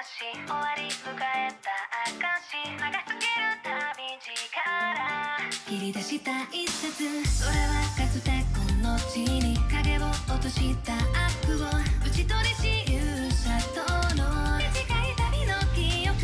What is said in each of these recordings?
し終わり迎えた証長すぎる旅路から切り出した一冊それはかつてこの地に影を落とした悪を打ち取りし勇者との短い旅の記憶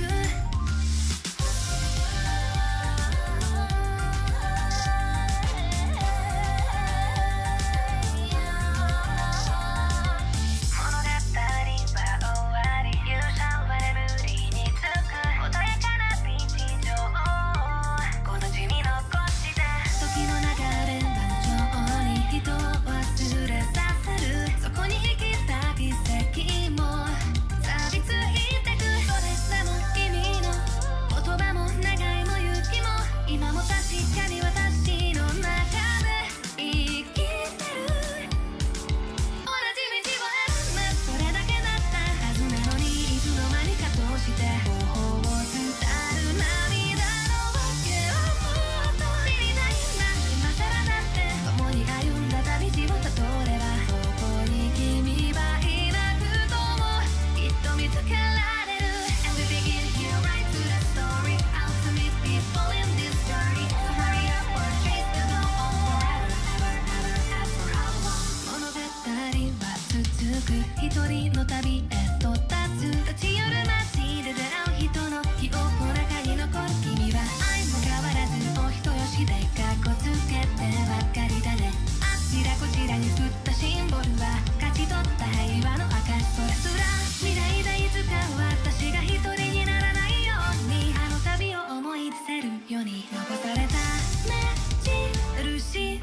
一人の旅へと立つ立ち寄る街で出会う人の記憶の中に残る君は愛も変わらずお人よしでかっこつけてばっかりだねあちらこちらに振ったシンボルは勝ち取った平和の証それすら未来でいつか私が一人にならないようにあの旅を思い出せるように残された目印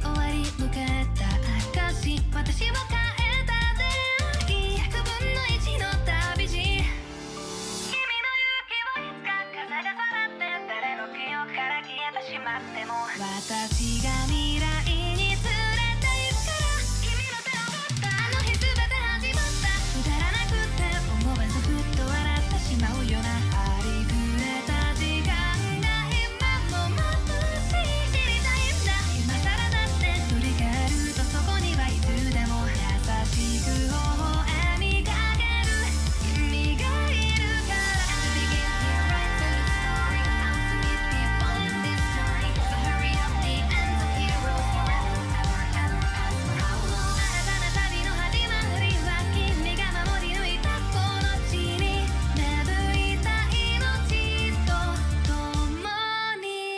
終わり迎えた証私を変えた出会い100分の1の旅路君の勇気をいつか風がさらって誰の記憶から消えてしまっても私が未来に連れて行くから君の手を取ったあの日全て始まったくだらなくて思わずふっと笑ってしまうようなありふれた時間が今も眩しい知りたいんだ今さら振り返るとそこにはいつでも優しく微笑みかける君がいるから Begin here right to the story Out to meet people in this journey So hurry up the end of heroes forever ever ever ever how long 新たな旅の始まりは君が守り抜いたこの地に芽吹いた命と共に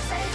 最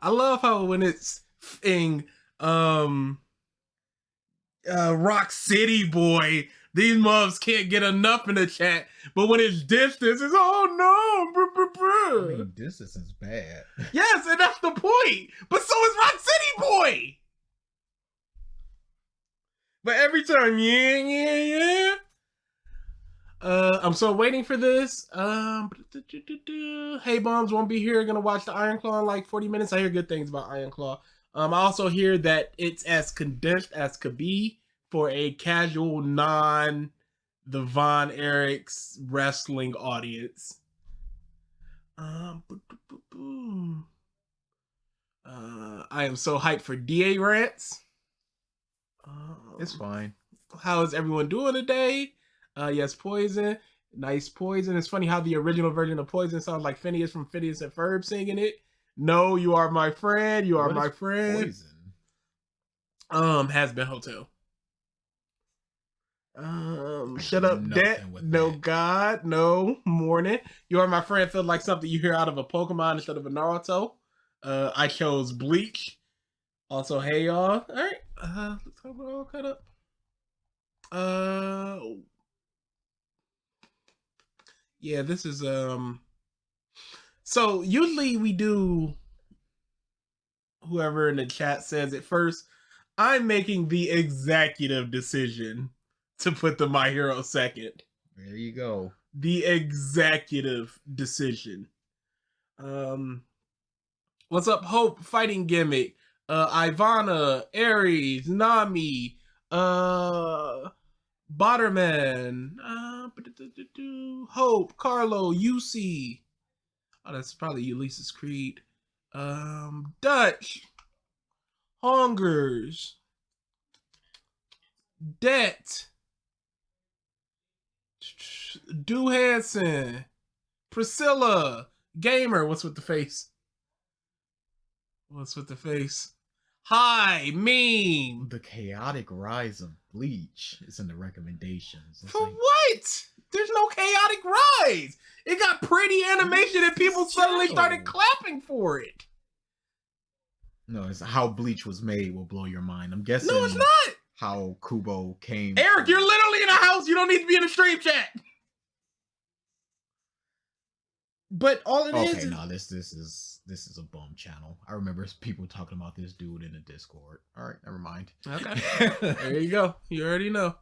I love how when it's in Rock City boy, these mobs can't get enough in the chat. But when it's distance, it's I mean, distance is bad. Yes, and that's the point. But so is Rock City boy. But every time, yeah. I'm so waiting for this. Hey Bombs won't be here. Gonna watch the Iron Claw in like 40 minutes. I hear good things about Iron Claw. I also hear that it's as condensed as could be for a casual, non the Von Erichs wrestling audience. I am so hyped for DA rants. It's fine. How is everyone doing today? Yes, Poison. Nice Poison. It's funny how the original version of Poison sounds like Phineas from Phineas and Ferb singing it. No, you are my friend. You are my friend. Poison? Has been Hotel. Shut up, Debt. No that. God. No morning. You are my friend. Felt like something you hear out of a Pokemon instead of a Naruto. I chose Bleach. Also, hey y'all. All right. Let's hope we're all cut up. Yeah, this is so usually we do whoever in the chat says it first. I'm making the executive decision to put the My Hero second. There you go. The executive decision. What's up, Hope? Fighting Gimmick. Ivana, Aries, Nami, Botterman, Hope, Carlo, UC. Oh, that's probably Ulysses Creed. Dutch, Hongers, Debt, Do Hansen, Priscilla, Gamer. What's with the face? What's with the face? Hi, Meme. The chaotic rise of Bleach is in the recommendations. For like, what? There's no chaotic rise. It got pretty animation and people suddenly started clapping for it. No, it's how Bleach was made will blow your mind. I'm guessing. No, it's not. How Kubo came. Eric, you're literally in a house. You don't need to be in a stream chat. But all it is. Okay, no, this is a bum channel. I remember people talking about this dude in the Discord. All right, never mind. Okay, there you go. You already know.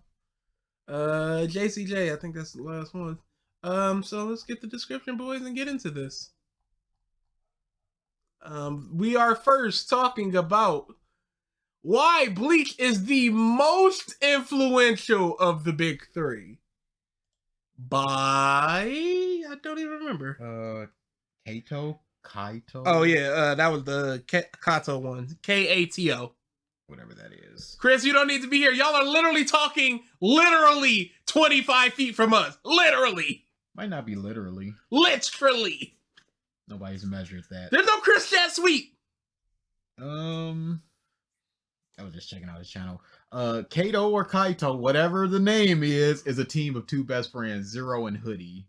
JCJ, I think that's the last one. So let's get the description, boys, and get into this. We are first talking about why Bleach is the most influential of the big three. By I don't even remember. Kato. Oh yeah, that was the Kato one. Kato. Whatever that is. Chris, you don't need to be here. Y'all are literally talking 25 feet from us. Literally. Might not be literally. Literally. Nobody's measured that. There's no Chris Chat Suite. I was just checking out his channel. Kato or Kaito, whatever the name is a team of two best friends, Zero and Hoodie.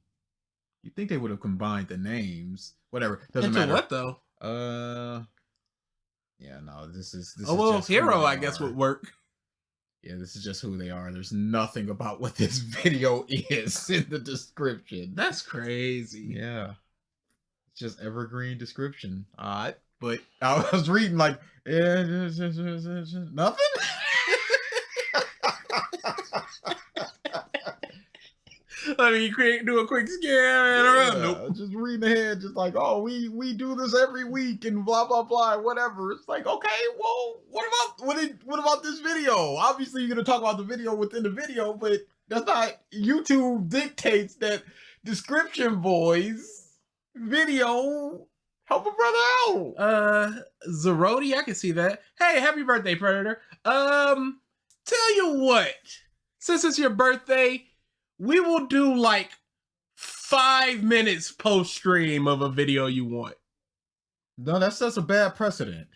You'd think they would have combined the names. Whatever. Doesn't matter. What though? Yeah, no, this is just Hero, I guess, would work. Yeah, this is just who they are. There's nothing about what this video is in the description. That's crazy. Yeah. It's just evergreen description. But I was reading like, nothing? I mean, you do a quick scan. Nope. Just reading ahead, just like, oh, we do this every week and blah blah blah, whatever. It's like, okay, well, what about this video? Obviously, you're gonna talk about the video within the video, but that's not. YouTube dictates that description, boys. Video. Help a brother out. Zerodi, I can see that. Hey, happy birthday, Predator. Tell you what, since it's your birthday, we will do like 5 minutes post-stream of a video you want. No, that sets a bad precedent.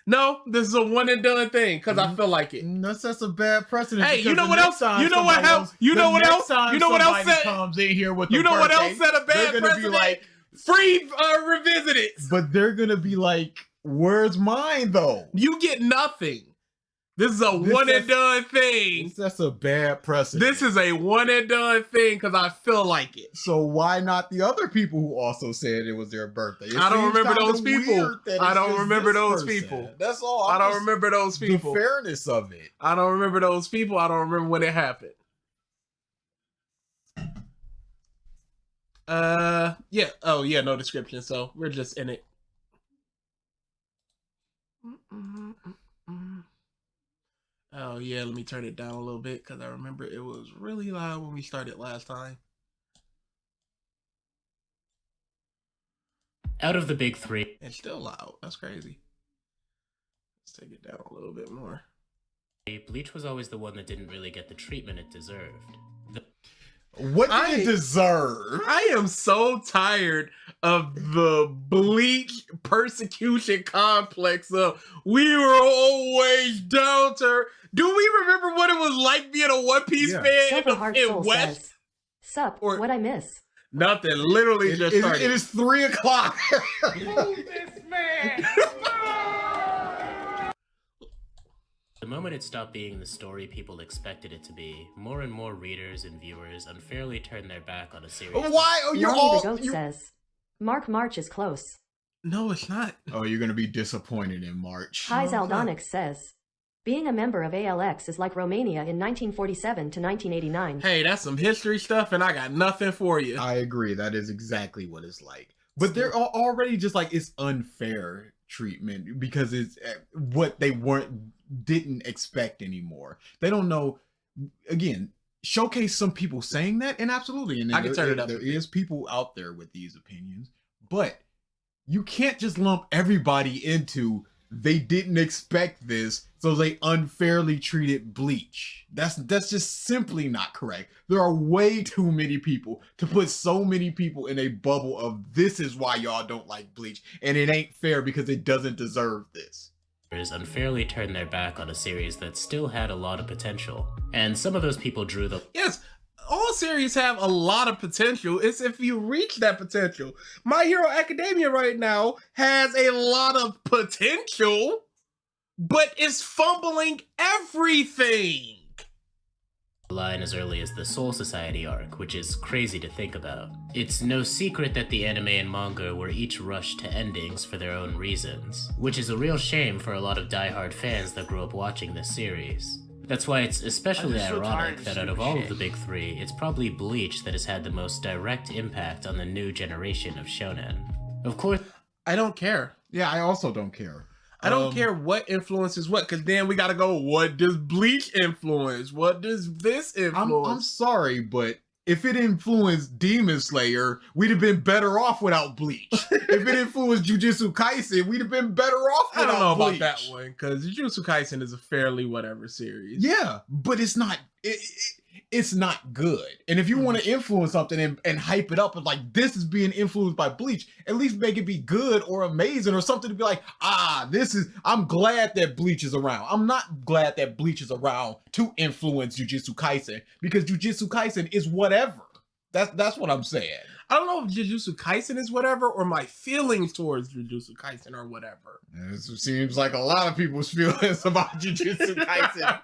No, this is a one and done thing because I feel like it. That sets a bad precedent. Hey, you know what else? You know what else? You know what else? You know what else said? Comes in here with you know what else said a bad precedent? Be like, free revisited. But they're gonna be like, Where's mine though? You get nothing. This is a one and done thing. That's a bad precedent. This is a one and done thing because I feel like it. So why not the other people who also said it was their birthday? I don't remember those people. I don't remember those people. That's all. I don't remember those people. The fairness of it. I don't remember those people. I don't remember when it happened. Yeah. Oh, yeah. No description. So we're just in it. Oh, yeah. Let me turn it down a little bit because I remember it was really loud when we started last time. Out of the big three, It's still loud. That's crazy. Let's take it down a little bit more. Bleach was always the one that didn't really get the treatment it deserved. What did it deserve? I am so tired of the Bleach persecution complex of we were always down to her. Do we remember what it was like being a One Piece fan in West? Says, Sup, Or- what I miss? Nothing. Literally just started. It is 3 o'clock. Move this man. The moment it stopped being the story people expected it to be, more and more readers and viewers unfairly turned their back on a series. Why? Oh, you're Lonnie all. the Goat says, March is close. No, it's not. Oh, you're gonna be disappointed in March. Hi Zaldonix says, being a member of ALX is like Romania in 1947 to 1989. Hey, that's some history stuff, and I got nothing for you. I agree. That is exactly what it's like. But they're already just like it's unfair treatment because it's what they didn't expect anymore. They don't know. Again, showcase some people saying that, and absolutely, and I can turn it up. There is people out there with these opinions, but you can't just lump everybody into they didn't expect this, so they unfairly treated Bleach. That's just simply not correct. There are way too many people to put so many people in a bubble of this is why y'all don't like Bleach, and it ain't fair because it doesn't deserve this. Unfairly turned their back on a series that still had a lot of potential. And some of those people drew the Yes, all series have a lot of potential. It's if you reach that potential. My Hero Academia right now has a lot of potential, but it's fumbling everything. line as early as the Soul Society arc, which is crazy to think about. It's no secret that the anime and manga were each rushed to endings for their own reasons, which is a real shame for a lot of diehard fans that grew up watching this series. That's why it's especially ironic that out of all of the big three, it's probably Bleach that has had the most direct impact on the new generation of shonen. Of course, I don't care. Yeah, I also don't care. I don't care what influences what, because then we got to go, what does Bleach influence? What does this influence? I'm sorry, but if it influenced Demon Slayer, we'd have been better off without Bleach. If it influenced Jujutsu Kaisen, we'd have been better off without I don't know Bleach. about that one, because Jujutsu Kaisen is a fairly whatever series. Yeah, but it's not. It's not good. And if you want to influence something and hype it up and like this is being influenced by Bleach, at least make it be good or amazing or something to be like, I'm glad that Bleach is around. I'm not glad that Bleach is around to influence Jujutsu Kaisen because Jujutsu Kaisen is whatever. That's what I'm saying. I don't know if Jujutsu Kaisen is whatever or my feelings towards Jujutsu Kaisen are whatever. This seems like a lot of people's feelings about Jujutsu Kaisen.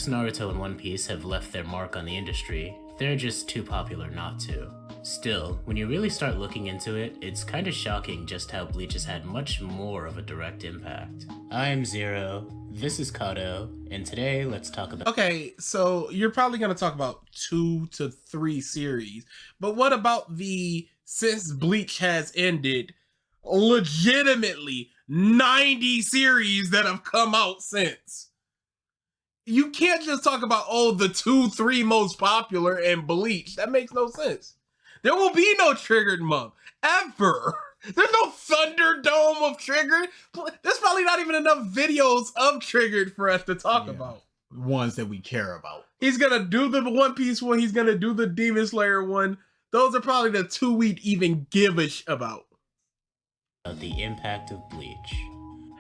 Naruto and One Piece have left their mark on the industry. They're just too popular not to. Still, when you really start looking into it, it's kind of shocking just how Bleach has had much more of a direct impact. I'm Zero, this is Kato, and today let's talk about— Okay, so you're probably going to talk about 2 to 3 series, but what about the, since Bleach has ended, legitimately 90 series that have come out since? You can't just talk about, the 2, 3 most popular and Bleach. That makes no sense. There will be no Triggered month, ever. There's no Thunderdome of Triggered. There's probably not even enough videos of Triggered for us to talk about. Ones that we care about. He's gonna do the One Piece one, he's gonna do the Demon Slayer one. Those are probably the 2 we'd even give a about. The impact of Bleach.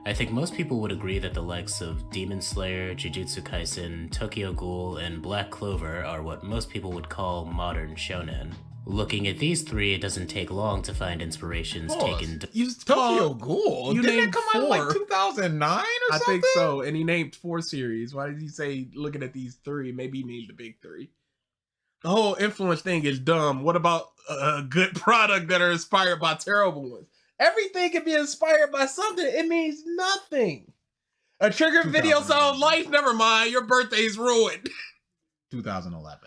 I think most people would agree that the likes of Demon Slayer, Jujutsu Kaisen, Tokyo Ghoul, and Black Clover are what most people would call modern shonen. Looking at these three, it doesn't take long to find inspirations taken. Tokyo Ghoul. You Didn't named that come out in like 4. 2009 or I something? think so. And he named 4 series. Why did he say looking at these 3? Maybe he named the big 3. The whole influence thing is dumb. What about a good product that are inspired by terrible ones? Everything can be inspired by something. It means nothing. A triggered video sound life. Never mind. Your birthday's ruined. 2011.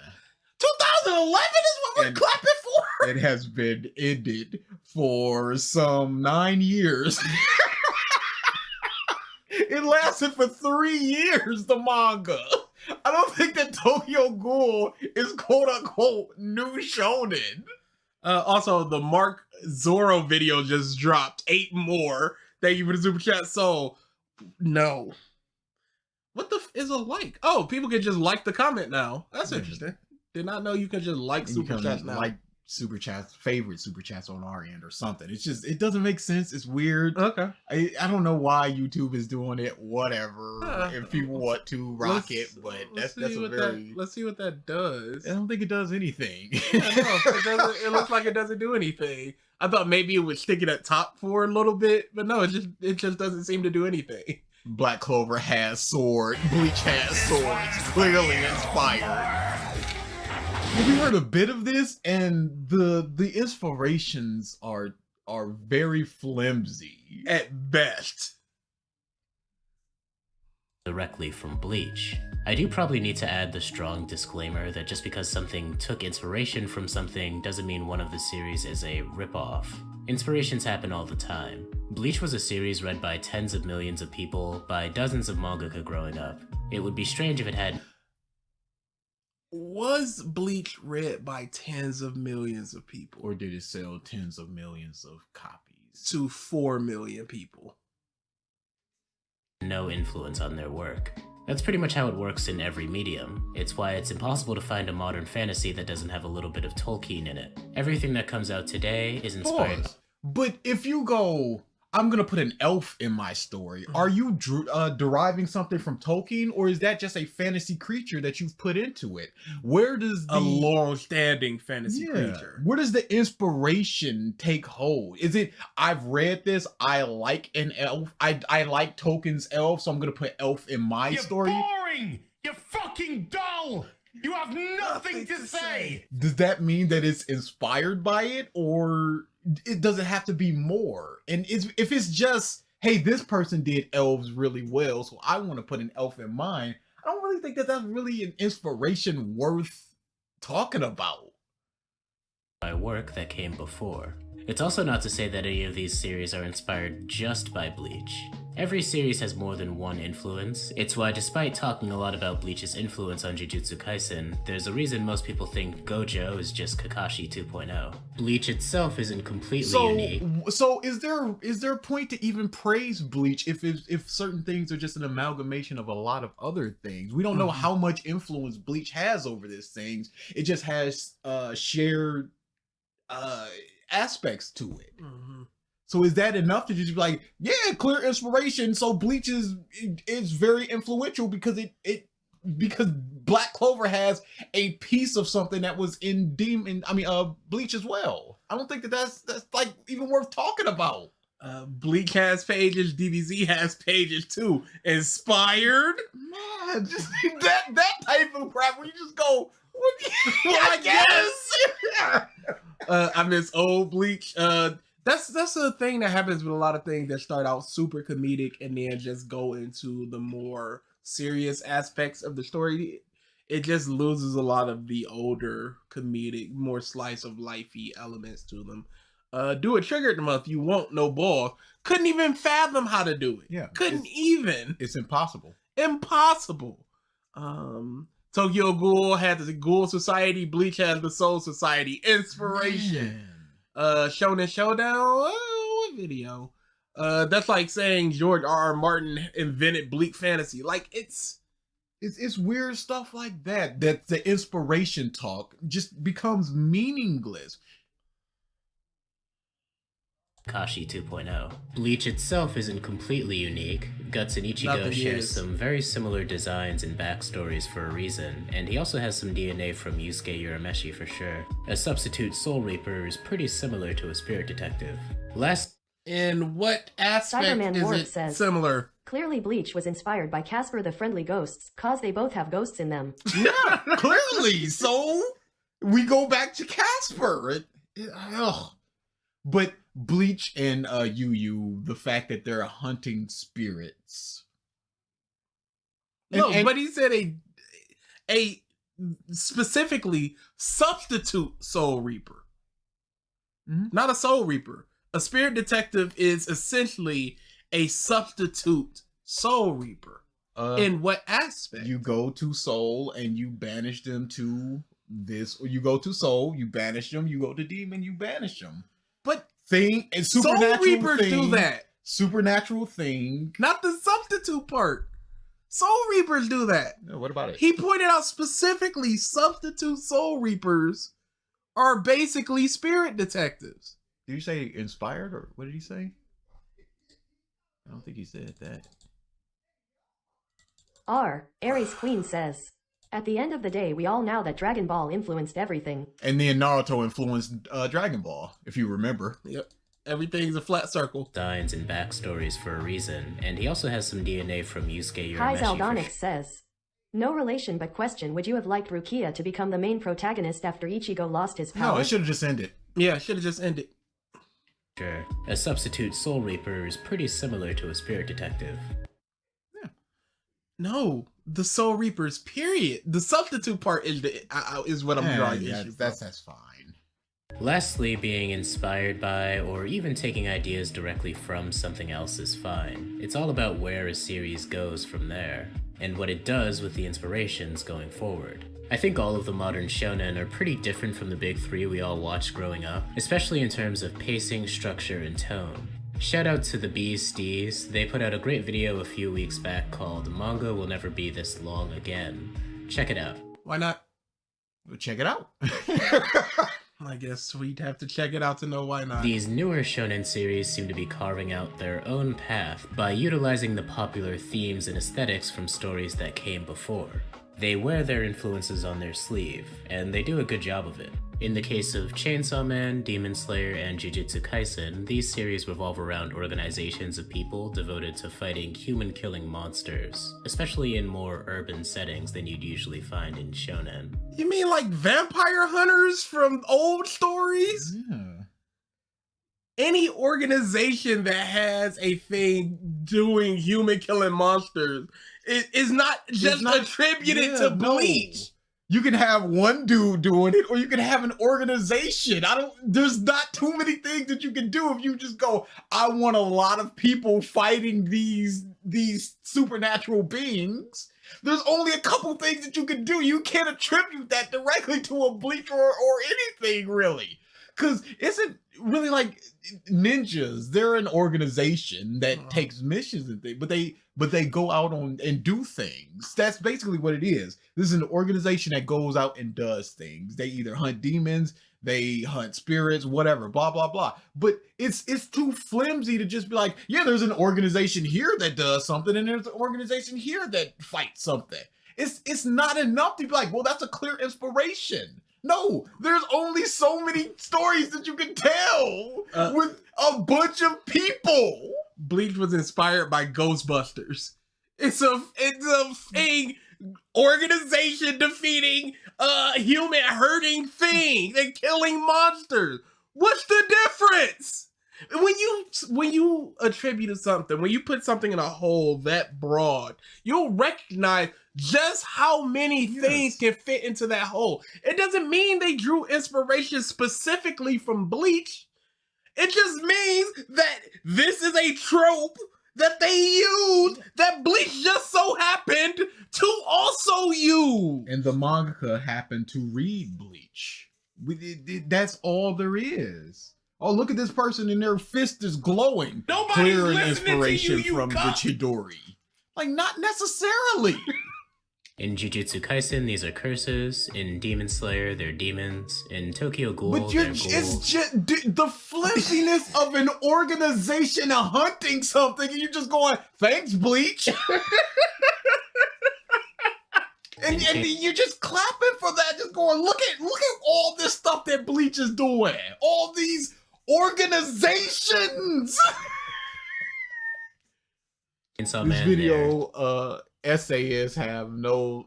2011 is what we're clapping for. It has been ended for some 9 years. It lasted for 3 years, the manga. I don't think that Tokyo Ghoul is quote unquote new shonen. Also, the Mark Zoro video just dropped 8 more. Thank you for the super chat. So, no. What the is a like? Oh, people can just like the comment now. That's interesting. Did not know you can just like super chats now. Like super chats, favorite super chats on our end or something. It's just, it doesn't make sense. It's weird. Okay. I don't know why YouTube is doing it. Whatever. If people want to rock it, but that's a very. Let's see what that does. I don't think it does anything. It looks like it doesn't do anything. I thought maybe it would stick it at top for a little bit, but no, it just doesn't seem to do anything. Black Clover has sword. Bleach has swords. Clearly inspired. We heard a bit of this, and the inspirations are very flimsy At best. Directly from Bleach. I do probably need to add the strong disclaimer that just because something took inspiration from something doesn't mean one of the series is a ripoff. Inspirations happen all the time. Bleach was a series read by tens of millions of people by dozens of mangaka growing up. It would be strange if it had. Was Bleach read by tens of millions of people? Or did it sell tens of millions of copies? To 4 million people. No influence on their work. That's pretty much how it works in every medium. It's why it's impossible to find a modern fantasy that doesn't have a little bit of Tolkien in it. Everything that comes out today is inspired. Pause. But if you go, I'm gonna put an elf in my story, are you deriving something from Tolkien, or is that just a fantasy creature that you've put into it? Where does a long-standing fantasy creature? Where does the inspiration take hold? Is it, I've read this, I like an elf, I like Tolkien's elf, so I'm gonna put elf in my story? You're boring! You're fucking dull! You have nothing to say! Does that mean that it's inspired by it, or it doesn't have to be more? And if it's just, hey, this person did elves really well, so I want to put an elf in mine, I don't really think that that's really an inspiration worth talking about. By work that came before. It's also not to say that any of these series are inspired just by Bleach. Every series has more than one influence. It's why, despite talking a lot about Bleach's influence on Jujutsu Kaisen, there's a reason most people think Gojo is just Kakashi 2.0. Bleach itself isn't completely unique. So is there a point to even praise Bleach if certain things are just an amalgamation of a lot of other things? We don't know how much influence Bleach has over these things. It just has shared aspects to it. So is that enough to just be like, yeah, clear inspiration? So Bleach is very influential because because Black Clover has a piece of something that was in Bleach as well. I don't think that's like even worth talking about. Bleach has pages, DBZ has pages too. Inspired? Man, just that type of crap where you just go, I guess. I miss old Bleach. That's a thing that happens with a lot of things that start out super comedic and then just go into the more serious aspects of the story. It just loses a lot of the older comedic, more slice of lifey elements to them. Do a triggered month, you won't know balls. Couldn't even fathom how to do it. Yeah, couldn't even. It's impossible. Impossible. Tokyo Ghoul had the Ghoul Society. Bleach has the Soul Society. Inspiration. Man. Shonen Showdown. What video? That's like saying George R.R. Martin invented bleak fantasy. Like it's weird stuff like that the inspiration talk just becomes meaningless. Kakashi 2.0. Bleach itself isn't completely unique. Guts and Ichigo Nothing share is. some very similar designs and backstories for a reason, and he also has some DNA from Yusuke Urameshi for sure. A substitute Soul Reaper is pretty similar to a spirit detective. Last In what aspect Cyberman is Ward it says- similar? Clearly Bleach was inspired by Casper the Friendly Ghosts, cause they both have ghosts in them. Yeah, clearly. So we go back to Casper. Ugh. But Bleach and Yu Yu, the fact that they're hunting spirits. No, And- but he said a specifically substitute Soul Reaper, Mhm. not a Soul Reaper. A spirit detective is essentially a substitute Soul Reaper. In what aspect? You go to Soul and you banish them to this, or you go to Soul, you banish them, you go to Demon, you banish them. But Thing and Soul supernatural Reapers thing, do that, Supernatural thing. not the substitute part. Soul Reapers do that. What about it? He pointed out specifically substitute Soul Reapers are basically spirit detectives. Did you say inspired, or what did he say? I don't think he said that. Aries Queen says, at the end of the day, we all know that Dragon Ball influenced everything. And then Naruto influenced Dragon Ball, if you remember. Yep. Everything's a flat circle. designs and backstories for a reason, and he also has some DNA from Yusuke Kai Urameshi for Zaldonix says, no relation but question, would you have liked Rukia to become the main protagonist after Ichigo lost his power? No, it should have just ended. Yeah, should have just ended. sure. A substitute Soul Reaper is pretty similar to a spirit detective. No, the Soul Reapers. Period. The substitute part is is what I'm drawing Yeah, issue from. that's fine. Lastly, being inspired by or even taking ideas directly from something else is fine. It's all about where a series goes from there, and what it does with the inspirations going forward. I think all of the modern shonen are pretty different from the big three we all watched growing up, especially in terms of pacing, structure, and tone. Shout out to the Beasties, they put out a great video a few weeks back called Manga Will Never Be This Long Again. Check it out. Why not? Well, check it out. I guess we'd have to check it out to know why not. These newer shonen series seem to be carving out their own path by utilizing the popular themes and aesthetics from stories that came before. They wear their influences on their sleeve, and they do a good job of it. In the case of Chainsaw Man, Demon Slayer, and Jujutsu Kaisen, these series revolve around organizations of people devoted to fighting human-killing monsters, especially in more urban settings than you'd usually find in shonen. You mean like vampire hunters from old stories? Yeah. Any organization that has a thing doing human killing monsters is not just not- attributed yeah, to no. Bleach. You can have one dude doing it, or you can have an organization. There's not too many things that you can do if you just go, I want a lot of people fighting these supernatural beings. There's only a couple things that you can do. You can't attribute that directly to a Bleach or anything, really. Because isn't really like ninjas, they're an organization that takes missions and things, but they go out on and do things. That's basically what it is. This is an organization that goes out and does things. They either hunt demons, they hunt spirits, whatever, blah blah blah. But it's too flimsy to just be like, yeah, there's an organization here that does something, and there's an organization here that fights something. It's not enough to be like, well, that's a clear inspiration. No, there's only so many stories that you can tell with a bunch of people. Bleach was inspired by Ghostbusters. It's a thing, organization defeating human hurting thing and killing monsters. What's the difference? When you attribute something, when you put something in a hole that broad, you'll recognize just how many things can fit into that hole. It doesn't mean they drew inspiration specifically from Bleach. It just means that this is a trope that they used that Bleach just so happened to also use. And the mangaka happened to read Bleach. That's all there is. Oh, look at this person and their fist is glowing. Nobody's Clear an listening to inspiration you from the cuck. Chidori. Like, not necessarily. In Jujutsu Kaisen, these are curses. In Demon Slayer, they're demons. In Tokyo Ghoul, But they're it's ghouls. just the flimsiness of an organization hunting something, and you're just going, "Thanks, Bleach," and you're just clapping for that, just going, "Look at all this stuff that Bleach is doing, all these organizations." Chainsaw This Man, video essayists have so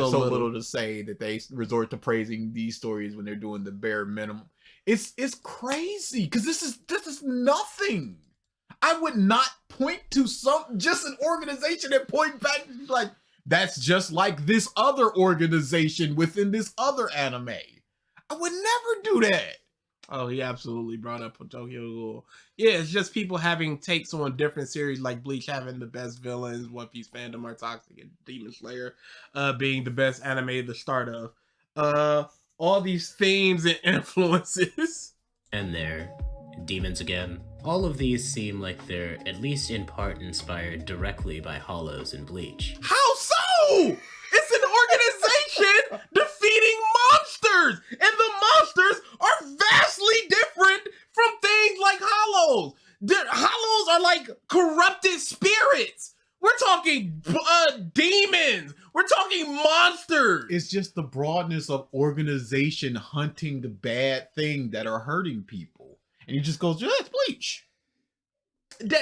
little to say that they resort to praising these stories when they're doing the bare minimum. It's crazy because this is nothing. I would not point to just an organization and point back like that's just like this other organization within this other anime. I would never do that. Oh, he absolutely brought up Tokyo Ghoul. Yeah, it's just people having takes on different series, like Bleach having the best villains, One Piece fandom are toxic, and Demon Slayer being the best anime the start of. All these themes and influences. and they're demons again. All of these seem like they're at least in part inspired directly by Hollows and Bleach. How so? It's an organization defeating monsters, and the monsters are vastly different from things like Hollows. Hollows are like corrupted spirits. We're talking demons. We're talking monsters. It's just the broadness of organization hunting the bad thing that are hurting people. And he just goes, yeah, it's Bleach.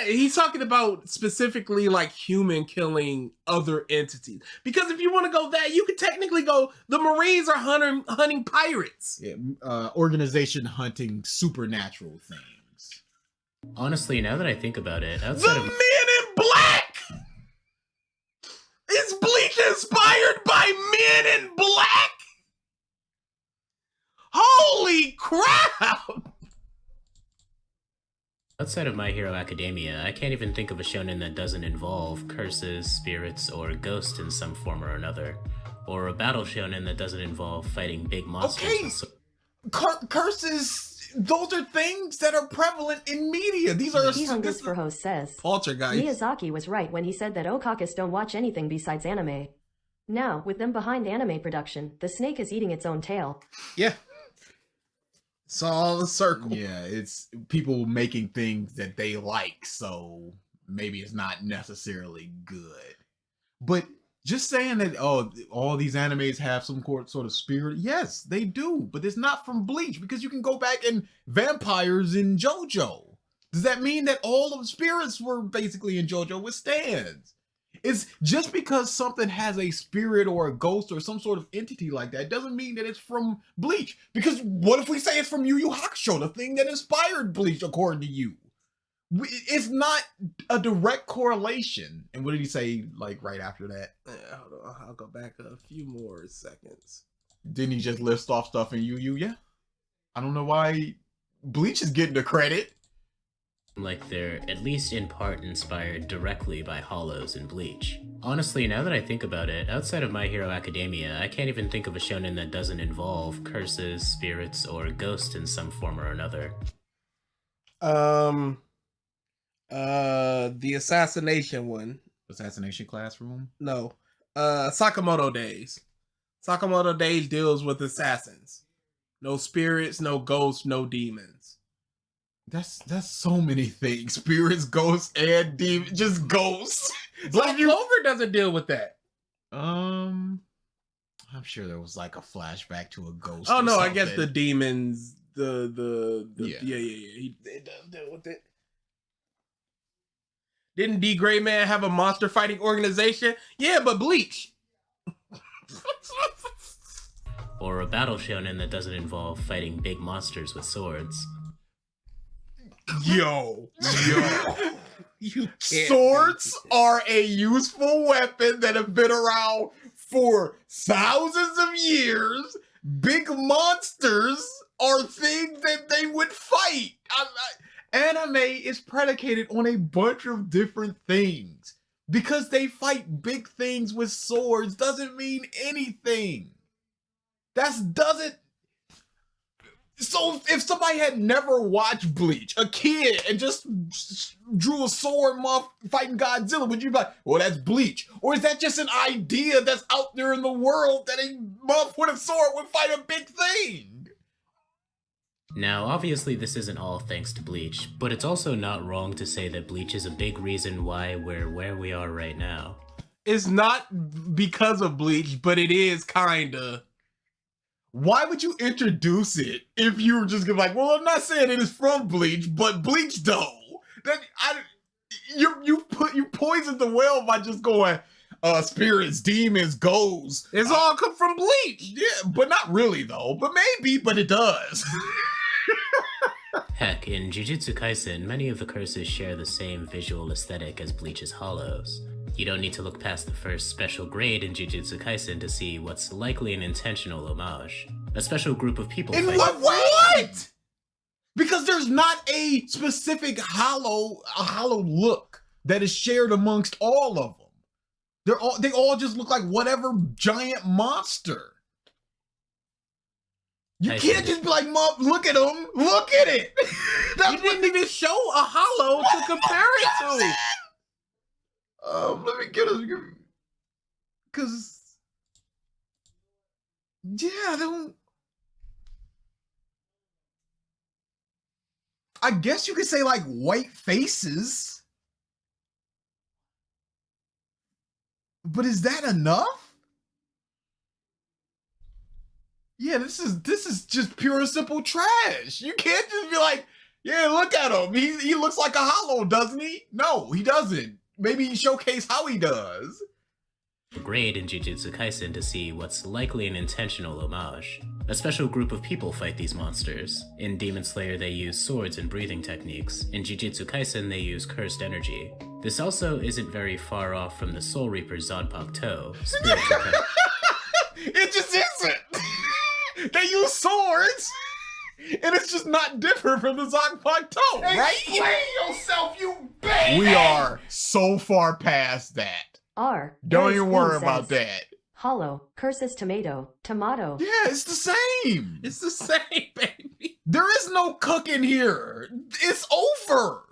He's talking about specifically like human killing other entities. Because if you want to go that, you could technically go, the Marines are hunting pirates. Yeah, organization hunting supernatural things. Honestly, now that I think about it, The outside Men of in Black! Is Bleach inspired by Men in Black? Holy crap! Outside of My Hero Academia, I can't even think of a shonen that doesn't involve curses, spirits, or ghosts in some form or another. Or a battle shonen that doesn't involve fighting big monsters. Okay. with so- Curses, those are things that are prevalent in media. These are... He Hungers for Host says, Poltergeist. Miyazaki was right when he said that Okakas don't watch anything besides anime. Now, with them behind anime production, the snake is eating its own tail. Yeah. It's all a circle. Yeah, it's people making things that they like, so maybe it's not necessarily good. But just saying that, oh, all these animes have some sort of spirit, yes, they do, but it's not from Bleach, because you can go back and vampires in JoJo. Does that mean that all of the spirits were basically in JoJo with stands? It's just because something has a spirit or a ghost or some sort of entity like that doesn't mean that it's from Bleach. Because what if we say it's from Yu Yu Hakusho, the thing that inspired Bleach, according to you? It's not a direct correlation. And what did he say, like, right after that? Hold on, I'll go back a few more seconds. Didn't he just list off stuff in Yu Yu? Yeah. I don't know why Bleach is getting the credit. like they're at least in part inspired directly by Hollows and Bleach. Honestly, now that I think about it, outside of My Hero Academia, I can't even think of a shonen that doesn't involve curses, spirits, or ghosts in some form or another. The assassination one. Assassination Classroom? No. Sakamoto Days. Sakamoto Days deals with assassins. No spirits, no ghosts, no demons. That's so many things. Spirits, ghosts, and demons. Just ghosts. Black Clover doesn't deal with that. I'm sure there was like a flashback to a ghost. Oh or no, I guess something. the demons, Yeah. It does deal with it. Didn't D Gray Man have a monster fighting organization? Yeah, but Bleach. Or a battle shonen that doesn't involve fighting big monsters with swords. Yo. You can't Swords are a useful weapon that have been around for thousands of years. Big monsters are things that they would fight. Anime is predicated on a bunch of different things. Because they fight big things with swords doesn't mean anything. So if somebody had never watched Bleach, a kid, and just drew a sword month fighting Godzilla, would you be like, well, that's Bleach? Or is that just an idea that's out there in the world that a month with a sword would fight a big thing? Now, obviously this isn't all thanks to Bleach, but it's also not wrong to say that Bleach is a big reason why we're where we are right now. It's not because of Bleach, but it is kinda. Why would you introduce it if you were just gonna be like, well, I'm not saying it is from Bleach, but Bleach though. You poisoned the well by just going spirits, demons, ghosts. It's all come from Bleach. Yeah, but not really though. But maybe, but it does. Heck, in Jujutsu Kaisen, many of the curses share the same visual aesthetic as Bleach's hollows. You don't need to look past the first special grade in Jujutsu Kaisen to see what's likely an intentional homage. A special group of people In fight- what? Because there's not a specific hollow look that is shared amongst all of them. They all just look like whatever giant monster. You can't just be like, Mom, look at them. Look at it. You didn't even show a hollow to compare it to. Let me get us, because I guess you could say like white faces, but is that enough? Yeah, this is just pure and simple trash. You can't just be like, yeah, look at him. He looks like a hollow, doesn't he? No, he doesn't. Maybe showcase how he does. grade in Jujutsu Kaisen to see what's likely an intentional homage. A special group of people fight these monsters. In Demon Slayer they use swords and breathing techniques. In Jujutsu Kaisen they use cursed energy. This also isn't very far off from the Soul Reaper's Zanpakuto. It just isn't. They use swords. And it's just not different from the Zanpakuto, right? Explain yourself, you baby! We are so far past that. Don't even worry about that. Hollow, curses tomato. Yeah, it's the same. It's the same, baby. There is no cooking here. It's over.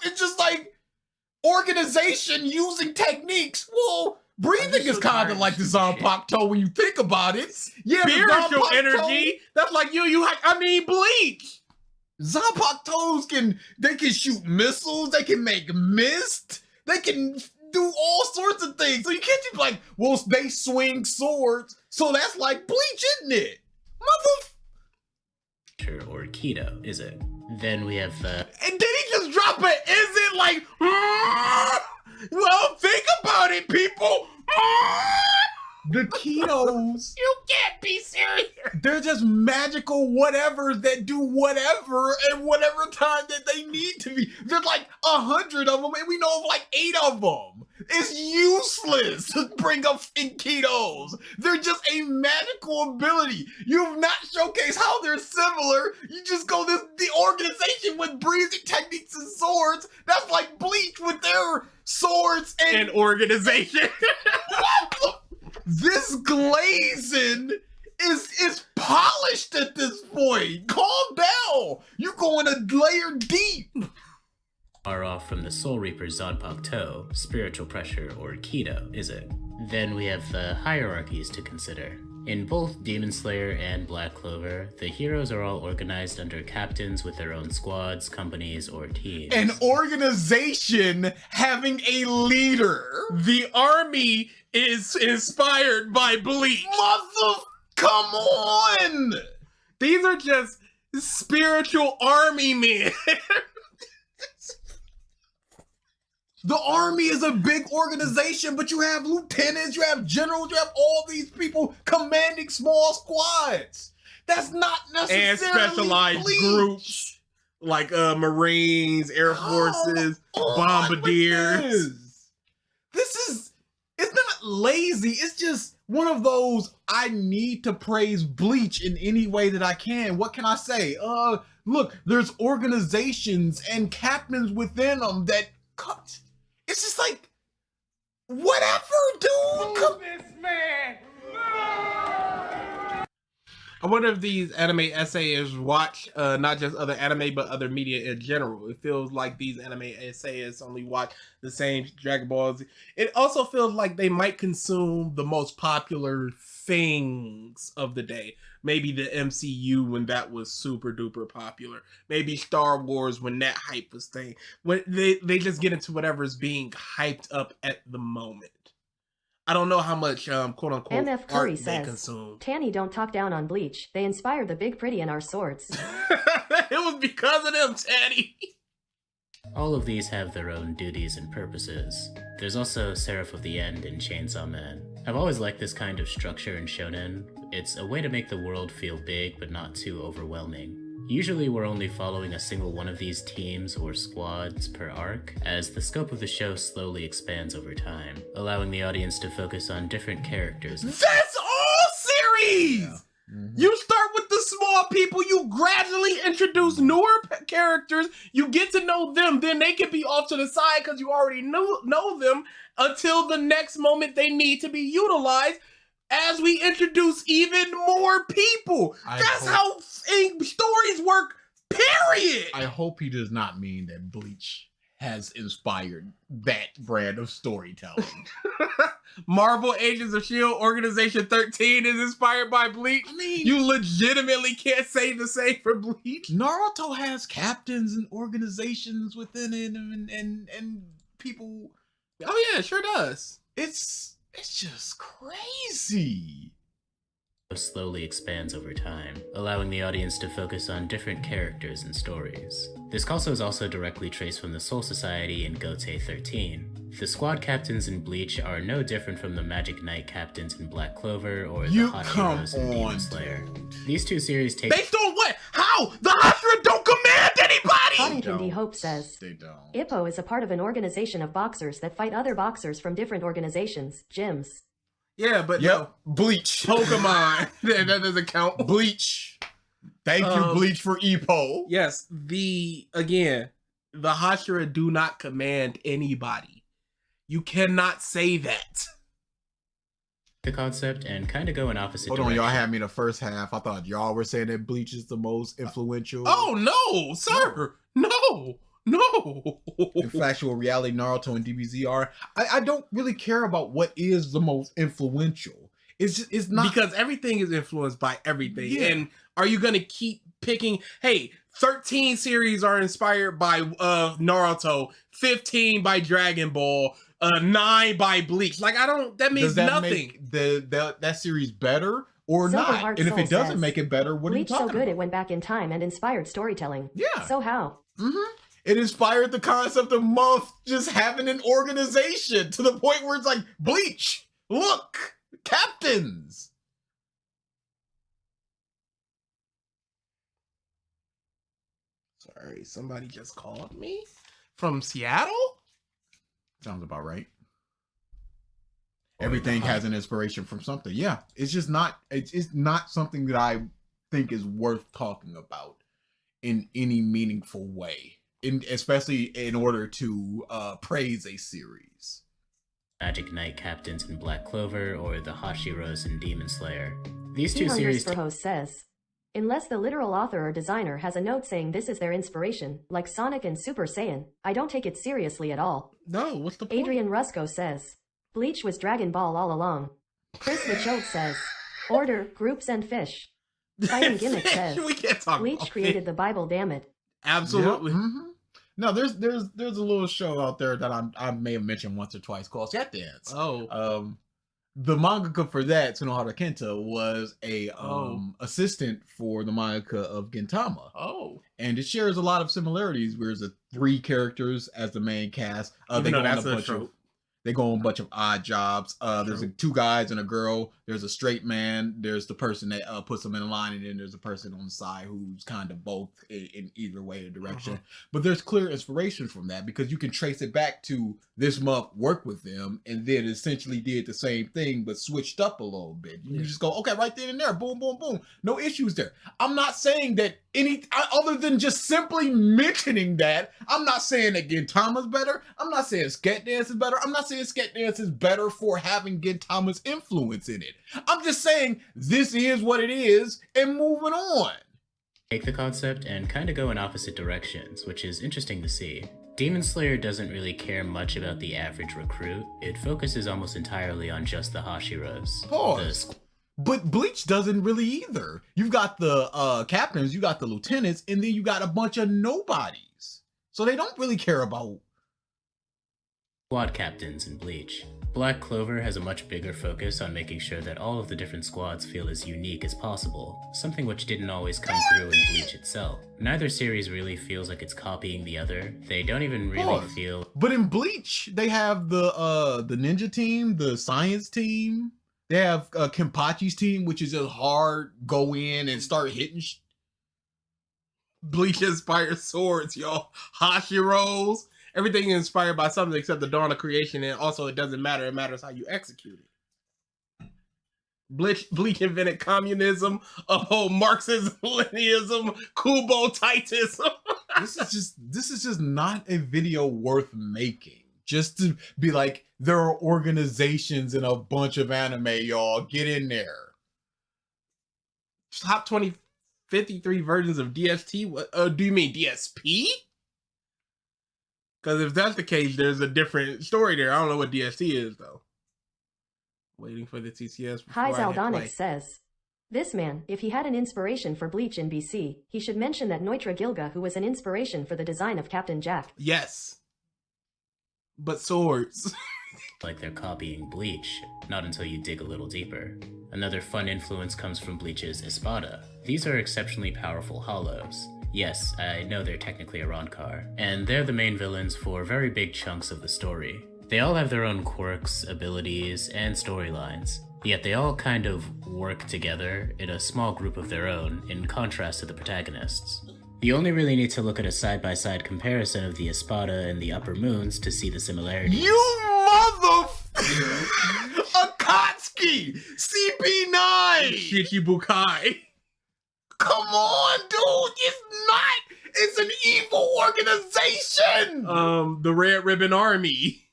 It's just like organization using techniques. Well, breathing is kind of like the Zanpakuto when you think about it. Yeah, spiritual energy. That's like Bleach. Zanpakutos can shoot missiles. They can make mist. They can do all sorts of things. So you can't just be like, well, they swing swords, so that's like Bleach, isn't it? Or Kato, is it? Then we have the... And did he just drop it? Is it like... Well, think about it, people. The Katos. You can't be serious. They're just magical whatevers that do whatever and whatever time that they need to be. There's like 100 of them, and we know of like 8 of them. It's useless to bring up Katos. They're just a magical ability. You've not showcased how they're similar. You just go the organization with breathing techniques and swords. That's like Bleach with their swords and organization. This glazing is polished at this point. Calm down. You're going a layer deep. Are off from the Soul Reaper's Zanpakuto, spiritual pressure, or Kato, is it? Then we have the hierarchies to consider. In both Demon Slayer and Black Clover, the heroes are all organized under captains with their own squads, companies, or teams. An organization having a leader. The army is inspired by Bleach. Come on! These are just spiritual army men. The army is a big organization, but you have lieutenants, you have generals, you have all these people commanding small squads. That's not necessarily and specialized Bleach. groups like Marines, Air Forces, Bombardiers. It's not lazy. It's just one of those, I need to praise Bleach in any way that I can. What can I say? Look, there's organizations and captains within them that cut. It's just like, whatever, dude. This man! I wonder if these anime essayists watch not just other anime but other media in general. It feels like these anime essayists only watch the same Dragon Balls. It also feels like they might consume the most popular things of the day. Maybe the MCU when that was super duper popular. Maybe Star Wars when that hype was thing. When they just get into whatever is being hyped up at the moment. I don't know how much quote unquote MF Curry art they says, consume. Tanny, don't talk down on Bleach. They inspired the Big Pretty and our swords. It was because of them, Tanny. All of these have their own duties and purposes. There's also Seraph of the End and Chainsaw Man. I've always liked this kind of structure in shonen. It's a way to make the world feel big but not too overwhelming. Usually we're only following a single one of these teams or squads per arc, as the scope of the show slowly expands over time, allowing the audience to focus on different characters. That's all series! Yeah. You start with the small people, you gradually introduce newer characters, you get to know them, then they can be off to the side because you already know them until the next moment they need to be utilized as we introduce even more people. That's how stories work, period. I hope he does not mean that Bleach has inspired that brand of storytelling. Marvel Agents of S.H.I.E.L.D. Organization 13 is inspired by Bleach. I mean, You legitimately can't say the same for Bleach. Naruto has captains and organizations within it and people. Oh yeah, it sure does. It's just crazy. Slowly expands over time, allowing the audience to focus on different characters and stories. This also is also directly traced from the Soul Society in GokuT23. The squad captains in Bleach are no different from the Magic Knight captains in Black Clover or the Hot Heroes in Demon Slayer. These two series take— Based on what? How? The Hashira don't command anybody! Paddington D. Hope says, They don't. Ippo is a part of an organization of boxers that fight other boxers from different organizations, gyms. Yeah, but Yep. Bleach. Pokemon. that doesn't count. Bleach. Thank you, Bleach, for Ippo. Yes, the Hashira do not command anybody. You cannot say that. the concept and kind of go in opposite Hold on, directions. y'all had me the first half. I thought y'all were saying that Bleach is the most influential. Oh no, sir. No. In factual reality, Naruto and DBZ are. I don't really care about what is the most influential. It's not because everything is influenced by everything. Yeah. And are you gonna keep picking? Hey, 13 series are inspired by Naruto, 15 by Dragon Ball, 9 by Bleach. Like I don't. That means Does that nothing. make that series better or Silver not? Heart And if Soul it doesn't says, make it better, what Bleach are you so talking good about? it went back in time and inspired storytelling. Yeah. So how? Mm-hmm. It inspired the concept of Month just having an organization to the point where it's like, Bleach, look, captains. Sorry, somebody just called me from Seattle. Sounds about right. Everything has an inspiration from something. Yeah, it's just not. It's not something that I think is worth talking about in any meaningful way. Especially in order to praise a series. Magic Knight captains in Black Clover or the Hashiros in Demon Slayer. These two T-Hunger series Spurhose says, unless the literal author or designer has a note saying this is their inspiration, like Sonic and Super Saiyan, I don't take it seriously at all. No, what's the point? Adrian Rusko says, Bleach was Dragon Ball all along. Chris Machote says, order, groups and fish. Fighting Gimmick says, we can't talk Bleach about created it. the Bible, damn it. Absolutely. Yep. Mm-hmm. No, there's a little show out there that I may have mentioned once or twice called Jet Dance. Oh. The mangaka for that, Tsunohara Kenta, was a assistant for the mangaka of Gintama. Oh. And it shares a lot of similarities. There's 3 characters as the main cast. They go on a bunch of odd jobs. There's 2 guys and a girl. There's a straight man. There's the person that puts them in line, and then there's a person on the side who's kind of both in either way or direction. But there's clear inspiration from that because you can trace it back to this month worked with them, and then essentially did the same thing but switched up a little bit. You just go, okay, right then and there, boom, boom, boom. No issues there. I'm not saying that other than just simply mentioning that, I'm not saying that Gintama's better. I'm not saying Sket Dance is better. I'm not saying saying Sketch Dance is better for having Gintama's influence in it. I'm just saying this is what it is and moving on. Take the concept and kind of go in opposite directions, which is interesting to see. Demon Slayer doesn't really care much about the average recruit. It focuses almost entirely on just the Hashiras. Pause. But Bleach doesn't really either. You've got the captains, you got the lieutenants, and then you got a bunch of nobodies. So they don't really care about Squad captains in Bleach. Black Clover has a much bigger focus on making sure that all of the different squads feel as unique as possible, something which didn't always come through in Bleach itself. Neither series really feels like it's copying the other. They don't even really feel... But in Bleach, they have the ninja team, the science team. They have Kenpachi's team, which is just hard, go in and start hitting Bleach inspired swords, y'all. Hashiros. Everything is inspired by something except the dawn of creation, and also it doesn't matter. It matters how you execute it. Bleach invented communism, Marxism, Leninism, Kubo-Titism. This is just not a video worth making. Just to be like, there are organizations and a bunch of anime, y'all. Get in there. Top 53 versions of DST? What do you mean DSP? Because if that's the case, there's a different story there. I don't know what DST is, though. Waiting for the TCS. Hi Zaldonic says, this man, if he had an inspiration for Bleach in BC, he should mention that Neutra Gilga, who was an inspiration for the design of Captain Jack. Yes. But swords. like they're copying Bleach, not until you dig a little deeper. Another fun influence comes from Bleach's Espada. These are exceptionally powerful hollows. Yes, I know they're technically a Ronkar, and they're the main villains for very big chunks of the story. They all have their own quirks, abilities, and storylines, yet they all kind of work together in a small group of their own, in contrast to the protagonists. You only really need to look at a side-by-side comparison of the Espada and the Upper Moons to see the similarities. You mother... Akatsuki! CP9! Shichibukai. Come on, dude! It's not! It's an evil organization! The Red Ribbon Army.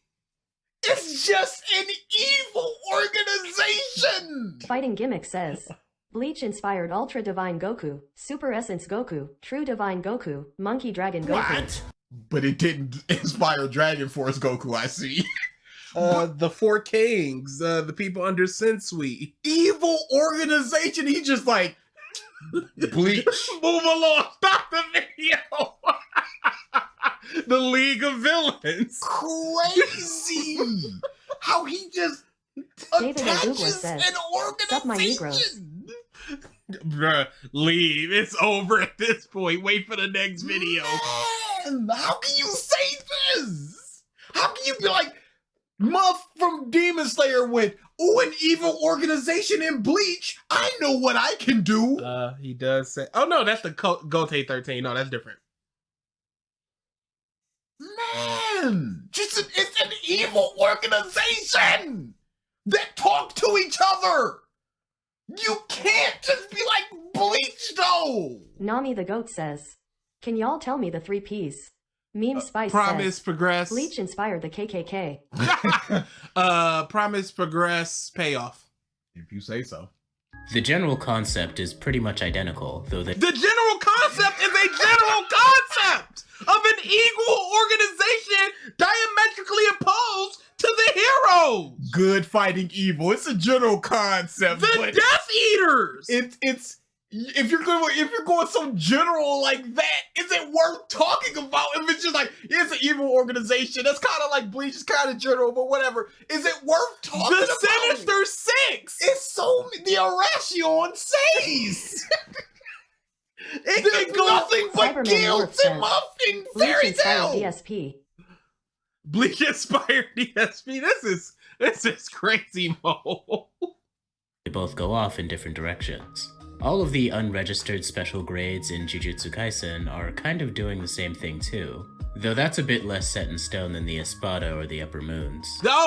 It's just an evil organization! Fighting Gimmick says, Bleach inspired Ultra Divine Goku, Super Essence Goku, True Divine Goku, Monkey Dragon Goku. What? But it didn't inspire Dragon Force Goku, I see. The Four Kings, the people under Sensui. Evil organization! He just like... Bleach. Move along. Stop the video. The League of Villains. Crazy. How he just David attaches says, an "Sup, my organization. Bruh, leave. It's over at this point. Wait for the next video. Man, how can you say this? How can you be like, Muff from Demon Slayer went, ooh, an evil organization in Bleach. I know what I can do. He does say, oh no, that's the GokuT23. No, that's different. Man, it's an evil organization that talk to each other. You can't just be like Bleach though. Nami the Goat says, can y'all tell me the 3 Ps? Meme Spice Promise, says, progress. Bleach inspired the KKK. Promise, progress, payoff. If you say so. The general concept is pretty much identical, though The general concept is a general concept of an equal organization diametrically opposed to the heroes. Good fighting evil. It's a general concept. The but Death Eaters. It's if you're going so general like that, is it worth talking about? If it's just like it's an evil organization, that's kind of like Bleach, is kind of general, but whatever. Is it worth talking about? The Sinister Six. It's so the Arachion says. There's nothing but Cyberman guilt North and muffin Bleach fairy inspired tale. DSP. Bleach inspired DSP. This is crazy, Mo. they both go off in different directions. All of the unregistered special grades in Jujutsu Kaisen are kind of doing the same thing too, though that's a bit less set in stone than the Espada or the Upper Moons. No,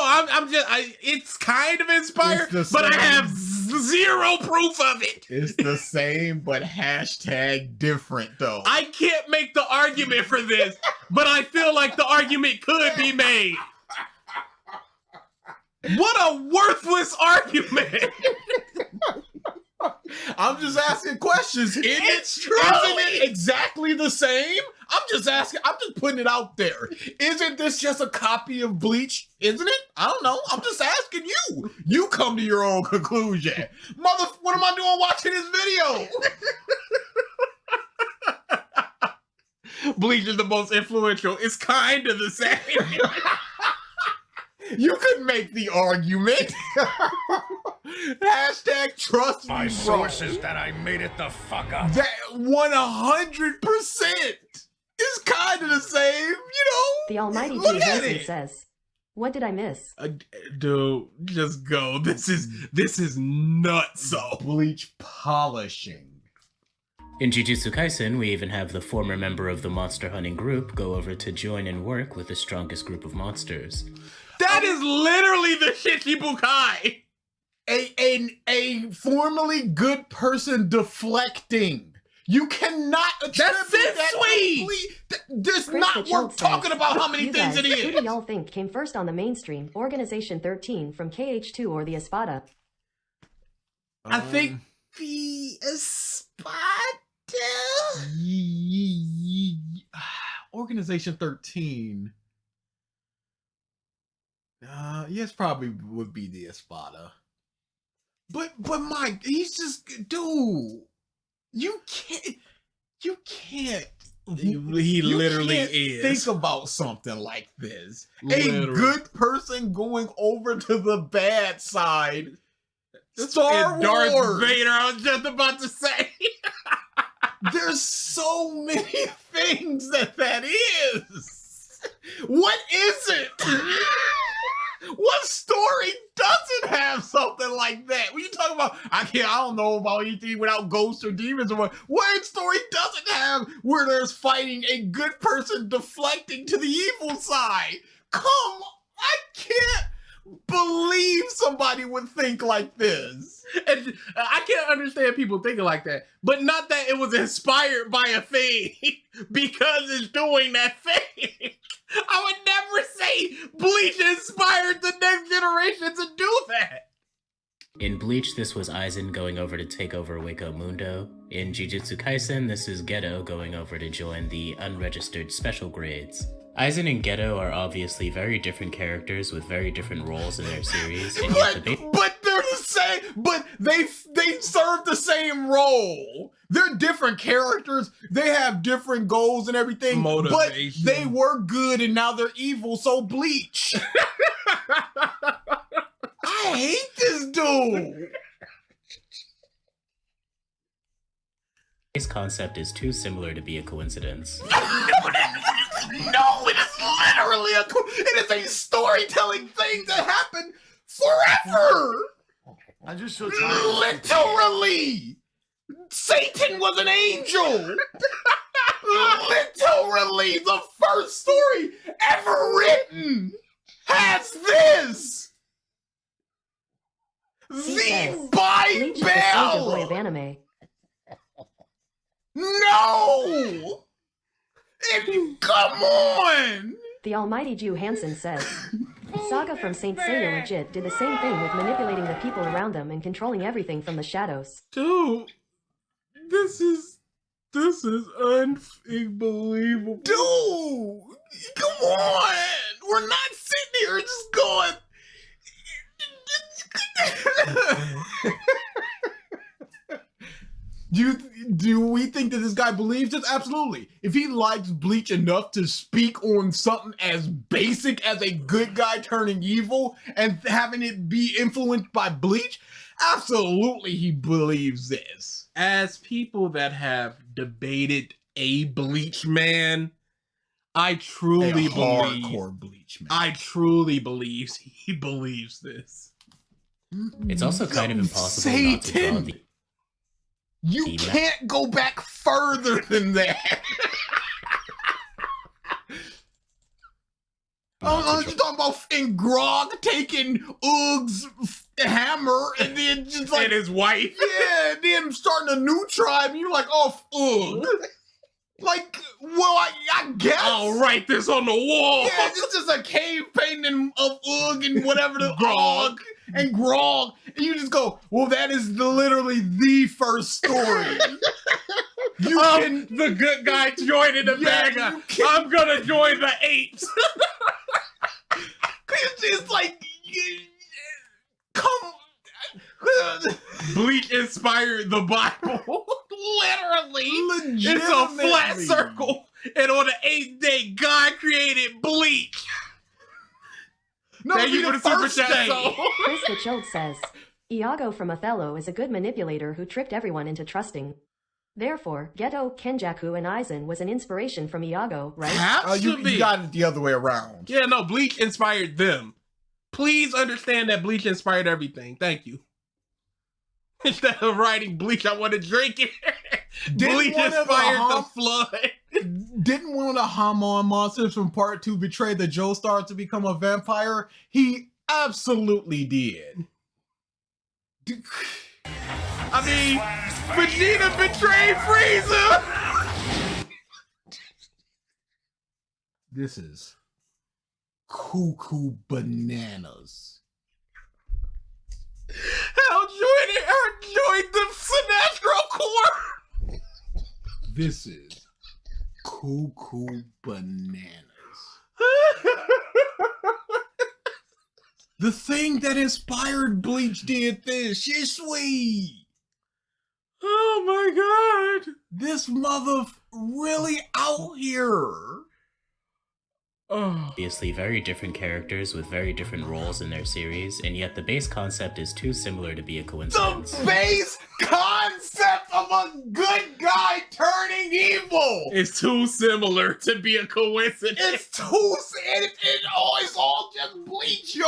it's kind of inspired, It's the but I same. have zero proof of it. It's the same, but hashtag different though. I can't make the argument for this, but I feel like the argument could be made. What a worthless argument. I'm just asking questions. Isn't it exactly the same? I'm just asking. I'm just putting it out there. Isn't this just a copy of Bleach? Isn't it? I don't know. I'm just asking you. You come to your own conclusion. What am I doing watching this video? Bleach is the most influential. It's kind of the same. You could make the argument. Hashtag trust me, My bro. source is that I made it the fuck up. That 100% is kind of the same, you know? The Almighty Look G at Hansen it. says, "What did I miss?" Dude, just go. This is nuts. So Bleach polishing. In Jujutsu Kaisen, we even have the former member of the monster hunting group go over to join and work with the strongest group of monsters. that is literally the Shichibukai. A formerly good person deflecting. You cannot attribute that Sensui! This Chris not the worth Child talking says, about how many "You things guys, it Who do is. y'all think came first on the mainstream? Organization 13 from KH2 or the Espada?" I think the Espada. Organization 13. Yes, probably would be the Espada. But Mike, he's just dude. You can't. He You literally can't is. Think about something like this. Literally. A good person going over to the bad side. Star And Darth Wars. Vader. I was just about to say. There's so many things that is. What is it? What story doesn't have something like that? When you talk about, I don't know about anything without ghosts or demons or what story doesn't have where there's fighting a good person deflecting to the evil side? Come, I can't believe somebody would think like this. And I can't understand people thinking like that, but not that it was inspired by a thing because it's doing that thing. I would never say Bleach inspired the next generation to do that. In Bleach, this was Aizen going over to take over Wako Mundo. In Jujutsu Kaisen, this is Geto going over to join the unregistered special grades. Aizen and Geto are obviously very different characters with very different roles in their series, and yet the But they're the same. But they serve the same role. They're different characters. They have different goals and everything. Motivation. But they were good and now they're evil. So Bleach. I hate this dude. base concept is too similar to be a coincidence. No, it is literally it is a storytelling thing that happened forever. I'm just so tired. Literally, Satan was an angel. Literally, the first story ever written has this. He The says, "Bleach is the soldier boy of Bible. anime." No. Come on. The Almighty Jew Hansen says, "Saga from Saint Seiya legit did the same thing with manipulating the people around them and controlling everything from the shadows." Dude, this is unbelievable. Dude, come on. We're not sitting here just going. Do we think that this guy believes this? Absolutely. If he likes Bleach enough to speak on something as basic as a good guy turning evil and having it be influenced by Bleach, absolutely he believes this. As people that have debated a Bleach man, I truly believe hardcore Bleach man. I truly believe he believes this. It's also kind of impossible not to draw Satan. the You Demon. can't go back further than that. Oh, you're talking about in Grog taking Ug's hammer and then just like And his wife. yeah, then starting a new tribe. And you're like, oh, Ugg. Like, Well, I guess. I'll write this on the wall. Yeah, it's just a cave painting of Ugg and whatever the Grog. Ugg and Grog. And you just go, well, that is literally the first story. You can. The good guy joining the bad guy. you can- I'm gonna join the apes. It's like, come. Bleach inspired the Bible. Literally. It's a flat Legitimately. circle. And on the 8th day, God created Bleach. No, Thank it'd you be for the super first chat. day. So. Chris the Chilled says, Iago from Othello is a good manipulator who tricked everyone into trusting. Therefore, Geto, Kenjaku, and Aizen was an inspiration from Iago, right? Has You to be. got it the other way around. Yeah, no, Bleach inspired them. Please understand that Bleach inspired everything. Thank you. Instead of writing Bleach, I want to drink it. Bleach one of the inspired the hum- flood. Didn't one of the Hamon monsters from part 2 betray the Joestar to become a vampire? He absolutely did. I mean, Vegeta betrayed Frieza. This is cuckoo bananas. How joined the Sinestro Corps. This is cuckoo bananas. The thing that inspired Bleach did this. She's sweet. Oh my god. This mother really out here. Oh. Obviously very different characters with very different roles in their series, and yet the base concept is too similar to be a coincidence. The base concept of a good guy turning evil. It's too similar to be a coincidence. It's too. It's all just Bleach, y'all.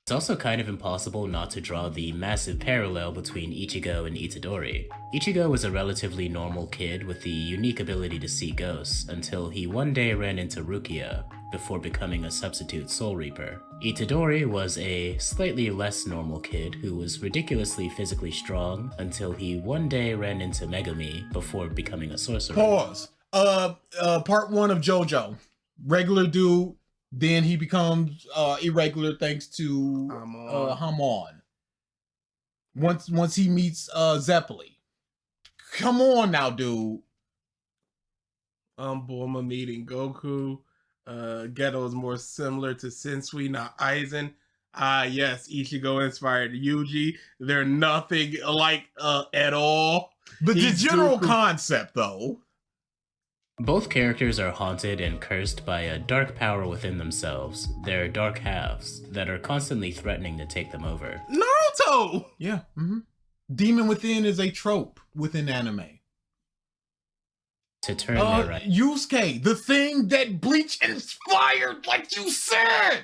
It's also kind of impossible not to draw the massive parallel between Ichigo and Itadori. Ichigo was a relatively normal kid with the unique ability to see ghosts until he one day ran into Rukia before becoming a substitute Soul Reaper. Itadori was a slightly less normal kid who was ridiculously physically strong until he one day ran into Megami before becoming a sorcerer. Pause. Part 1 of JoJo. Regular dude. Then he becomes irregular thanks to Hamon. Once he meets Zeppeli. Come on now, dude. Bulma meeting Goku. Geto is more similar to Sensui, not Aizen. Yes, Ichigo inspired Yuji. They're nothing alike at all. But the He's general Goku. concept, though. Both characters are haunted and cursed by a dark power within themselves, their dark halves, that are constantly threatening to take them over. Naruto! Yeah. Demon Within is a trope within anime. To turn their Yusuke, the thing that Bleach inspired, like you said!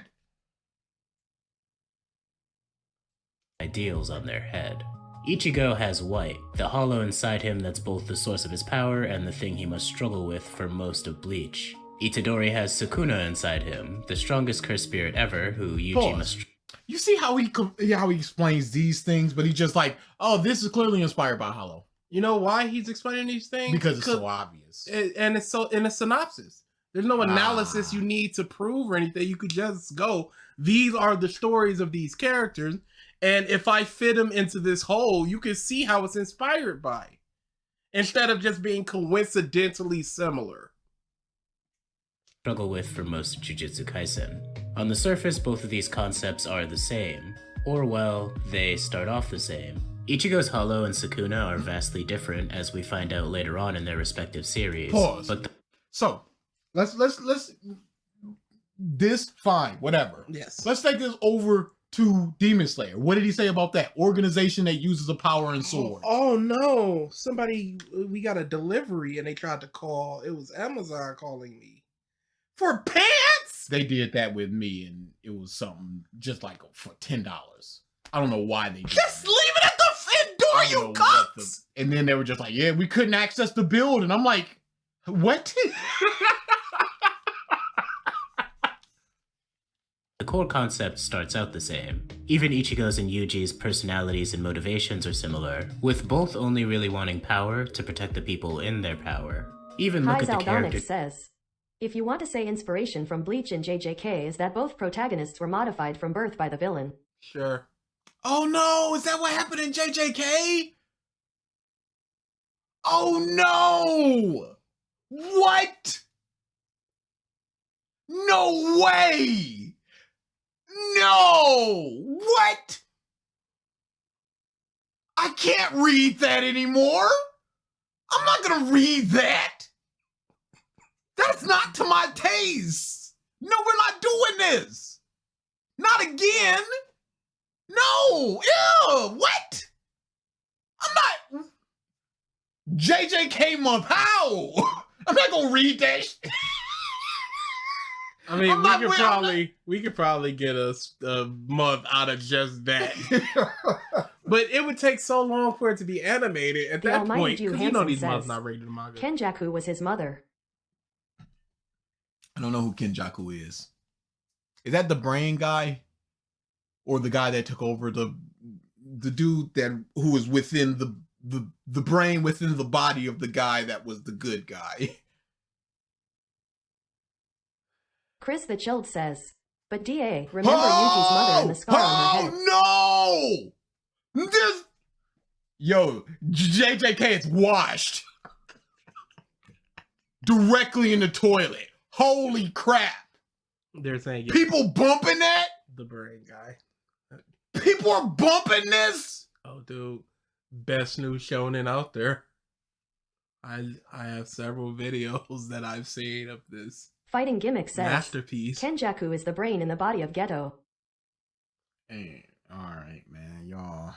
ideals on their head. Ichigo has white, the hollow inside him that's both the source of his power and the thing he must struggle with for most of Bleach. Itadori has Sukuna inside him, the strongest cursed spirit ever, who Yuji Pause. must... You see how he explains these things, but he's just like, oh, this is clearly inspired by Hollow. You know why he's explaining these things? Because it's so obvious. And it's so in a synopsis. There's no analysis you need to prove or anything. You could just go, these are the stories of these characters. And if I fit them into this hole, you can see how it's inspired by. Instead of just being coincidentally similar. struggle with for most of Jujutsu Kaisen. On the surface, both of these concepts are the same. Or, well, they start off the same. Ichigo's Hollow and Sukuna are vastly different, as we find out later on in their respective series. Pause. But So, let's this fine, whatever. Yes. Let's take this over to Demon Slayer. What did he say about that organization that uses a power and sword? Oh no. We got a delivery and they tried to call. It was Amazon calling me. For pants? They did that with me, and it was something just like for $10. I don't know why they did Just that. leave it at the front I door, don't you know what the- cunts! And then they were just like, yeah, we couldn't access the build. And I'm like, what? The core concept starts out the same. Even Ichigo's and Yuji's personalities and motivations are similar, with both only really wanting power to protect the people in their power. Even look at the character. says, if you want to say inspiration from Bleach and JJK is that both protagonists were modified from birth by the villain. Sure. Oh no, is that what happened in JJK? Oh no! What? No way! No! What? I can't read that anymore. I'm not gonna read that. That's not to my taste. No, we're not doing this. Not again. No. Ew. What? I'm not. JJK month. How? I'm not gonna read that shit. I mean, we could probably get a month out of just that. But it would take so long for it to be animated at that point. Because you know these months not rated manga. Kenjaku was his mother. I don't know who Kenjaku is. Is that the brain guy? Or the guy that took over the dude who was within the brain within the body of the guy that was the good guy? Chris the Chilled says, but DA, remember Yuji's mother and the scar on her head. Oh no! Yo, JJK is washed. Directly in the toilet. Holy crap. They're saying people bumping that? The brain guy. People are bumping this? Oh, dude. Best new shonen out there. I have several videos that I've seen of this. Fighting Gimmick says, masterpiece. Kenjaku is the brain in the body of Geto. Hey, all right, man. Y'all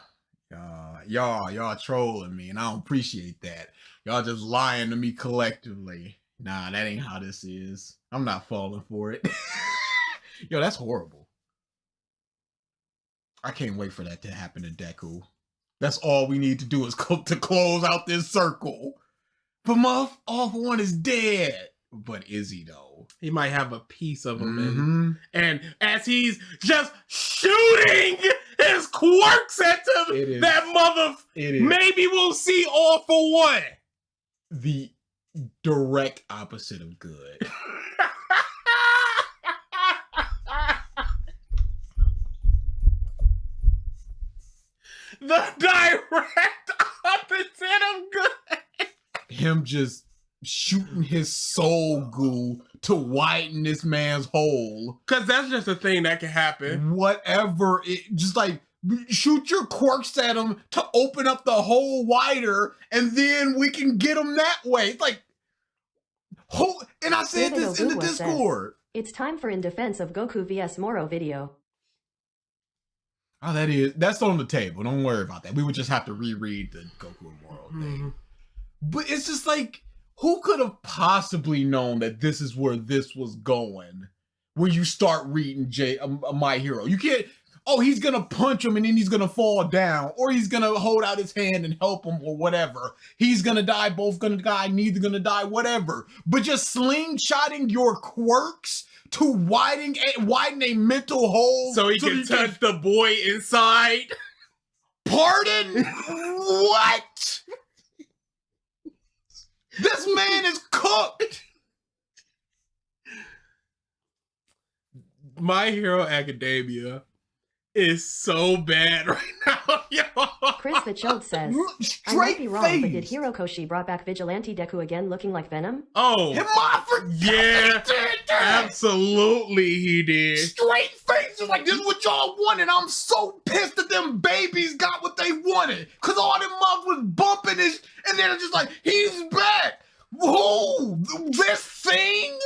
trolling me, and I don't appreciate that. Y'all just lying to me collectively. Nah, that ain't how this is. I'm not falling for it. Yo, that's horrible. I can't wait for that to happen to Deku. That's all we need to do is to close out this circle. But Muff, all for one is dead. But is he though? He might have a piece of him, and as he's just shooting his quirks at him, that mother, maybe we'll see all for one. The direct opposite of good. The direct opposite of good. Him just shooting his soul goo to widen this man's hole. Because that's just a thing that can happen. Whatever. It just like shoot your quirks at him to open up the hole wider, and then we can get him that way. It's like, and I said this in the Discord. It's time for In Defense of Goku vs Moro video. Oh, that's on the table. Don't worry about that. We would just have to reread the Goku and Moro thing. But it's just like, who could have possibly known that this is where this was going when you start reading My Hero? You can't, he's going to punch him and then he's going to fall down, or he's going to hold out his hand and help him or whatever. He's going to die, both going to die, neither going to die, whatever. But just slingshotting your quirks to widen a mental hole so he can touch the boy inside. Pardon? What? This man is cooked. My Hero Academia is so bad right now, yo. Chris the Chilled says, I might be wrong, but did Hirokoshi brought back Vigilante Deku again looking like Venom? Oh, yeah, absolutely he did. Straight face, like, this is what y'all wanted. I'm so pissed that them babies got what they wanted. Because all them moms was bumping this, and they're just like, he's back. Whoa, this thing?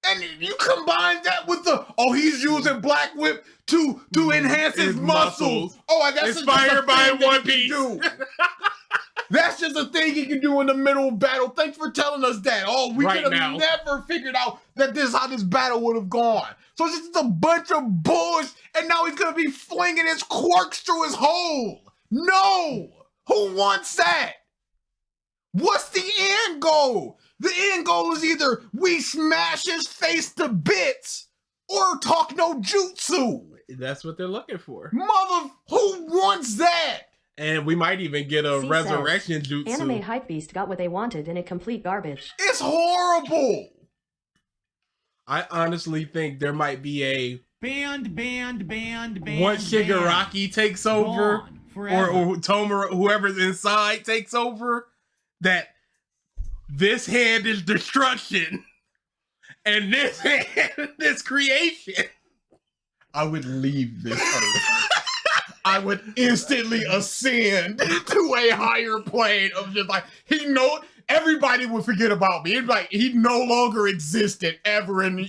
And you combine that with he's using Black Whip to enhance his muscles. Oh, that's inspired by One Piece. That's just a thing he can do in the middle of battle. Thanks for telling us that. We could have never figured out that this is how this battle would have gone. So it's just a bunch of bullshit, and now he's gonna be flinging his quirks through his hole. No! Who wants that? What's the end goal? The end goal is either we smash his face to bits, or talk no jutsu. That's what they're looking for. Who wants that? And we might even get a C resurrection jutsu. Anime hypebeast got what they wanted in a complete garbage. It's horrible. I honestly think there might be a Banned. once Shigaraki takes over, Gone forever. or Tomura, whoever's inside takes over, that this hand is destruction, and this hand is creation. I would leave this earth. I would instantly ascend to a higher plane of just like, everybody would forget about me. It's like he no longer existed ever in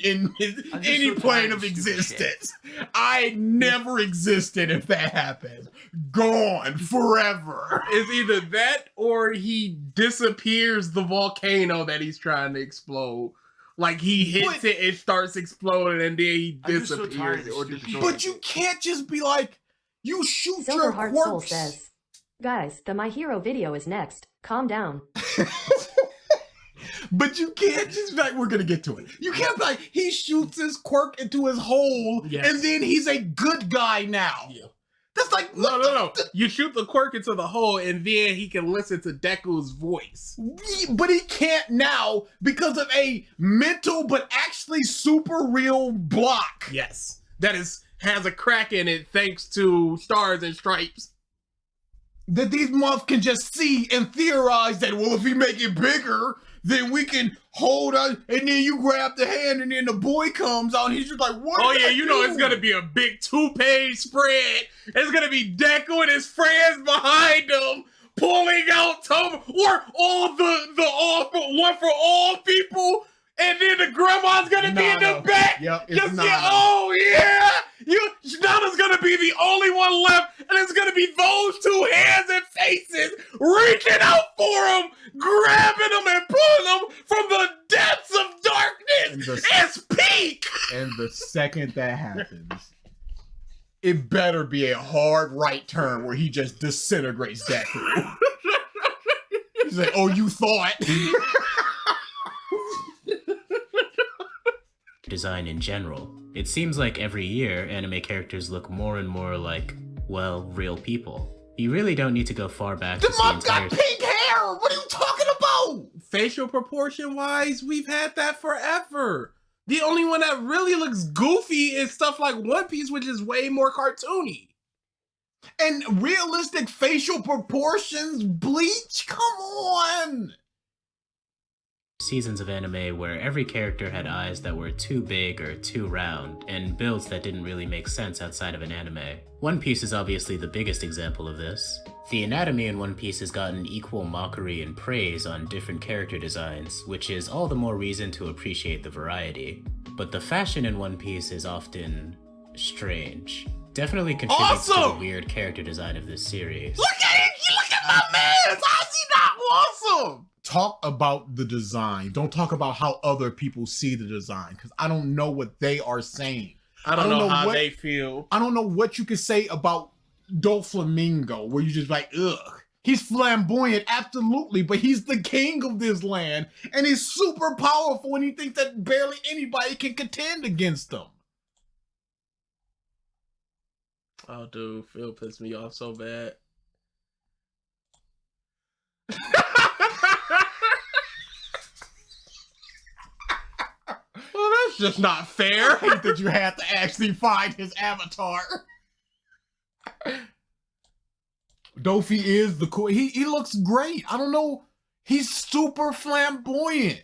any plane of existence. I never existed if that happened. Gone forever. It's either that or he disappears the volcano that he's trying to explode. Like he hits it, it starts exploding, and then he I'm just so tired disappears of or stupid destroys. But you can't just be like, you shoot Silver your Heart Soul corpse. says, guys, the My Hero video is next. Calm down. But you can't just be like, we're gonna get to it. You can't be like, he shoots his quirk into his hole, Yes. and then he's a good guy now. Yeah. That's like, No. You shoot the quirk into the hole, and then he can listen to Deku's voice. But he can't now because of a mental but actually super real block. Yes, that has a crack in it thanks to Stars and Stripes. That these months can just see and theorize that, well, if we make it bigger, then we can hold on, and then you grab the hand, and then the boy comes out, and he's just like, what? Oh did yeah, I you know do? it's gonna be a big 2-page spread. It's gonna be Deku and his friends behind him pulling out or all one for all people, and then the grandma's gonna be in the back. Yep, it's Just Nana. oh yeah, Nana's gonna be the only one left, and it's gonna be those two hands and faces reaching out for him, grabbing him and pulling him from the depths of darkness. It's peak. And the second that happens, it better be a hard right turn where he just disintegrates Deku. He's like, oh, you thought? Design in general. It seems like every year, anime characters look more and more like, well, real people. You really don't need to go far back The to see mom entire... got pink hair! What are you talking about? Facial proportion wise, we've had that forever. The only one that really looks goofy is stuff like One Piece, which is way more cartoony. And realistic facial proportions? Bleach? Come on! seasons of anime where every character had eyes that were too big or too round, and builds that didn't really make sense outside of an anime. One Piece is obviously the biggest example of this. The anatomy in One Piece has gotten equal mockery and praise on different character designs, which is all the more reason to appreciate the variety. But the fashion in One Piece is often strange. Definitely contributes to the weird character design of this series. Look at it! Look at my man! How's he not awesome? Talk about the design. Don't talk about how other people see the design, because I don't know what they are saying. I don't know how they feel. I don't know what you can say about Doflamingo, where you just like, ugh. He's flamboyant, absolutely, but he's the king of this land, and he's super powerful, and he thinks that barely anybody can contend against him. Oh, dude, Phil pissed me off so bad. Well, that's just not fair. I hate that you had to actually find his avatar. Dofi is the cool. He looks great. I don't know. He's super flamboyant.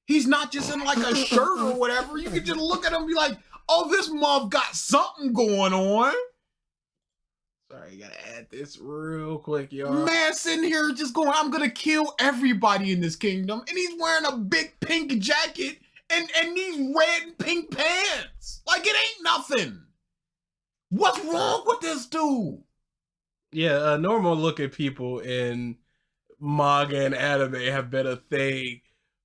He's not just in like a shirt or whatever. You can just look at him and be like, oh, this mob got something going on. Sorry, gotta add this real quick, y'all. Man sitting here just going, I'm gonna kill everybody in this kingdom. And he's wearing a big pink jacket and these red and pink pants. Like it ain't nothing. What's wrong with this dude? Yeah, normal looking people in manga and anime have been a thing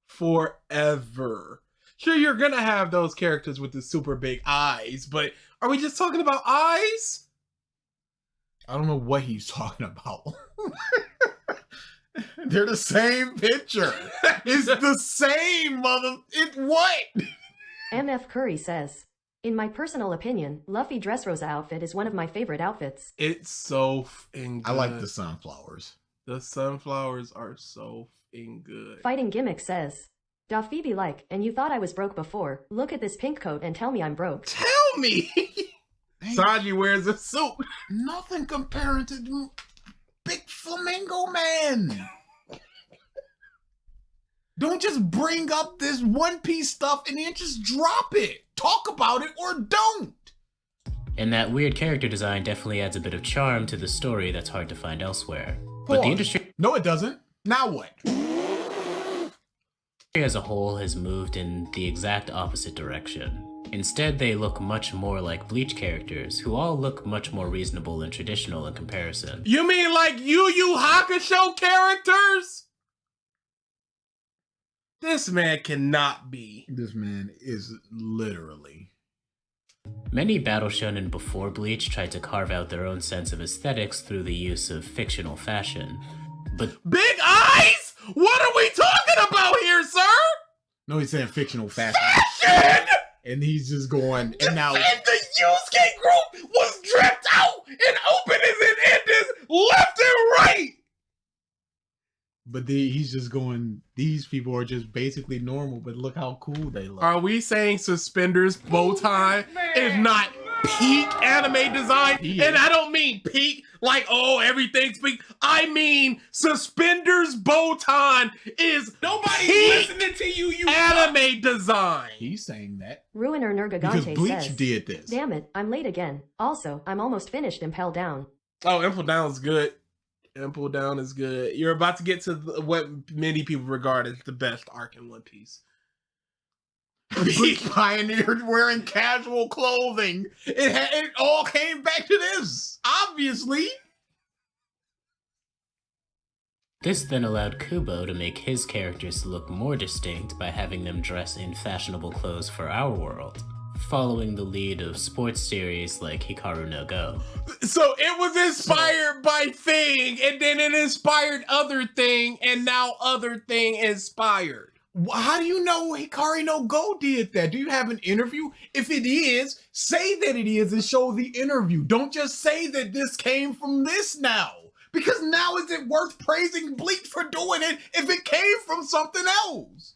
forever. Sure, you're gonna have those characters with the super big eyes, but are we just talking about eyes? I don't know what he's talking about. They're the same picture. It's the same, mother. It what? MF Curry says, In my personal opinion, Luffy Dressrosa outfit is one of my favorite outfits. It's so f***ing good. I like the sunflowers. The sunflowers are so f***ing good. Fighting Gimmick says, Da Phoebe like, and you thought I was broke before. Look at this pink coat and tell me I'm broke. Tell me! Sanji wears a suit. Nothing comparing to the Big Flamingo Man. Don't just bring up this One Piece stuff and then just drop it. Talk about it or don't. And that weird character design definitely adds a bit of charm to the story that's hard to find elsewhere. But the industry No, it doesn't. Now what? as a whole has moved in the exact opposite direction. Instead, they look much more like Bleach characters, who all look much more reasonable and traditional in comparison. You mean like Yu Yu Hakusho characters? This man cannot be. This man is literally. Many battle shonen before Bleach tried to carve out their own sense of aesthetics through the use of fictional fashion. But Big eyes? What are we talking about here, sir? No, he's saying fictional fashion. Fashion! And he's just going, and now And the Yusuke group was dripped out and openings and endings left and right. but he's just going, these people are just basically normal, but look how cool they look. Are we saying suspenders bow tie is not peak anime design? Yeah. And I don't mean peak like, oh, everything's peak. I mean suspenders bow tie is Nobody's peak listening to you, you anime design. He's saying that Ruiner because Nergigante Bleach says, did this. Damn it, I'm late again. Also, I'm almost finished Impel Down. Oh, Impel Down is good. Impel Down is good. You're about to get to what many people regard as the best arc in One Piece. Bleach pioneered wearing casual clothing. It all came back to this, obviously. this then allowed Kubo to make his characters look more distinct by having them dress in fashionable clothes for our world, following the lead of sports series like Hikaru no Go. So it was inspired by Thing, and then it inspired Other Thing, and now Other Thing inspired. How do you know Hikari no Go did that? Do you have an interview? If it is, say that it is and show the interview. Don't just say that this came from this now. Because now is it worth praising Bleach for doing it if it came from something else?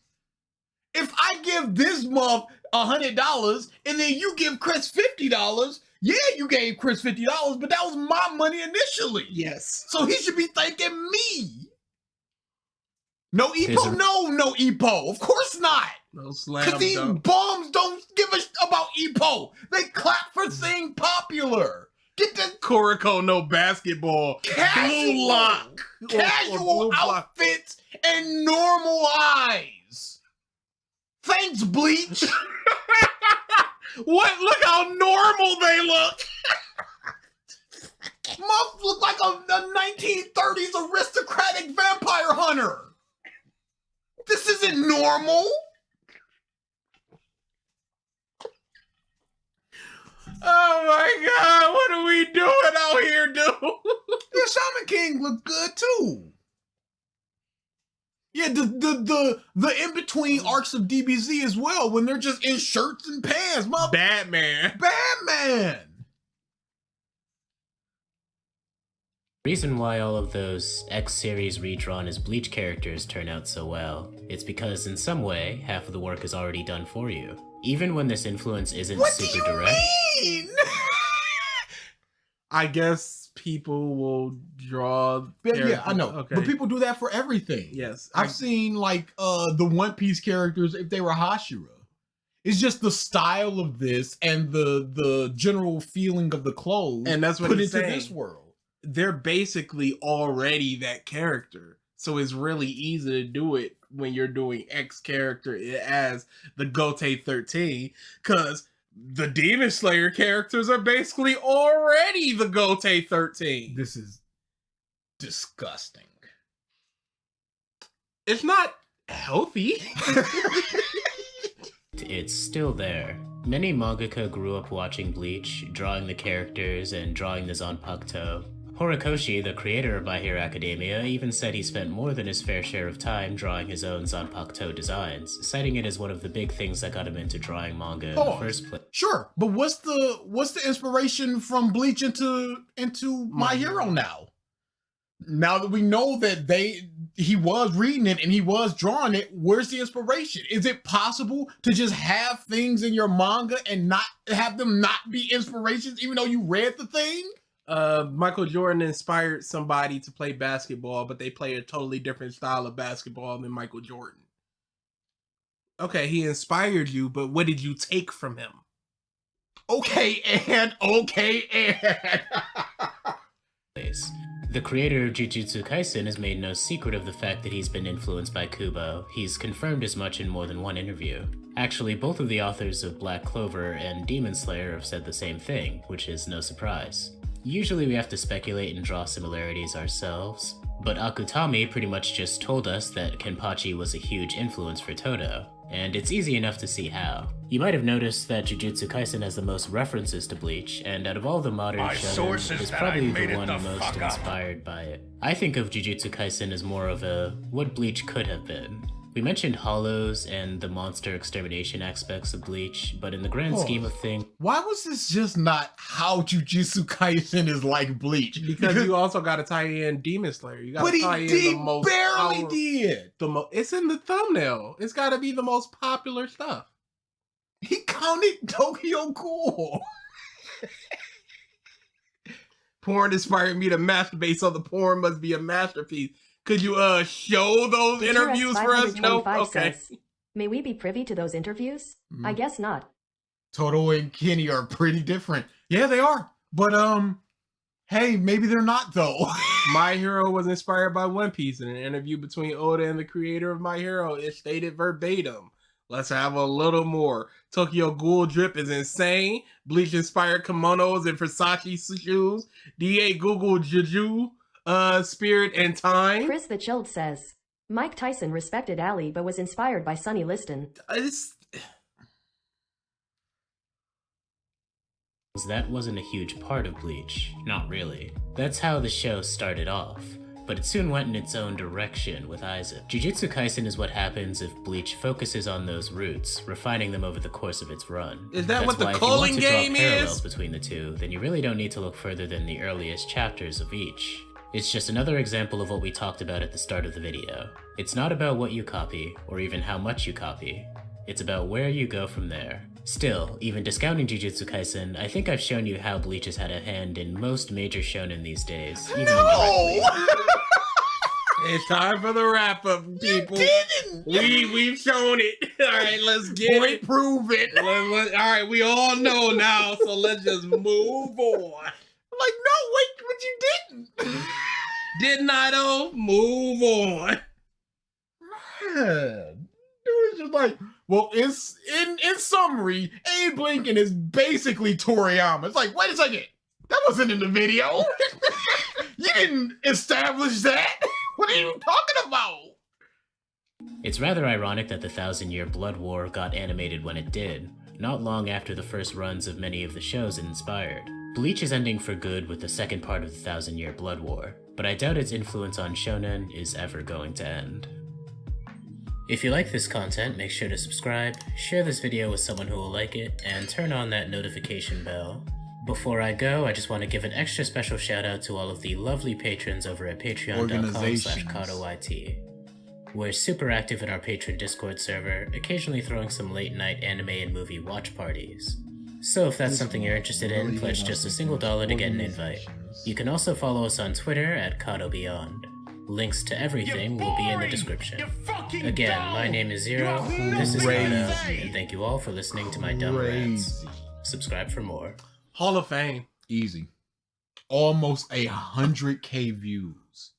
If I give this month $100 and then you give Chris $50, yeah, you gave Chris $50, but that was my money initially. Yes. So he should be thanking me. No There's EPO? No EPO. Of course not. No slam Because these dunk. bums don't give a about EPO. They clap for being popular. Get the Kuroko no basketball. casual, Blue lock. Or casual blue block. outfits and normal eyes. Thanks, Bleach. What? Look how normal they look. Muff look like a 1930s aristocratic vampire hunter. This isn't normal. Oh my god, what are we doing out here, dude? The Shaman King looked good too. Yeah, the in-between arcs of DBZ as well, when they're just in shirts and pants. Batman. Batman. The reason why all of those X-series redrawn as Bleach characters turn out so well, it's because in some way, half of the work is already done for you. Even when this influence isn't What do super you direct. mean? I guess people will draw. Yeah, I know. Okay. But people do that for everything. Yes. I've seen like the One Piece characters if they were Hashira. It's just the style of this and the general feeling of the clothes And that's what put he's into saying. this world. They're basically already that character. So it's really easy to do it when you're doing X character as the GokuT23, because the Demon Slayer characters are basically already the GokuT23. This is disgusting. It's not healthy. It's still there. Many mangaka grew up watching Bleach, drawing the characters and drawing the Zanpakuto. Horikoshi, the creator of My Hero Academia, even said he spent more than his fair share of time drawing his own Zanpakuto designs, citing it as one of the big things that got him into drawing manga in the first place. Sure, but what's the inspiration from Bleach into My Hero now? Now that we know that he was reading it and he was drawing it, where's the inspiration? Is it possible to just have things in your manga and not have them not be inspirations, even though you read the thing? Michael Jordan inspired somebody to play basketball, but they play a totally different style of basketball than Michael Jordan. Okay, he inspired you, but what did you take from him? Okay, and. The creator of Jujutsu Kaisen has made no secret of the fact that he's been influenced by Kubo. He's confirmed as much in more than one interview. Actually, both of the authors of Black Clover and Demon Slayer have said the same thing, which is no surprise. Usually we have to speculate and draw similarities ourselves, but Akutami pretty much just told us that Kenpachi was a huge influence for Todo, and it's easy enough to see how. You might have noticed that Jujutsu Kaisen has the most references to Bleach, and out of all the modern shonen, it's probably the one most inspired by it. I think of Jujutsu Kaisen as more of a what Bleach could have been. We mentioned hollows and the monster extermination aspects of Bleach, but in the grand scheme of things... Why was this just not how Jujutsu Kaisen is like Bleach? Because you also got to tie in Demon Slayer. You got to tie in the most barely did. It's in the thumbnail. It's got to be the most popular stuff. He counted Tokyo Ghoul. Porn inspired me to masturbate, so the porn must be a masterpiece. Could you show those interviews for us? No? Okay. Says, may we be privy to those interviews? I guess not. Toto and Kenny are pretty different. Yeah, they are. But hey, maybe they're not though. My Hero was inspired by One Piece. In an interview between Oda and the creator of My Hero, it stated verbatim. Let's have a little more. Tokyo Ghoul drip is insane. Bleach inspired kimonos and Versace shoes. DA Google Juju. Spirit and Time. Chris the Chilled says, Mike Tyson respected Ali but was inspired by Sonny Liston. That wasn't a huge part of Bleach. Not really. That's how the show started off. But it soon went in its own direction with Aizen. Jujutsu Kaisen is what happens if Bleach focuses on those roots, refining them over the course of its run. Is that what the calling game is? If you want to draw parallels between the two, then you really don't need to look further than the earliest chapters of each. It's just another example of what we talked about at the start of the video. It's not about what you copy, or even how much you copy. It's about where you go from there. Still, even discounting Jujutsu Kaisen, I think I've shown you how Bleach has had a hand in most major shonen these days. Even It's time for the wrap up, people. We've shown it. All right, let's get it. Prove it. All right, we all know now, so let's just move on. Like, no, wait, but you didn't. Didn't I though? Move on. Man, dude is just like, well, it's in summary, Abe Lincoln is basically Toriyama. It's like, wait a second, that wasn't in the video. You didn't establish that. What are you talking about? It's rather ironic that the 1,000-Year Blood War got animated when it did, not long after the first runs of many of the shows it inspired. Bleach is ending for good with the second part of the 1,000-Year Blood War, but I doubt its influence on shonen is ever going to end. If you like this content, make sure to subscribe, share this video with someone who will like it, and turn on that notification bell. Before I go, I just want to give an extra special shout out to all of the lovely patrons over at patreon.com/KatoYT. We're super active in our patron Discord server, occasionally throwing some late night anime and movie watch parties. So if that's something you're interested in, pledge just $1 to get an invite. You can also follow us on Twitter at KatoBeyond. Links to everything will be in the description. Again, my name is Zero, this is Kato, and thank you all for listening to my dumb rants. Subscribe for more. Hall of Fame. Easy. Almost 100K views.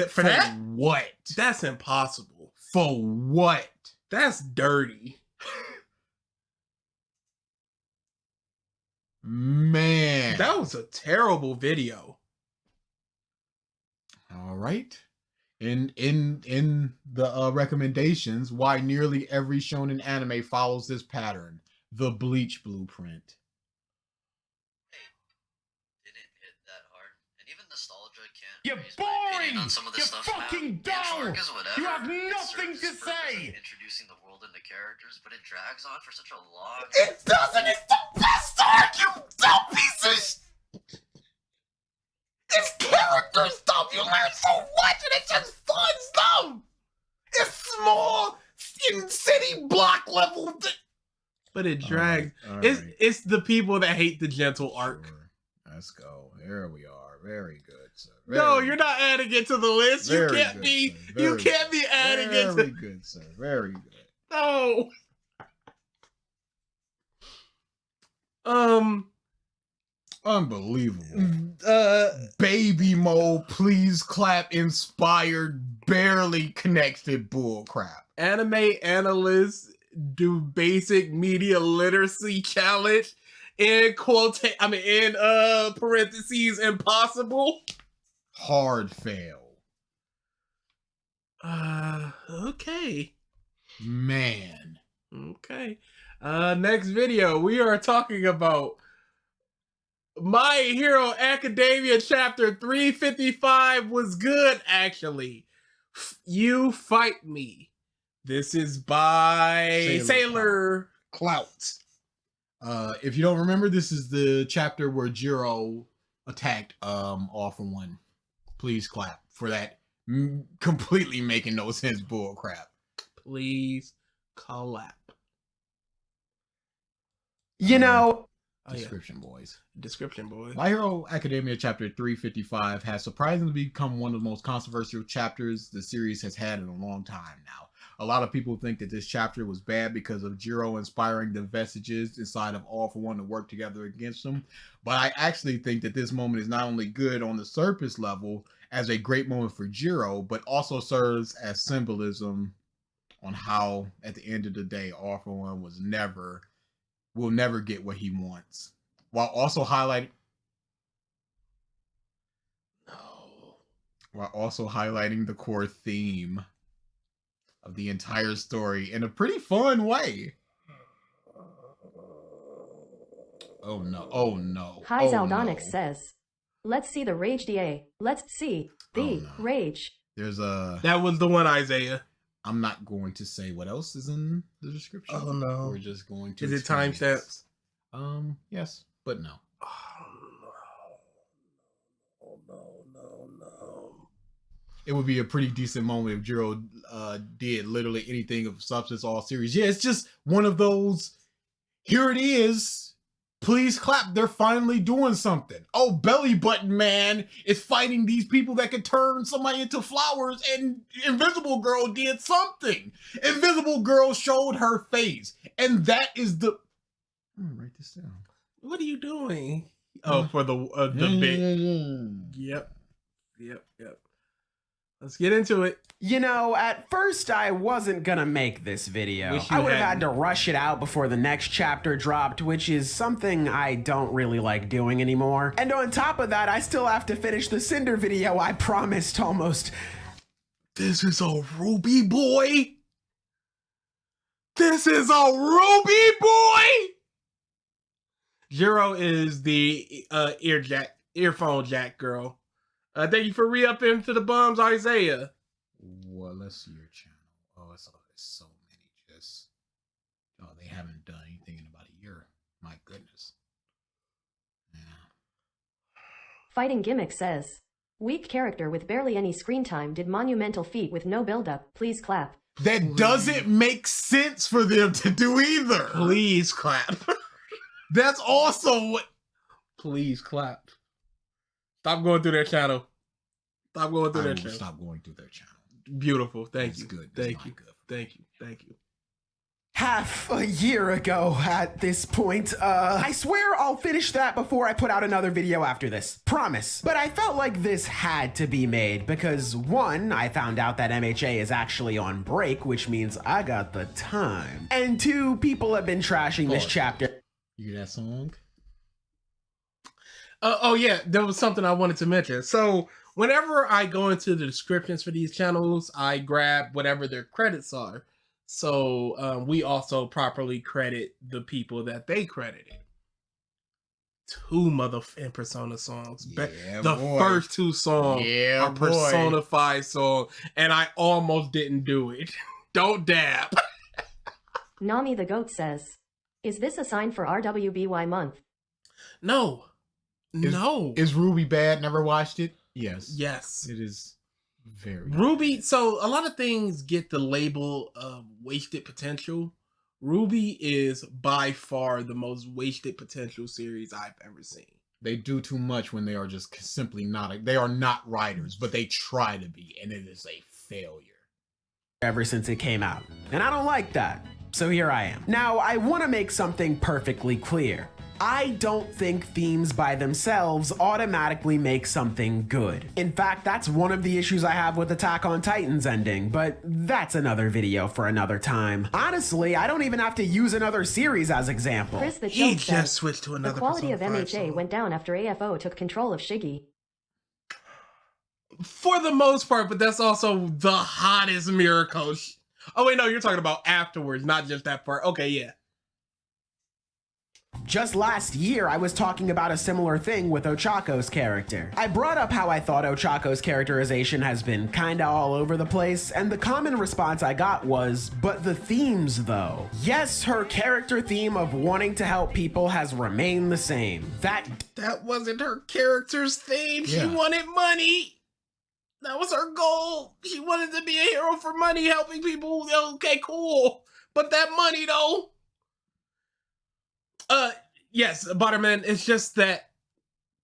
For that? What? That's impossible. For what? That's dirty. Man. That was a terrible video. All right. In the recommendations, why nearly every shonen anime follows this pattern. The Bleach blueprint. Didn't hit that hard. And even nostalgia You're boring! You're fucking dull! You have nothing to say! Introducing the world and the characters, but it drags on for such a long. It doesn't. It's the best arc, you dumb piece of sh. It's character stuff. You learn so much, and it's just fun stuff. It's small, in city block level. But it drags. All It's right. it's the people that hate the gentle arc. Sure. Let's go. Here we are. Very good, sir. No, Very you're not adding it to the list. You Very can't good, be. sir. You Very can't be adding it Very to. good, sir. Very good. No. Unbelievable. Baby mode, please clap, inspired, barely connected bull crap. Anime analysts do basic media literacy challenge in parentheses impossible. Hard fail. Okay. Man. Okay. Next video, we are talking about My Hero Academia chapter 355 was good, actually. You Fight Me. This is by Sailor Clout. If you don't remember, this is the chapter where Jiro attacked All for One. Please clap for that completely making no sense bull crap. Please clap. You know, Description, boys. Description, boys. My Hero Academia chapter 355 has surprisingly become one of the most controversial chapters the series has had in a long time now. A lot of people think that this chapter was bad because of Jiro inspiring the vestiges inside of All for One to work together against them. But I actually think that this moment is not only good on the surface level as a great moment for Jiro, but also serves as symbolism on how, at the end of the day, All for One will never get what he wants. While also highlighting the core theme of the entire story in a pretty fun way. Oh no, oh no. Hi oh Zaldonix no. says, let's see the rage DA. Let's see the Oh, no. rage. There's a... That was the one, Isaiah. I'm not going to say what else is in the description. Oh, no. We're just going to... Is it experience. timestamps? Yes, but no. It would be a pretty decent moment if Jiro did literally anything of substance all series. Yeah, it's just one of those, here it is, please clap, they're finally doing something. Oh, Belly Button Man is fighting these people that could turn somebody into flowers, and Invisible Girl did something. Invisible Girl showed her face, and that is the... I'm gonna write this down. What are you doing? Oh, for the bit. Yep. Let's get into it. you know, at first I wasn't gonna make this video. Wish you I would have had hadn't. to rush it out before the next chapter dropped, which is something I don't really like doing anymore. And on top of that, I still have to finish the Cinder video I promised almost. This is a Ruby boy. This is a Ruby boy. Jiro is the earphone jack girl. Thank you for re-upping to the bums, Isaiah. Well, let's see your channel. Oh, it's so many. Just they haven't done anything in about a year. My goodness. Yeah. Fighting Gimmick says, weak character with barely any screen time did monumental feat with no build-up. Please clap. That doesn't make sense for them to do either. Please clap. That's also what. Please clap. Stop going through their channel. Stop going through I their will channel. stop going through their channel. Beautiful. Thank That's you. good. That's Thank not you. good. Thank you. Thank you. Half a year ago at this point. I swear I'll finish that before I put out another video after this. Promise. But I felt like this had to be made because, one, I found out that MHA is actually on break, which means I got the time. And two, people have been trashing this Pause. chapter. You hear that song? Oh yeah, there was something I wanted to mention. So whenever I go into the descriptions for these channels, I grab whatever their credits are. So we also properly credit the people that they credited. two motherfucking Persona songs. Yeah, the boy. first two songs Yeah, are boy. Persona 5 songs, and I almost didn't do it. Don't dab. Nami the Goat says, is this a sign for RWBY month? No. Is Ruby bad? Never watched it? Yes. Yes. It is very Ruby, bad. so a lot of things get the label of wasted potential. Ruby is by far the most wasted potential series I've ever seen. They do too much when they are just simply not. They are not writers, but they try to be, and it is a failure. Ever since it came out. And I don't like that. So here I am. Now, I want to make something perfectly clear. I don't think themes by themselves automatically make something good. In fact, that's one of the issues I have with Attack on Titan's ending, but that's another video for another time. Honestly, I don't even have to use another series as example. Chris the He Joke just says, switched to another the quality Persona of 5 MHA song. went down after AFO took control of Shiggy. For the most part, but that's also the hottest miracle. Oh wait, no, you're talking about afterwards, not just that part. Okay, yeah. Just last year, I was talking about a similar thing with Ochako's character. I brought up how I thought Ochako's characterization has been kinda all over the place, and the common response I got was, but the themes though. Yes, her character theme of wanting to help people has remained the same. That wasn't her character's theme. Yeah. She wanted money. That was her goal. She wanted to be a hero for money, helping people. Okay, cool. But that money though. Yes, Butterman, it's just that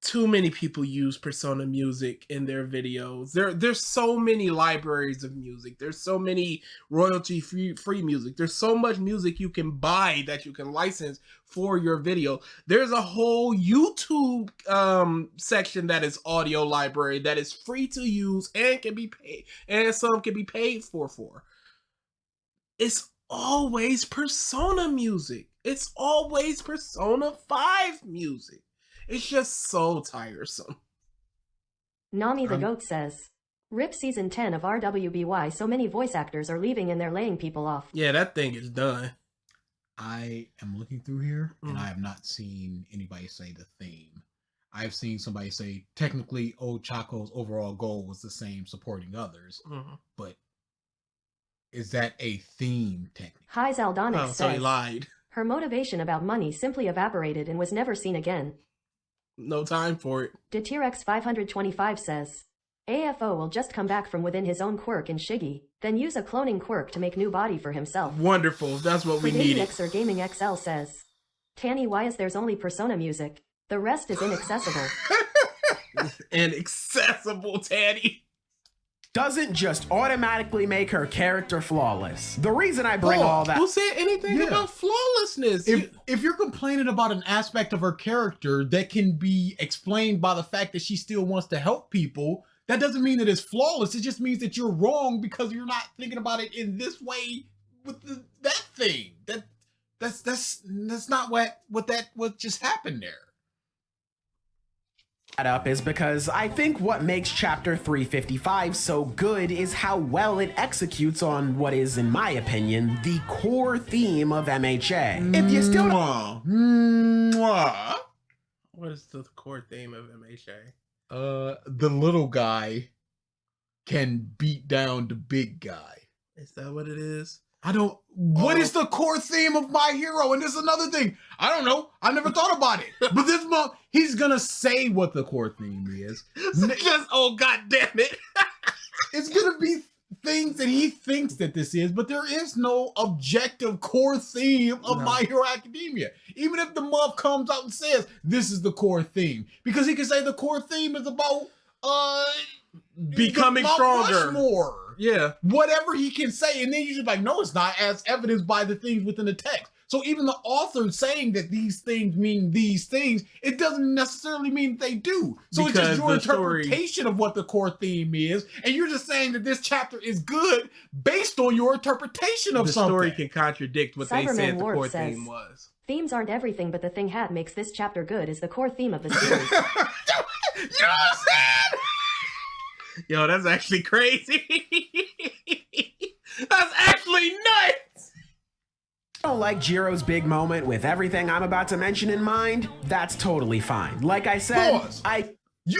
too many people use Persona music in their videos. There's so many libraries of music. There's so many royalty-free music. There's so much music you can buy that you can license for your video. There's a whole YouTube section that is audio library that is free to use and can be paid, and some can be paid for. It's always Persona music. It's always Persona 5 music. It's just so tiresome. Nami the Goat says, RIP Season 10 of RWBY, so many voice actors are leaving and they're laying people off. Yeah, that thing is done. I am looking through here, and I have not seen anybody say the theme. I've seen somebody say, technically, Ochako's overall goal was the same, supporting others, but is that a theme technically? Hi Zaldonic Oh, so he says, lied. her motivation about money simply evaporated and was never seen again. No time for it. Detirex 525 says, AFO will just come back from within his own quirk in Shiggy, then use a cloning quirk to make new body for himself. Wonderful. That's what we needed. X or Gaming XL says, Tanny, why is there's only Persona music? The rest is inaccessible. Inaccessible, Tanny. doesn't just automatically make her character flawless. The reason I bring all that... Who said anything about flawlessness? If you're complaining about an aspect of her character that can be explained by the fact that she still wants to help people, that doesn't mean that it's flawless. It just means that you're wrong because you're not thinking about it in this way with that thing. That's not what just happened there. Up is because I think what makes chapter 355 so good is how well it executes on what is, in my opinion, the core theme of MHA. If you still What is the core theme of MHA? The little guy can beat down the big guy. Is that what it is? What is the core theme of My Hero? And this is another thing. I don't know. I never thought about it. But this month, he's gonna say what the core theme is. Just, oh, god damn it. It's gonna be things that he thinks that this is, but there is no objective core theme of My Hero Academia. Even if the month comes out and says, this is the core theme. Because he can say the core theme is about, becoming stronger. More. Yeah. Whatever he can say, and then you just like, no, it's not, as evidenced by the things within the text. So even the author saying that these things mean these things, it doesn't necessarily mean they do. So Because it's just your the story- interpretation of what the core theme is, and you're just saying that this chapter is good based on your interpretation of The something. story can contradict what they Cyberman said the Ward core says, theme was. Themes aren't everything, but the thing hat makes this chapter good is the core theme of the series. You know what I'm saying? Yo, that's actually crazy. That's actually nuts. don't like Jiro's big moment with everything I'm about to mention in mind, that's totally fine. Like I said, Pause.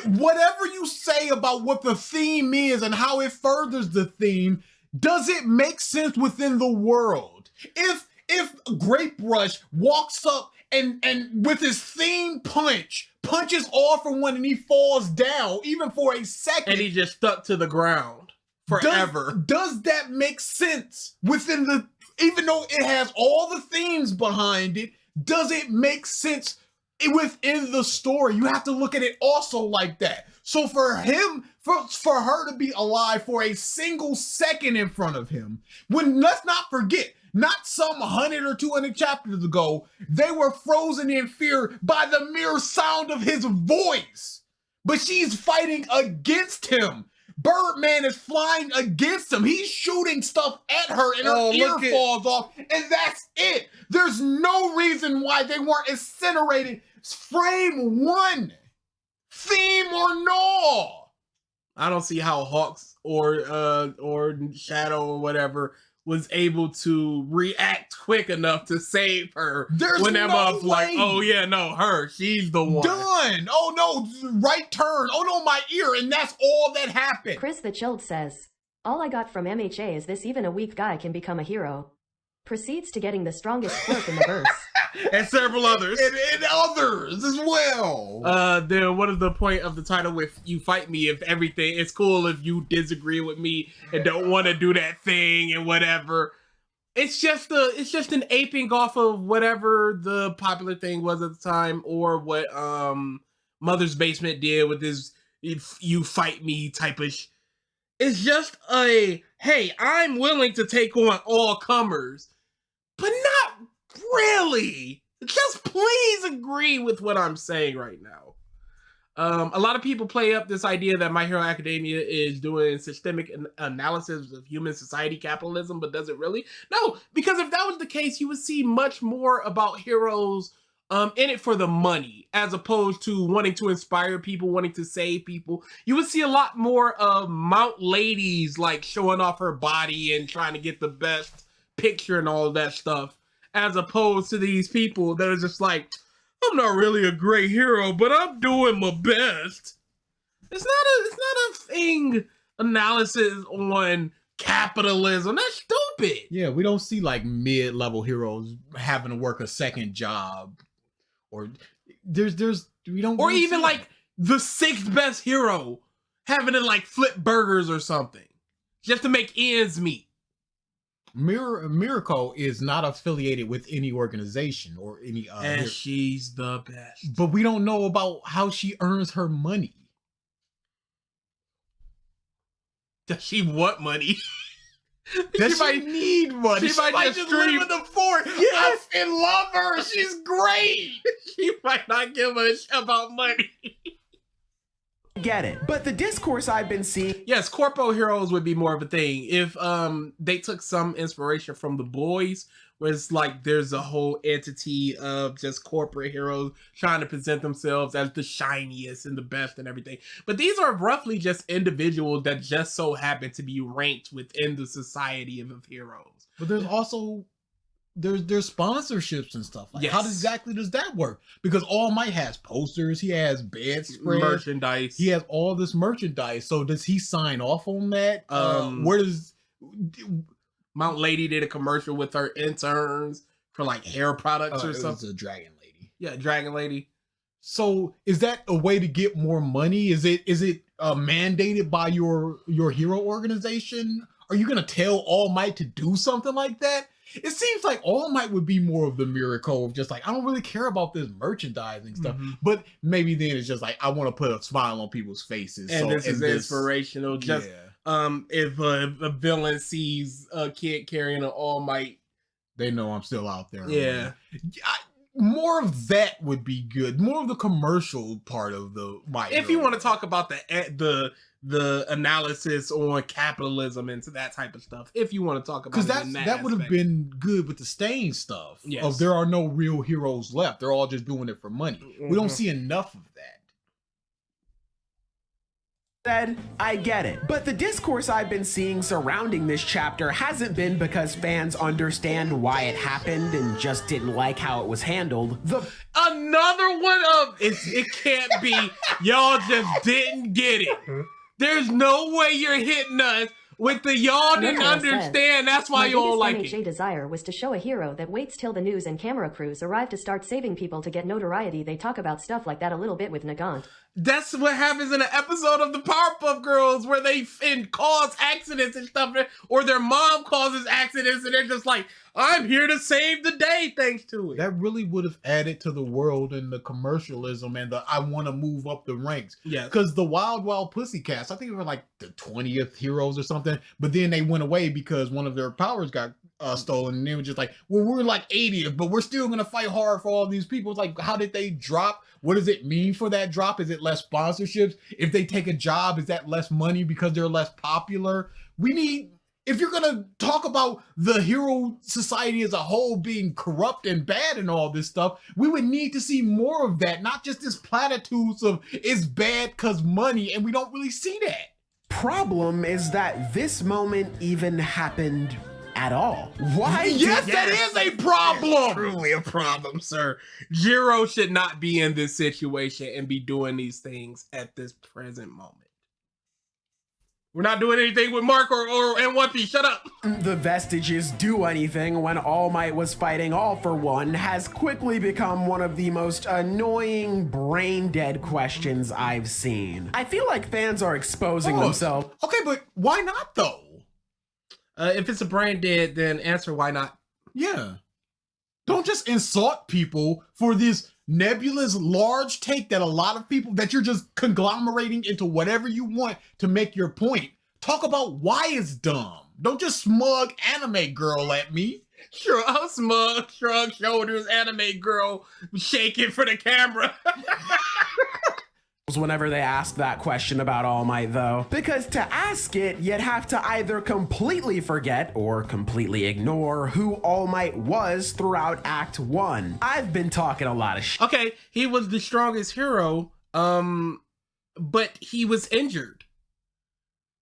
Whatever you say about what the theme is and how it furthers the theme, does it make sense within the world? If Grape Rush walks up and with his theme punches off for one and he falls down, even for a second, and he just stuck to the ground forever. Does that make sense within the, even though it has all the themes behind it, does it make sense within the story? You have to look at it also like that. So for him, for her to be alive for a single second in front of him, when, let's not forget, not some 100 or 200 chapters ago, they were frozen in fear by the mere sound of his voice. But she's fighting against him. Birdman is flying against him. He's shooting stuff at her and her ear falls off, and that's it. There's no reason why they weren't incinerated frame one, theme or no. I don't see how Hawks or Shadow or whatever was able to react quick enough to save her. There's whenever no I was like, way. oh yeah, no, her, she's the one. Done. Oh no, right turn. Oh no, my ear, and that's all that happened. Chris the Chilled says, all I got from MHA is this: even a weak guy can become a hero. Proceeds to getting the strongest quirk in the verse. And several others. And others as well. Then what is the point of the title with "You Fight Me" if everything, it's cool if you disagree with me and don't want to do that thing and whatever. It's just an aping off of whatever the popular thing was at the time, or what Mother's Basement did with this "You Fight Me" type of it's just a, hey, I'm willing to take on all comers, but not really. Just please agree with what I'm saying right now. A lot of people play up this idea that My Hero Academia is doing systemic analysis of human society capitalism, but does it really? No, because if that was the case, you would see much more about heroes in it for the money, as opposed to wanting to inspire people, wanting to save people. You would see a lot more of Mount Ladies like showing off her body and trying to get the best picture and all of that stuff, as opposed to these people that are just like, I'm not really a great hero, but I'm doing my best. It's not a thing analysis on capitalism. That's stupid. Yeah, we don't see like mid-level heroes having to work a second job, or we don't, or really even see like that. the sixth best hero having to like flip burgers or something just to make ends meet. Miracle is not affiliated with any organization or any and she's the best. but we don't know about how she earns her money. Does she want money? Does she need money? She might just live stream in the fort. Yes. I love her. She's great. She might not give a shit about money. Get it. But the discourse I've been seeing, Yes, corpo heroes would be more of a thing if they took some inspiration from The Boys, where it's like there's a whole entity of just corporate heroes trying to present themselves as the shiniest and the best and everything. But these are roughly just individuals that just so happen to be ranked within the society of heroes. But there's also there's sponsorships and stuff. Like, Yes. how exactly does that work? Because All Might has posters, he has bedspreads, Merchandise. he has all this merchandise. So does he sign off on that? Where does Mount Lady did a commercial with her interns for like hair products or something. It's a Dragon Lady. Yeah, Dragon Lady. So is that a way to get more money? Is it mandated by your hero organization? Are you gonna tell All Might to do something like that? It seems like All Might would be more of the miracle of just like, I don't really care about this merchandising stuff. Mhm. But maybe then it's just like, I want to put a smile on people's faces. And this is inspirational. Just yeah, if a villain sees a kid carrying an All Might, they know I'm still out there. yeah. More of that would be good. More of the commercial part of the Might. If you want to talk about the analysis on capitalism and that type of stuff, if you want to talk about because it in that would have aspect. been good with the Stain stuff. Yes. Of there are no real heroes left. They're all just doing it for money. We don't Mhm. see enough of that. said, I get it. But the discourse I've been seeing surrounding this chapter hasn't been because fans understand why it happened and just didn't like how it was handled. Another one of it can't be y'all just didn't get it. There's no way you're hitting us with the y'all didn't Nicola understand. said, That's why you all like My biggest MHA desire was to show a hero that waits till the news and camera crews arrive to start saving people to get notoriety. They talk about stuff like that a little bit with Nagant. That's what happens in an episode of the Powerpuff Girls where they cause accidents and stuff, or their mom causes accidents and they're just like, I'm here to save the day thanks to it. That really would have added to the world and the commercialism and the I want to move up the ranks. Yeah. Because the Wild Wild Pussycats, I think they were like the 20th heroes or something, but then they went away because one of their powers got stolen, and they were just like, well, we're like 80th, but we're still gonna fight hard for all these people. It's like, how did they drop? What does it mean for that drop? Is it less sponsorships? If they take a job, is that less money because they're less popular? We need, if you're gonna talk about the hero society as a whole being corrupt and bad and all this stuff, we would need to see more of that, not just this platitudes of it's bad cause money, and we don't really see that. Problem is that this moment even happened at all. Why? Yes, that is a problem. Truly a problem, sir. Jiro should not be in this situation and be doing these things at this present moment. We're not doing anything with Mark or and One Piece. Shut up. The vestiges do anything when All Might was fighting All for One has quickly become one of the most annoying brain-dead questions I've seen. I feel like fans are exposing themselves. Okay, but why not though? If it's a brain dead, then answer why not. Yeah. Don't just insult people for this nebulous large take that a lot of people, that you're just conglomerating into whatever you want to make your point. Talk about why it's dumb. Don't just smug anime girl at me. Sure, I'll smug, shrug shoulders, anime girl shaking for the camera. Whenever they ask that question about All Might, though. Because to ask it, you'd have to either completely forget or completely ignore who All Might was throughout Act 1. I've been talking a lot of shit. Okay, he was the strongest hero, but he was injured.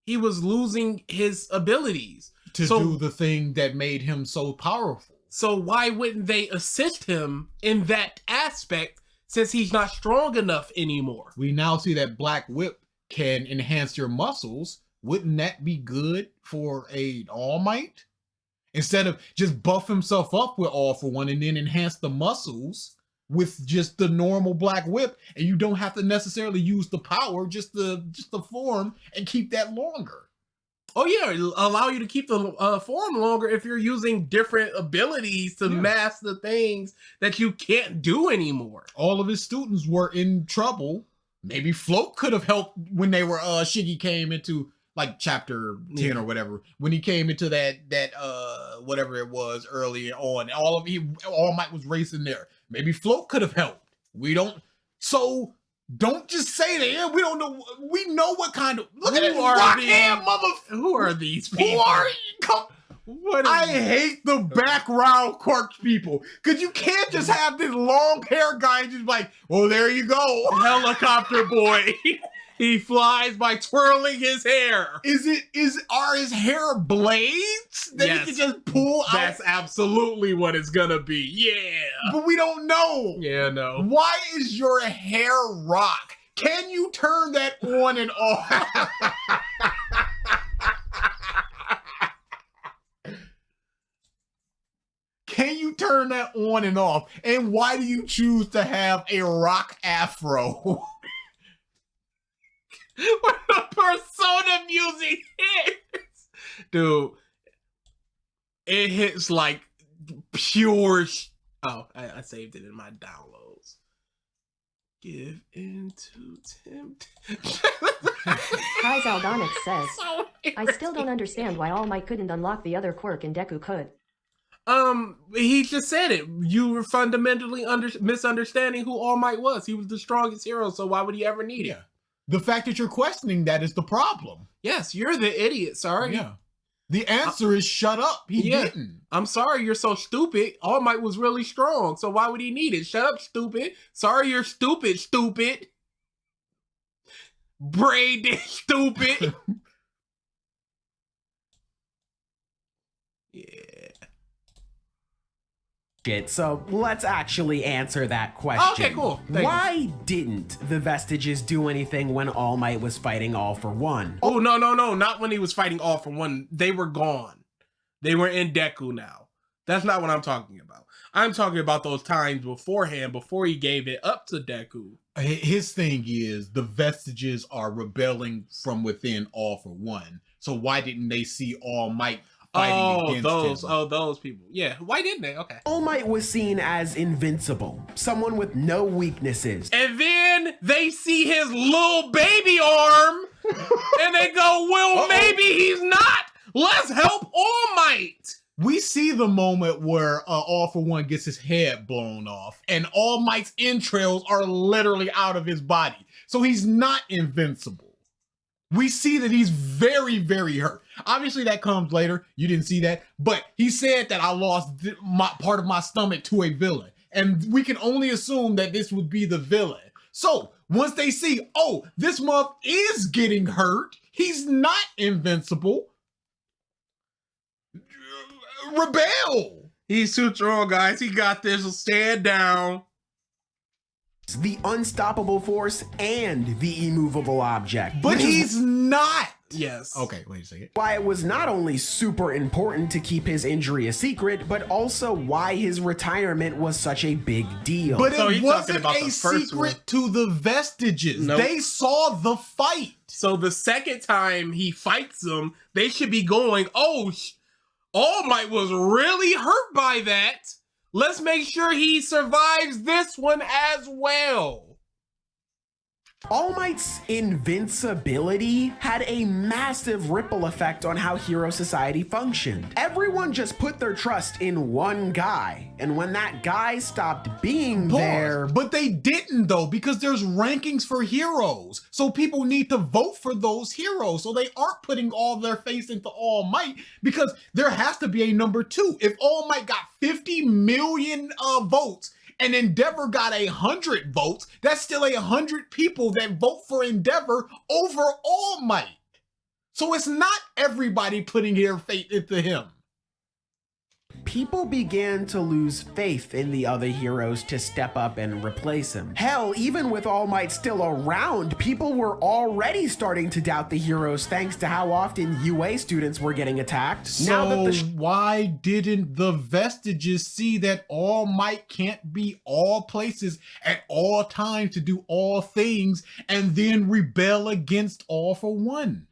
He was losing his abilities. To do the thing that made him so powerful. So why wouldn't they assist him in that aspect? Since he's not strong enough anymore. We now see that Black Whip can enhance your muscles. Wouldn't that be good for a All Might? Instead of just buff himself up with All for One and then enhance the muscles with just the normal Black Whip, and you don't have to necessarily use the power, just the form, and keep that longer. Oh yeah, it'll allow you to keep the form longer if you're using different abilities to mask the things that you can't do anymore. All of his students were in trouble. Maybe Float could have helped when they were Shiggy came into like chapter 10 or whatever. When he came into that whatever it was early on, All Might was racing there. Maybe Float could have helped. We don't. So don't just say that. Yeah, we don't know. We know what kind of. Look at this rock hand motherfucker. Who are these people? Who are you? I hate the background quirks people, because you can't just have this long hair guy and just like, well, there you go. Helicopter boy. He flies by twirling his hair. Are his hair blades that he can just pull out? That's absolutely what it's gonna be. Yeah. But we don't know. Yeah, no. Why is your hair rock? Can you turn that on and off? Can you turn that on and off? And why do you choose to have a rock afro? When the Persona music hits, dude, it hits like pure. I saved it in my downloads. Give into temptation. Kai's Aldonix says, I still don't understand why All Might couldn't unlock the other quirk and Deku could. He just said it. You were fundamentally misunderstanding who All Might was. He was the strongest hero, so why would he ever need it? The fact that you're questioning that is the problem. Yes, you're the idiot. Sorry. Yeah. The answer is shut up. He didn't. I'm sorry you're so stupid. All Might was really strong, so why would he need it? Shut up, stupid. Sorry you're stupid. braid this stupid. Yeah. So let's actually answer that question. Okay, cool. Thank Why didn't the Vestiges do anything when All Might was fighting All for One? Oh, no, not when he was fighting All for One. They were gone. They were in Deku now. That's not what I'm talking about. I'm talking about those times beforehand, before he gave it up to Deku. His thing is the Vestiges are rebelling from within All for One. So why didn't they see All Might fighting against him? Those people. Yeah, why didn't they? Okay. All Might was seen as invincible, someone with no weaknesses. And then they see his little baby arm, and they go, well, maybe he's not. Let's help All Might. We see the moment where All for One gets his head blown off, and All Might's entrails are literally out of his body. So he's not invincible. We see that he's very, very hurt. Obviously, that comes later. You didn't see that. But he said that I lost part of my stomach to a villain. And we can only assume that this would be the villain. So once they see, oh, this month is getting hurt, he's not invincible. Rebel. He's too strong, guys. He got this. So stand down. The unstoppable force and the immovable object. But he's not. Yes. Okay, wait a second. Why it was not only super important to keep his injury a secret, but also why his retirement was such a big deal. But So it he's wasn't talking about a the first secret one. to the Vestiges. Nope. They saw the fight. So the second time he fights them, they should be going, oh, All Might was really hurt by that. Let's make sure he survives this one as well. All Might's invincibility had a massive ripple effect on how Hero Society functioned. Everyone just put their trust in one guy, and when that guy stopped being there... But they didn't though, because there's rankings for heroes. So people need to vote for those heroes. So they aren't putting all their faith into All Might, because there has to be a number 2. If All Might got 50 million votes, and Endeavor got 100 votes, that's still 100 people that vote for Endeavor over All Might. So it's not everybody putting their faith into him. People began to lose faith in the other heroes to step up and replace him. Hell, even with All Might still around, people were already starting to doubt the heroes thanks to how often UA students were getting attacked. So why didn't the Vestiges see that All Might can't be all places at all times to do all things and then rebel against All for One?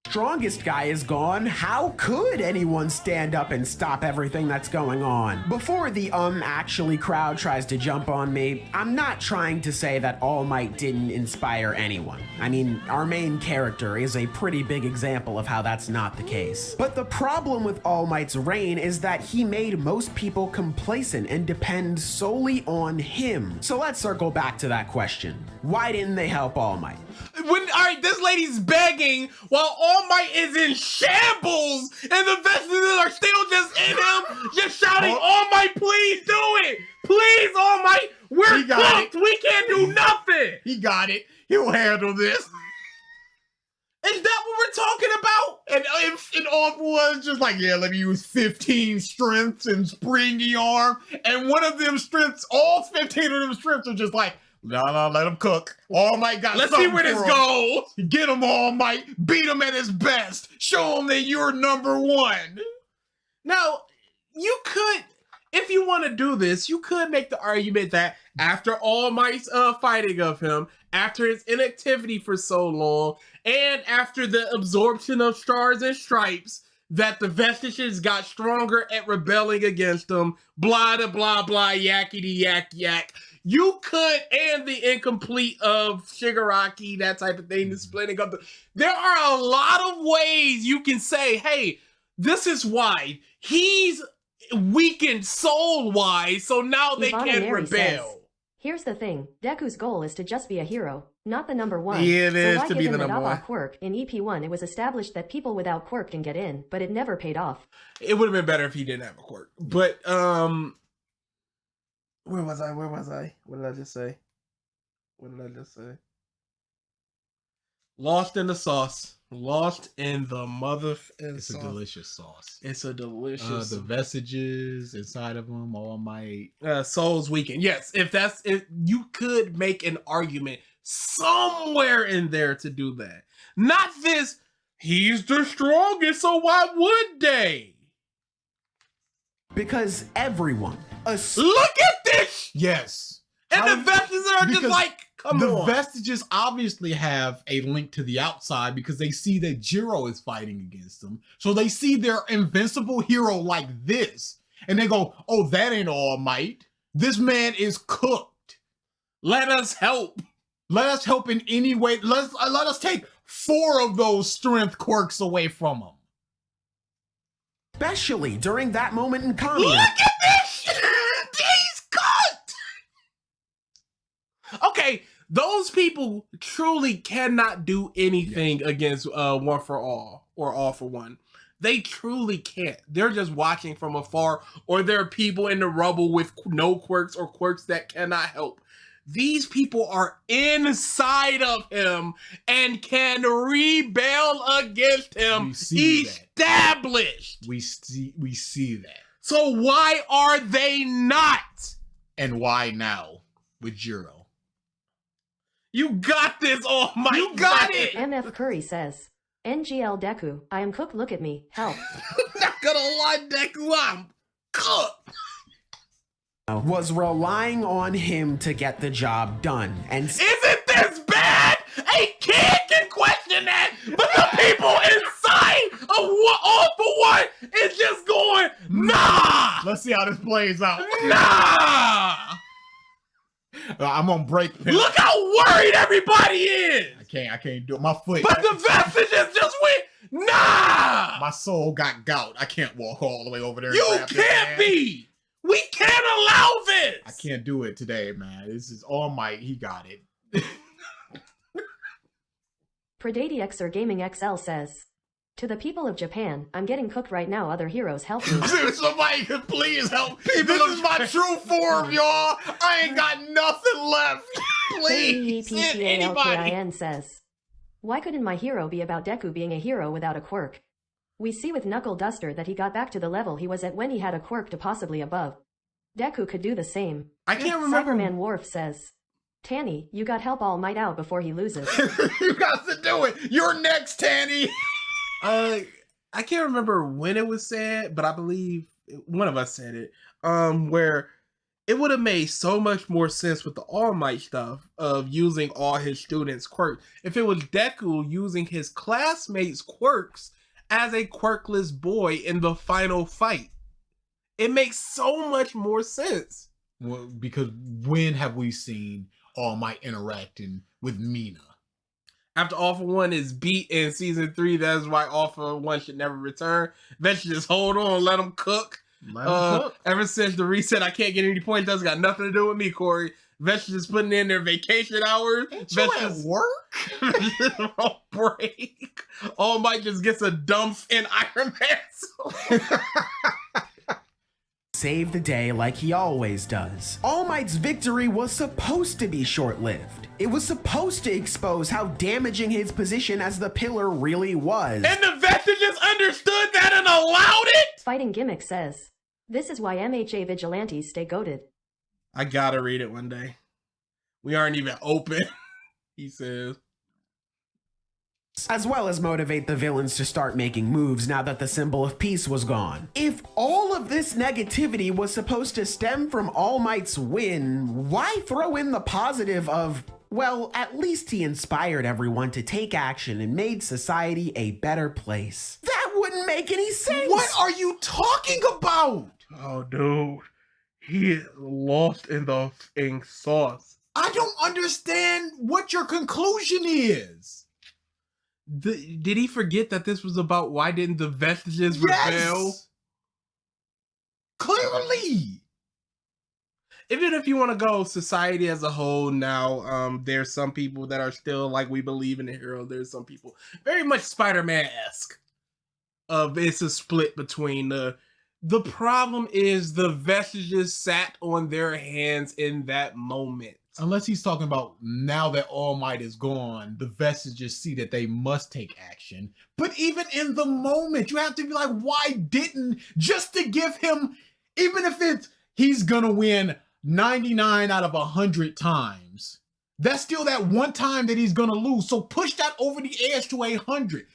Strongest guy is gone, how could anyone stand up and stop everything that's going on? Before the actually crowd tries to jump on me, I'm not trying to say that All Might didn't inspire anyone. I mean, our main character is a pretty big example of how that's not the case. But the problem with All Might's reign is that he made most people complacent and depend solely on him. So let's circle back to that question. Why didn't they help All Might? All right, this lady's begging while All Might is in shambles and the Vestiges are still just in him, just shouting, All Might, please do it. Please, All Might, we're cooked. We can't do nothing. He got it. He'll handle this. Is that what we're talking about? And All for One's just like, yeah, let me use 15 strengths and springy arm. And one of them strengths, all 15 of them strengths are just like, no, let him cook. All Might got Let's see where this goes. Get him, All Might. Beat him at his best. Show him that you're number 1. Now, you could, if you want to do this, you could make the argument that after All Might's fighting of him, after his inactivity for so long, and after the absorption of Stars and Stripes, that the Vestiges got stronger at rebelling against them, blah, blah, blah, yakety, yak, yak. You could, and the incomplete of Shigaraki, that type of thing, the splitting up. There are a lot of ways you can say, hey, this is why. He's weakened soul-wise, so now they can rebel. Says, here's the thing, Deku's goal is to just be a hero, not the number 1. Yeah, it is so why to give be him the number 1. Quirk? In EP1, it was established that people without quirk can get in, but it never paid off. It would have been better if he didn't have a quirk. But, where was I? What did I just say? Lost in the sauce. Lost in the mother. It's a delicious sauce. It's a delicious. The vestiges inside of them, All Might. Souls Weekend. Yes, if you could make an argument somewhere in there to do that. Not this. He's the strongest, so why would they? Because everyone. Look at this. Yes. And the vestiges are just like, come the on. vestiges obviously have a link to the outside because they see that Jiro is fighting against them. So they see their invincible hero like this. And they go, oh, that ain't All Might. This man is cooked. Let us help. Let us help in any way. Let us take 4 of those strength quirks away from him. Especially during that moment in comedy. Look at this! He's cut! Okay, those people truly cannot do anything against One for All or All for One. They truly can't. They're just watching from afar, or there are people in the rubble with no quirks or quirks that cannot help. These people are inside of him and can rebel against him. We see established. That. We see that. So why are they not? And why now with Jiro? You got this, All Might. You got it. MF Curry says, NGL Deku, I am cooked, look at me, help. Not gonna lie, Deku, I'm cooked. Was relying on him to get the job done. And isn't this bad? A kid can question that, but the people inside of All for One is just going, nah. Let's see how this plays out. Nah. I'm on break. Look how worried everybody is. I can't do it. My foot. But the vestiges just went, nah. My soul got gout. I can't walk all the way over there. You can't be. We can't allow this! I can't do it today, man. This is All Might. He got it. PredatiXer Gaming XL says, to the people of Japan, I'm getting cooked right now, other heroes help me. Somebody could please help. This is my true form, y'all. I ain't got nothing left. Please, anybody. KEPPALKIN says, why couldn't my hero be about Deku being a hero without a quirk? We see with Knuckle Duster that he got back to the level he was at when he had a quirk to possibly above. Deku could do the same. I can't remember. Cyberman Worf says, Tanny, you got help All Might out before he loses. You got to do it. You're next, Tanny. I can't remember when it was said, but I believe one of us said it. Where it would have made so much more sense with the All Might stuff of using all his students' quirks if it was Deku using his classmates' quirks as a quirkless boy in the final fight. It makes so much more sense. Well, because when have we seen All Might interacting with Mina? After All for One is beat in season 3, that's why All for One should never return. They should just hold on, let them cook. Ever since the reset, I can't get any points. That's got nothing to do with me, Corey. Vegetables just putting in their vacation hours. Ain't you at work? On break. All Might just gets a dump in Iron Man. Save the day like he always does. All Might's victory was supposed to be short-lived. It was supposed to expose how damaging his position as the pillar really was. And the Vestiges understood that and allowed it? Fighting Gimmick says, this is why MHA vigilantes stay goated. I gotta read it one day. We aren't even open, he says. As well as motivate the villains to start making moves now that the symbol of peace was gone. If all of this negativity was supposed to stem from All Might's win, why throw in the positive of, well, at least he inspired everyone to take action and made society a better place? That wouldn't make any sense! What are you talking about? Oh, dude. He is lost in the sauce. I don't understand what your conclusion is. Did he forget that this was about why didn't the Vestiges rebel? Clearly. Even if you want to go society as a whole now, there's some people that are still like, we believe in the hero. There's some people very much Spider-Man-esque. It's a split between the problem is the Vestiges sat on their hands in that moment. Unless he's talking about now that All Might is gone, the vestiges see that they must take action. But even in the moment, you have to be like, why didn't, just to give him, even if it's, he's gonna win 99 out of 100 times, that's still that one time that he's gonna lose. So push that over the edge to 100.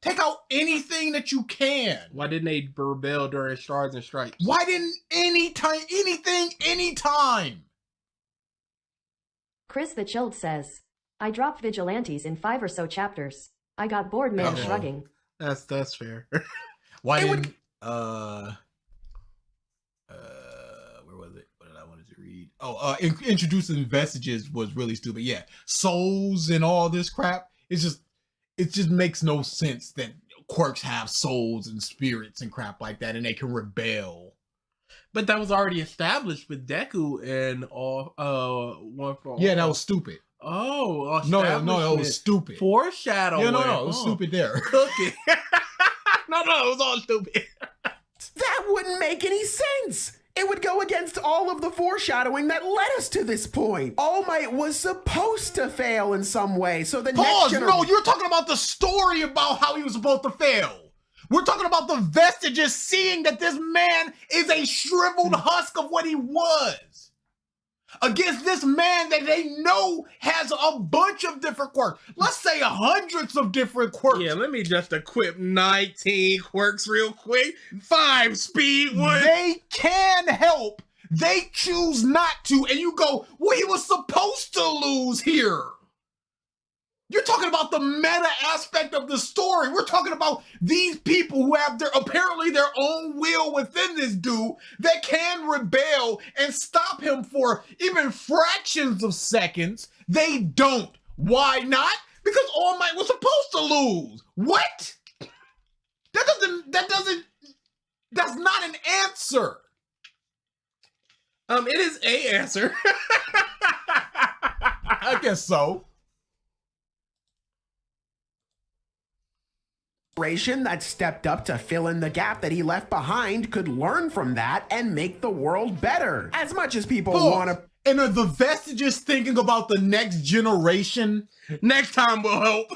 Take out anything that you can. Why didn't they rebel during Stars and Stripes? Why didn't anytime? Chris the Chilled says, I dropped Vigilantes in 5 or so chapters. I got bored, man, shrugging. That's fair. Why didn't where was it? What did I wanted to read? Oh, introducing vestiges was really stupid. Yeah, souls and all this crap. It just makes no sense that quirks have souls and spirits and crap like that, and they can rebel. But that was already established with Deku and all One for All. Yeah, that was stupid. Oh, no, it was stupid. Foreshadowing. Yeah, no, it was stupid there. Cooking. no, it was all stupid. That wouldn't make any sense. It would go against all of the foreshadowing that led us to this point. All Might was supposed to fail in some way, so the next generation... No, you're talking about the story about how he was supposed to fail. We're talking about the vestiges seeing that this man is a shriveled husk of what he was. Against this man that they know has a bunch of different quirks. Let's say hundreds of different quirks. Yeah, let me just equip 19 quirks real quick. 5 speed wood. They can help. They choose not to. And you go, well, he was supposed to lose here. You're talking about the meta aspect of the story. We're talking about these people who have apparently their own will within this dude that can rebel and stop him for even fractions of seconds. They don't. Why not? Because All Might was supposed to lose. What? That's not an answer. It is a answer. I guess so. That stepped up to fill in the gap that he left behind could learn from that and make the world better. As much as people want to... And are the vestiges thinking about the next generation? Next time will help.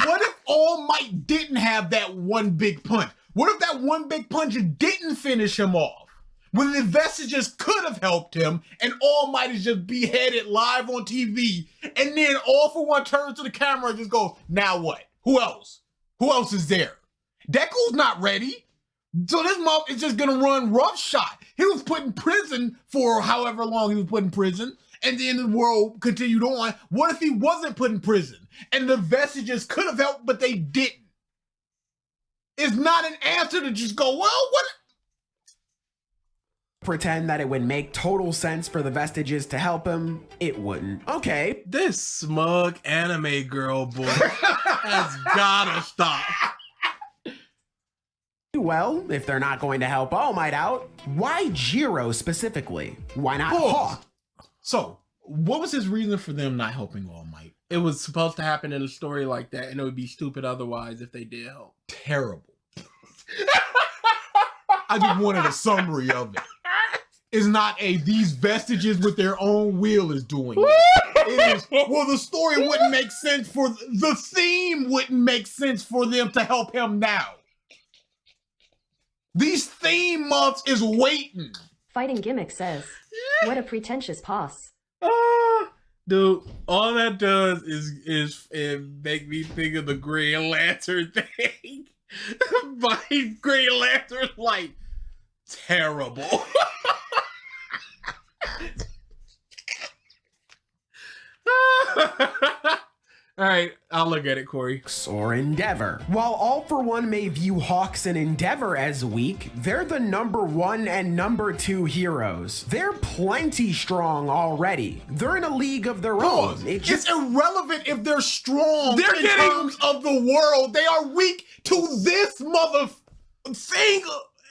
What if All Might didn't have that one big punch? What if that one big punch didn't finish him off? When the vestiges could have helped him and All Might is just beheaded live on TV, and then All For One turns to the camera and just goes, now what? Who else? Who else is there? Deku's not ready. So this month is just gonna run roughshod. He was put in prison for however long he was put in prison, and then the world continued on. What if he wasn't put in prison? And the vestiges could have helped, but they didn't. It's not an answer to just go, well, what? Pretend that it would make total sense for the vestiges to help him. It wouldn't. Okay. This smug anime girl boy has gotta stop. Well, if they're not going to help All Might out, why Jiro specifically? Why not Hawk? So, what was his reason for them not helping All Might? It was supposed to happen in a story like that, and it would be stupid otherwise if they did help. Terrible. I just wanted a summary of it. It's not these vestiges with their own will is doing it. It is, well, the story wouldn't make sense the theme wouldn't make sense for them to help him now. These theme months is waiting. Fighting Gimmick says, what a pretentious posse. Dude, all that does is make me think of the Green Lantern thing. My Green Lantern, like, terrible. All right, I'll look at it, Corey. Or Endeavor. While All For One may view Hawks and Endeavor as weak, they're the #1 and #2 heroes. They're plenty strong already. They're in a league of their own. It's irrelevant if they're strong in terms of the world. They are weak to this mother thing.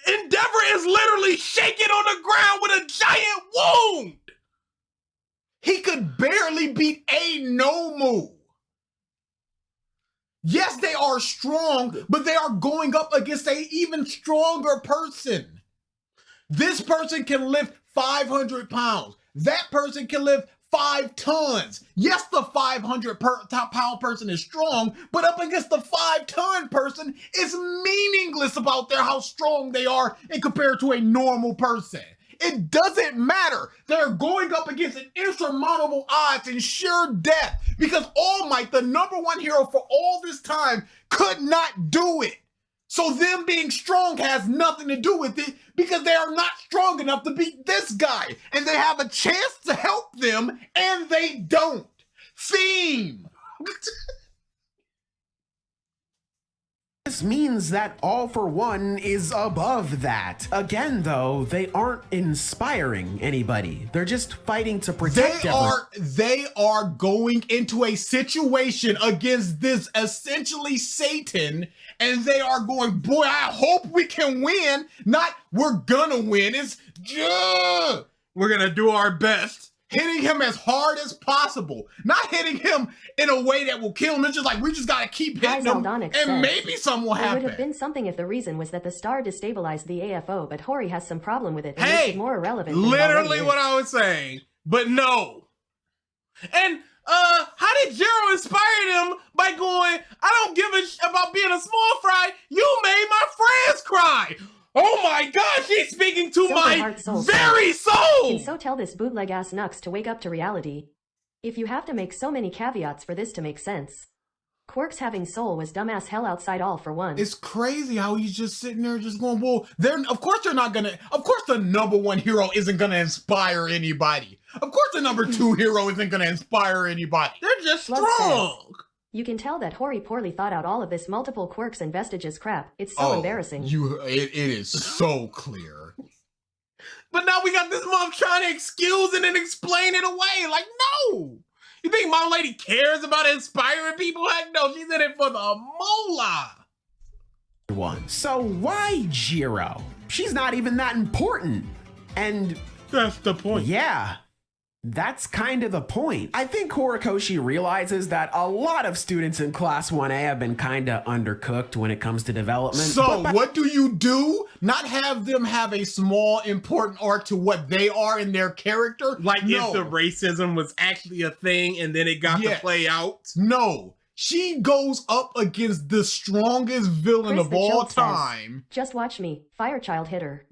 Endeavor is literally shaking on the ground with a giant wound. He could barely beat Nomu. Yes, they are strong, but they are going up against an even stronger person. This person can lift 500 pounds. that person can lift 5 tons. Yes, the 500-pound person is strong, but up against the 5-ton person, it's meaningless about how strong they are in compared to a normal person. It doesn't matter. They're going up against an insurmountable odds and sheer death because All Might, the #1 hero for all this time, could not do it. So them being strong has nothing to do with it because they are not strong enough to beat this guy. And they have a chance to help them and they don't. Theme. This means that All for One is above that. Again, though, they aren't inspiring anybody. They're just fighting to protect They are going into a situation against this essentially Satan, and they are going, boy, I hope we can win. Not we're gonna win. It's We're gonna do our best. hitting him as hard as possible. Not hitting him in a way that will kill him. It's just like, we just gotta keep hitting him, and maybe something will happen. It would have been something if the reason was that the star destabilized the AFO, but Hori has some problem with it and makes it more irrelevant. Literally what I was saying, but no. And how did Jiro inspire them by going, I don't give a about being a small fry, you made my friends cry. Oh my gosh, she's speaking to my very soul! Can so tell this bootleg-ass Nux to wake up to reality. If you have to make so many caveats for this to make sense. Quirk's having soul was dumbass hell outside All for One. It's crazy how he's just sitting there just going, well, of course they're not gonna, of course the #1 hero isn't gonna inspire anybody. Of course the #2 hero isn't gonna inspire anybody. They're just strong. You can tell that Hori poorly thought out all of this multiple quirks and vestiges crap. It's so embarrassing. It is so clear. But now we got this mom trying to excuse it and explain it away. Like, no. You think Mom Lady cares about inspiring people? Heck no, she's in it for the moolah. So why Jiro? She's not even that important. And that's the point. Yeah. That's kind of the point. I think Horikoshi realizes that a lot of students in Class 1A have been kind of undercooked when it comes to development. So what do you do? Not have them have a small, important arc to what they are in their character? Like if the racism was actually a thing and then it got to play out? No. She goes up against the strongest villain of all time. Just watch me. Firechild hit her.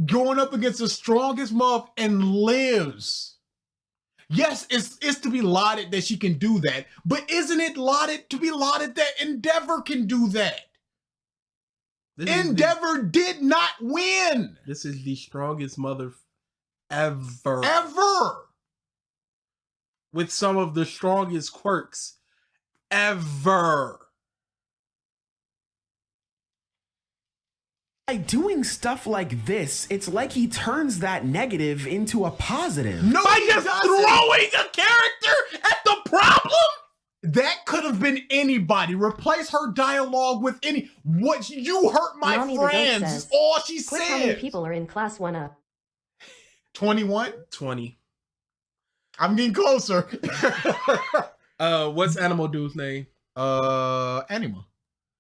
Going up against the strongest mob and lives. Yes, it's to be lauded that she can do that, but isn't it to be lauded that Endeavor can do that? Endeavor did not win. This is the strongest mother ever. With some of the strongest quirks ever. By doing stuff like this, it's like he turns that negative into a positive. No, by just throwing a character at the problem? That could have been anybody. Replace her dialogue with any. What you hurt my friends is all she said. How many people are in Class 1A? 21? 20. I'm getting closer. What's Animal Dude's name? Anima.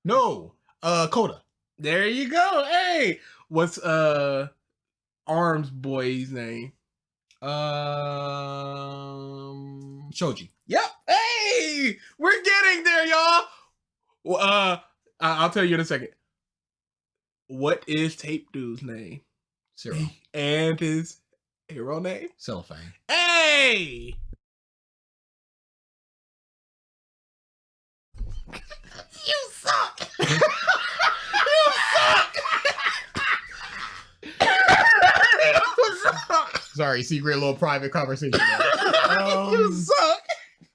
No. Coda. There you go. Hey, what's Arms Boy's name? Shoji. Yep. Hey, we're getting there, y'all. Well, I'll tell you in a second. What is Tape Dude's name? Zero. And his hero name? Cellophane. Hey. You suck. Sorry, secret little private conversation. You suck.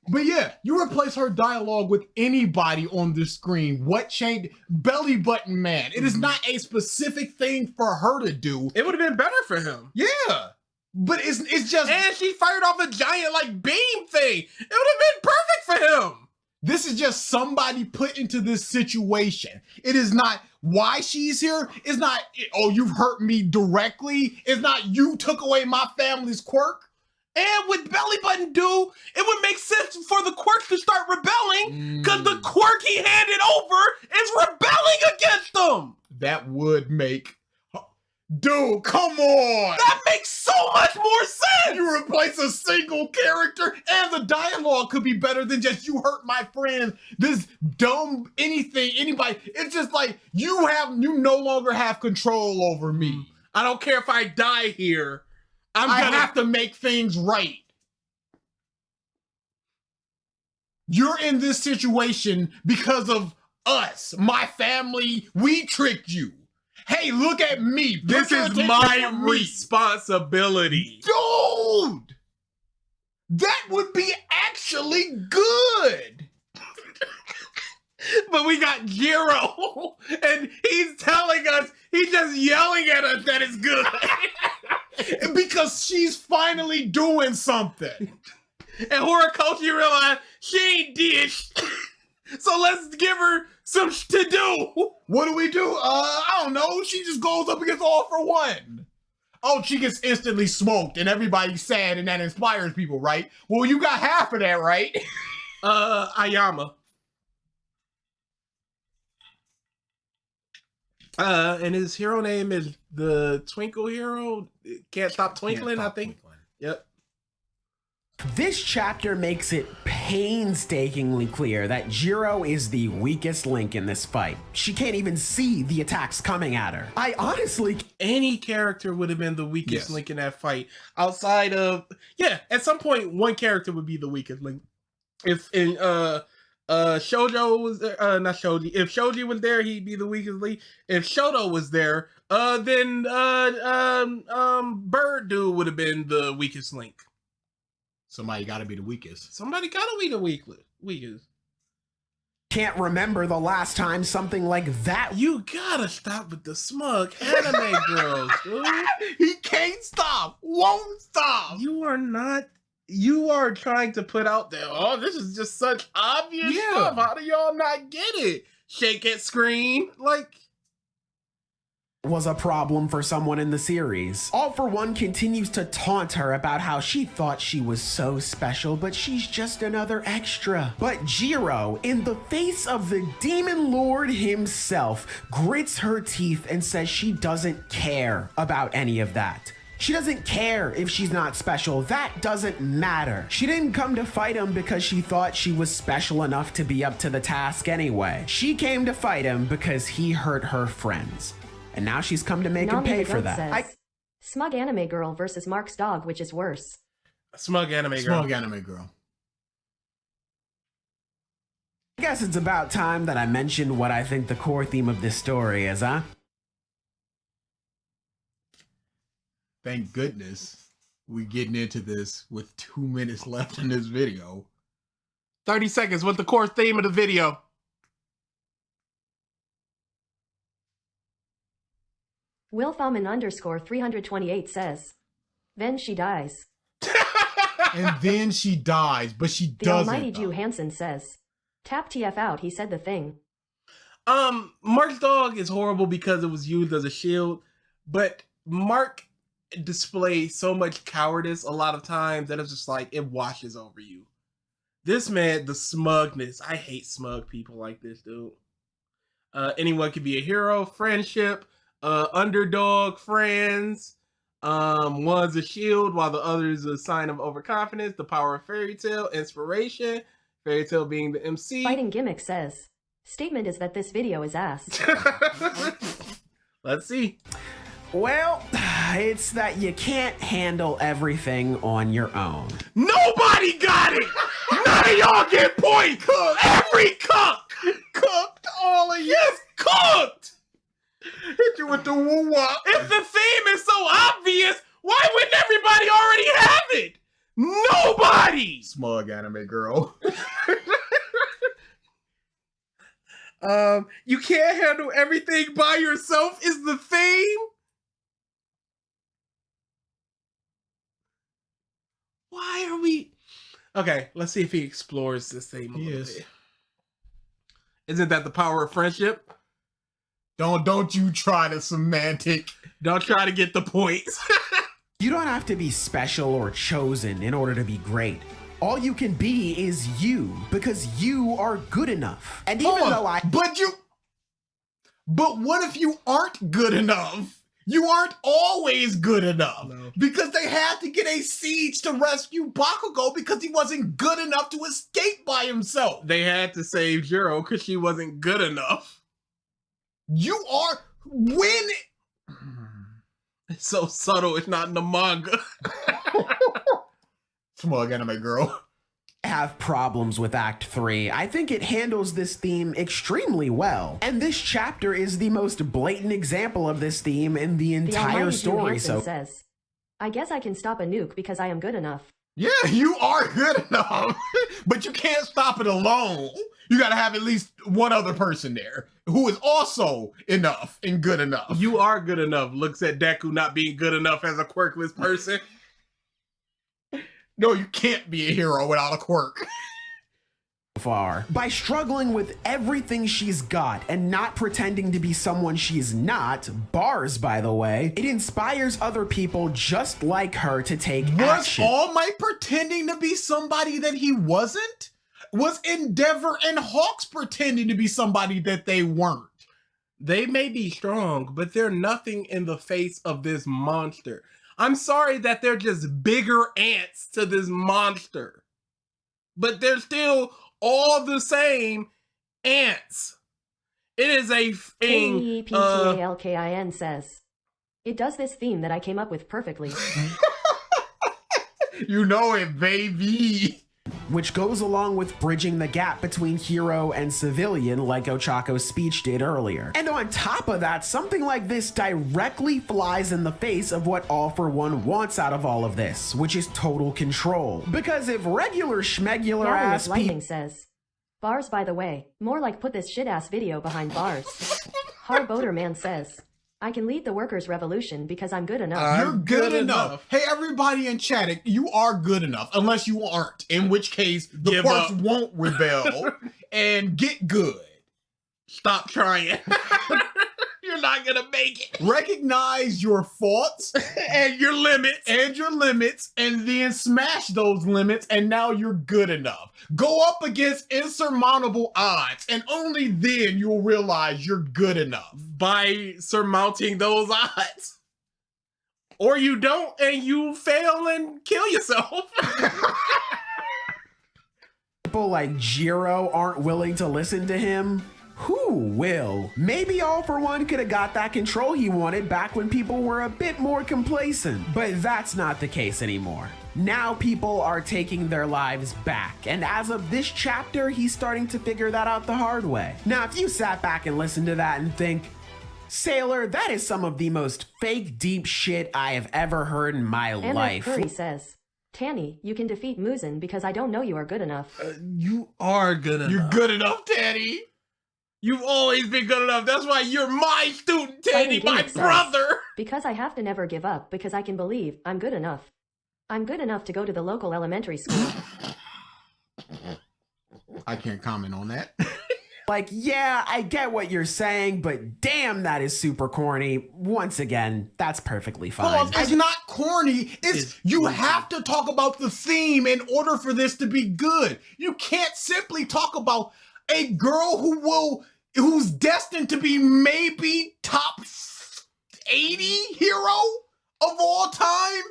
But yeah, you replace her dialogue with anybody on the screen. What changed? Belly button man. It is not a specific thing for her to do. It would have been better for him. Yeah. But it's just. And she fired off a giant like beam thing. It would have been perfect for him. This is just somebody put into this situation. It is not why she's here. It's not, oh, you've hurt me directly. It's not you took away my family's quirk. And with Belly Button Dude, it would make sense for the quirks to start rebelling because the quirk he handed over is rebelling against them. That would make... Dude, come on! That makes so much more sense! You replace a single character and the dialogue could be better than just you hurt my friend, this dumb anything, anybody. It's just like you no longer have control over me. I don't care if I die here. I have to make things right. You're in this situation because of us, my family. We tricked you. Hey, look at me. This is my responsibility. Dude! That would be actually good. But we got Jiro, and he's telling us, he's just yelling at us that it's good. Because she's finally doing something. And Horikoshi realized she ain't did so let's give her some to do. What do we do? I don't know. She just goes up against All for One. Oh, she gets instantly smoked and everybody's sad and that inspires people, right? Well, you got half of that, right? Ayama. And his hero name is the Twinkle Hero. Can't stop twinkling, I think. Yep. This chapter makes it painstakingly clear that Jiro is the weakest link in this fight. She can't even see the attacks coming at her. I honestly... Any character would have been the weakest link in that fight. Outside of... Yeah, at some point, one character would be the weakest link. If in Shoujo was there... not Shoji. If Shoji was there, he'd be the weakest link. If Shoto was there, then Bird Dude would have been the weakest link. Somebody got to be the weakest. Somebody got to be the weakest. Can't remember the last time something like that. You gotta stop with the smug anime girls, dude. He can't stop. Won't stop. You are not. You are trying to put out there, oh, this is just such obvious stuff. How do y'all not get it? Shake it, scream. Like... was a problem for someone in the series. All for One continues to taunt her about how she thought she was so special, but she's just another extra. But Jiro, in the face of the Demon Lord himself, grits her teeth and says she doesn't care about any of that. She doesn't care if she's not special. That doesn't matter. She didn't come to fight him because she thought she was special enough to be up to the task anyway. She came to fight him because he hurt her friends. And now she's come to make him pay for that. Says, Smug anime girl versus Mark's dog, which is worse. Smug anime girl. Smug anime girl. I guess it's about time that I mentioned what I think the core theme of this story is, huh? Thank goodness we're getting into this with 2 minutes left in this video. 30 seconds. What's the core theme of the video? Wilfaman_328 says, then she dies. And then she dies, but she The doesn't. almighty Jew Hansen says, tap TF out, he said the thing. Mark's dog is horrible because it was used as a shield, but Mark displays so much cowardice a lot of times that it's just like, it washes over you. This man, the smugness, I hate smug people like this, dude. Anyone could be a hero, friendship, underdog, friends. One's a shield while the other is a sign of overconfidence, the power of fairy tale, inspiration, fairy tale being the MC. Fighting Gimmick says, statement is that this video is ass. Let's see. Well, it's that you can't handle everything on your own. Nobody got it! None of y'all get points! Every cook! Cooked all of you. Yes, cooked! Hit you with the woo-wop. If the theme is so obvious, why wouldn't everybody already have it? Nobody! Smug anime girl. You can't handle everything by yourself is the theme? Why are we... Okay, let's see if he explores this theme a little bit. Isn't that the power of friendship? Don't you try to semantic. Don't try to get the points. You don't have to be special or chosen in order to be great. All you can be is you, because you are good enough. And even though But what if you aren't good enough? You aren't always good enough. No. Because they had to get a siege to rescue Bakugo because he wasn't good enough to escape by himself. They had to save Jiro because she wasn't good enough. You are when It's so subtle, it's not in the manga. Smug anime girl. Have problems with Act 3. I think it handles this theme extremely well. And this chapter is the most blatant example of this theme in the entire Almighty story. Hansen So says, I guess I can stop a nuke because I am good enough. Yeah, you are good enough. But you can't stop it alone. You gotta have at least one other person there who is also enough and good enough. You are good enough. Looks at Deku not being good enough as a quirkless person. No, you can't be a hero without a quirk. far. By struggling with everything she's got and not pretending to be someone she's not, bars by the way, it inspires other people just like her to take Was action. All Might pretending to be somebody that he wasn't? Was Endeavor and Hawks pretending to be somebody that they weren't? They may be strong, but they're nothing in the face of this monster. I'm sorry that they're just bigger ants to this monster, but they're still all the same ants. It is a thing. KEPTALKIN says, it does this theme that I came up with perfectly. You know it, baby. Which goes along with bridging the gap between hero and civilian like Ochako's speech did earlier. And on top of that, something like this directly flies in the face of what All For One wants out of all of this, which is total control. Because if regular schmegular ass Lightning says, bars by the way, more like put this shit ass video behind bars. Harboder Man says, I can lead the workers' revolution because I'm good enough. You're good enough. Hey, everybody in chat, you are good enough, unless you aren't, in which case the Give quirks up. won't rebel and get good. Stop trying. You're not gonna make it. Recognize your faults And your limits. and then smash those limits, and now you're good enough. Go up against insurmountable odds, and only then you'll realize you're good enough. By surmounting those odds. Or you don't and you fail and kill yourself. people like Jiro aren't willing to listen to him, who will? Maybe All For One could have got that control he wanted back when people were a bit more complacent, but that's not the case anymore. Now people are taking their lives back, and as of this chapter, he's starting to figure that out the hard way. Now, if you sat back and listened to that and think, Sailor, that is some of the most fake deep shit I have ever heard in my Anna life. Curry says, Tanny, you can defeat Muzan because I don't know you are good enough. You are good enough. You're good enough, Daddy. You've always been good enough. That's why you're my student, Teddy, Fighting my Phoenix brother. says, because I have to never give up because I can believe I'm good enough. I'm good enough to go to the local elementary school. I can't comment on that. Like, yeah, I get what you're saying, but damn, that is super corny. Once again, that's perfectly fine. It's not corny. It's you have to talk about the theme in order for this to be good. You can't simply talk about a girl who's destined to be maybe top 80 hero of all time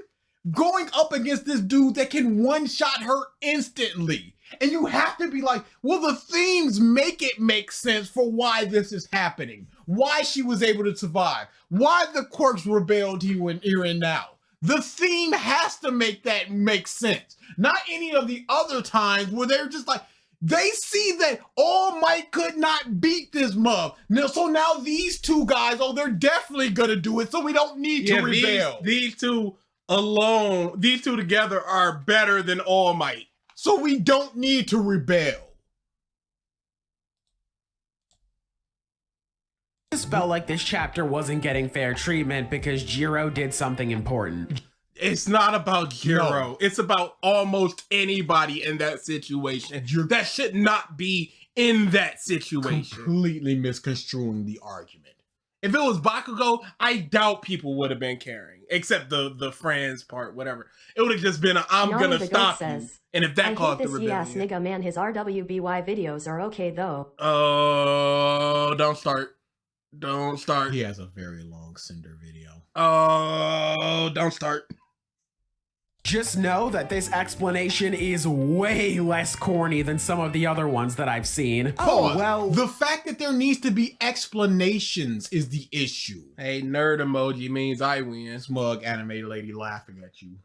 going up against this dude that can one-shot her instantly. And you have to be like, well, the themes make it make sense for why this is happening, why she was able to survive, why the quirks rebelled here and now. The theme has to make that make sense. Not any of the other times where they're just like, they see that All Might could not beat this mug. Now, so now these two guys, they're definitely gonna do it, so we don't need to rebel. These two alone, these two together are better than All Might. So we don't need to rebel. I just felt like this chapter wasn't getting fair treatment because Jiro did something important. It's not about Jiro. No. It's about almost anybody in that situation. That should not be in that situation. Completely misconstruing the argument. If it was Bakugo, I doubt people would have been caring. Except the friends part, whatever. It would have just been I'm Nani gonna the stop Goat you. says, And if that I caused hate the this ye-ass rebellion. nigga man, his RWBY videos are okay though. Oh, don't start. Don't start. He has a very long Cinder video. Oh, don't start. Just know that this explanation is way less corny than some of the other ones that I've seen. Pause. Oh, well. The fact that there needs to be explanations is the issue. Hey, nerd emoji means I win. Smug anime lady laughing at you.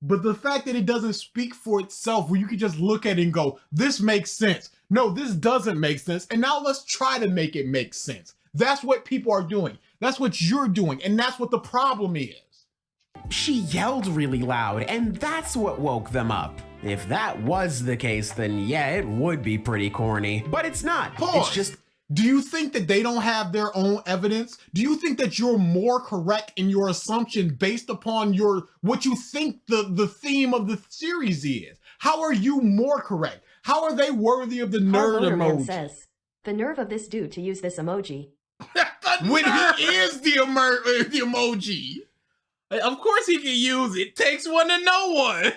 But the fact that it doesn't speak for itself, where you can just look at it and go, this makes sense. No, this doesn't make sense. And now let's try to make it make sense. That's what people are doing. That's what you're doing. And that's what the problem is. She yelled really loud, and that's what woke them up. If that was the case, then yeah, it would be pretty corny. But it's not. Pause. It's just... Do you think that they don't have their own evidence? Do you think that you're more correct in your assumption based upon what you think the theme of the series is? How are you more correct? How are they worthy of the nerd emoji? Says, the nerve of this dude to use this emoji. When he is the emoji. Of course he can use it. Takes one to know one.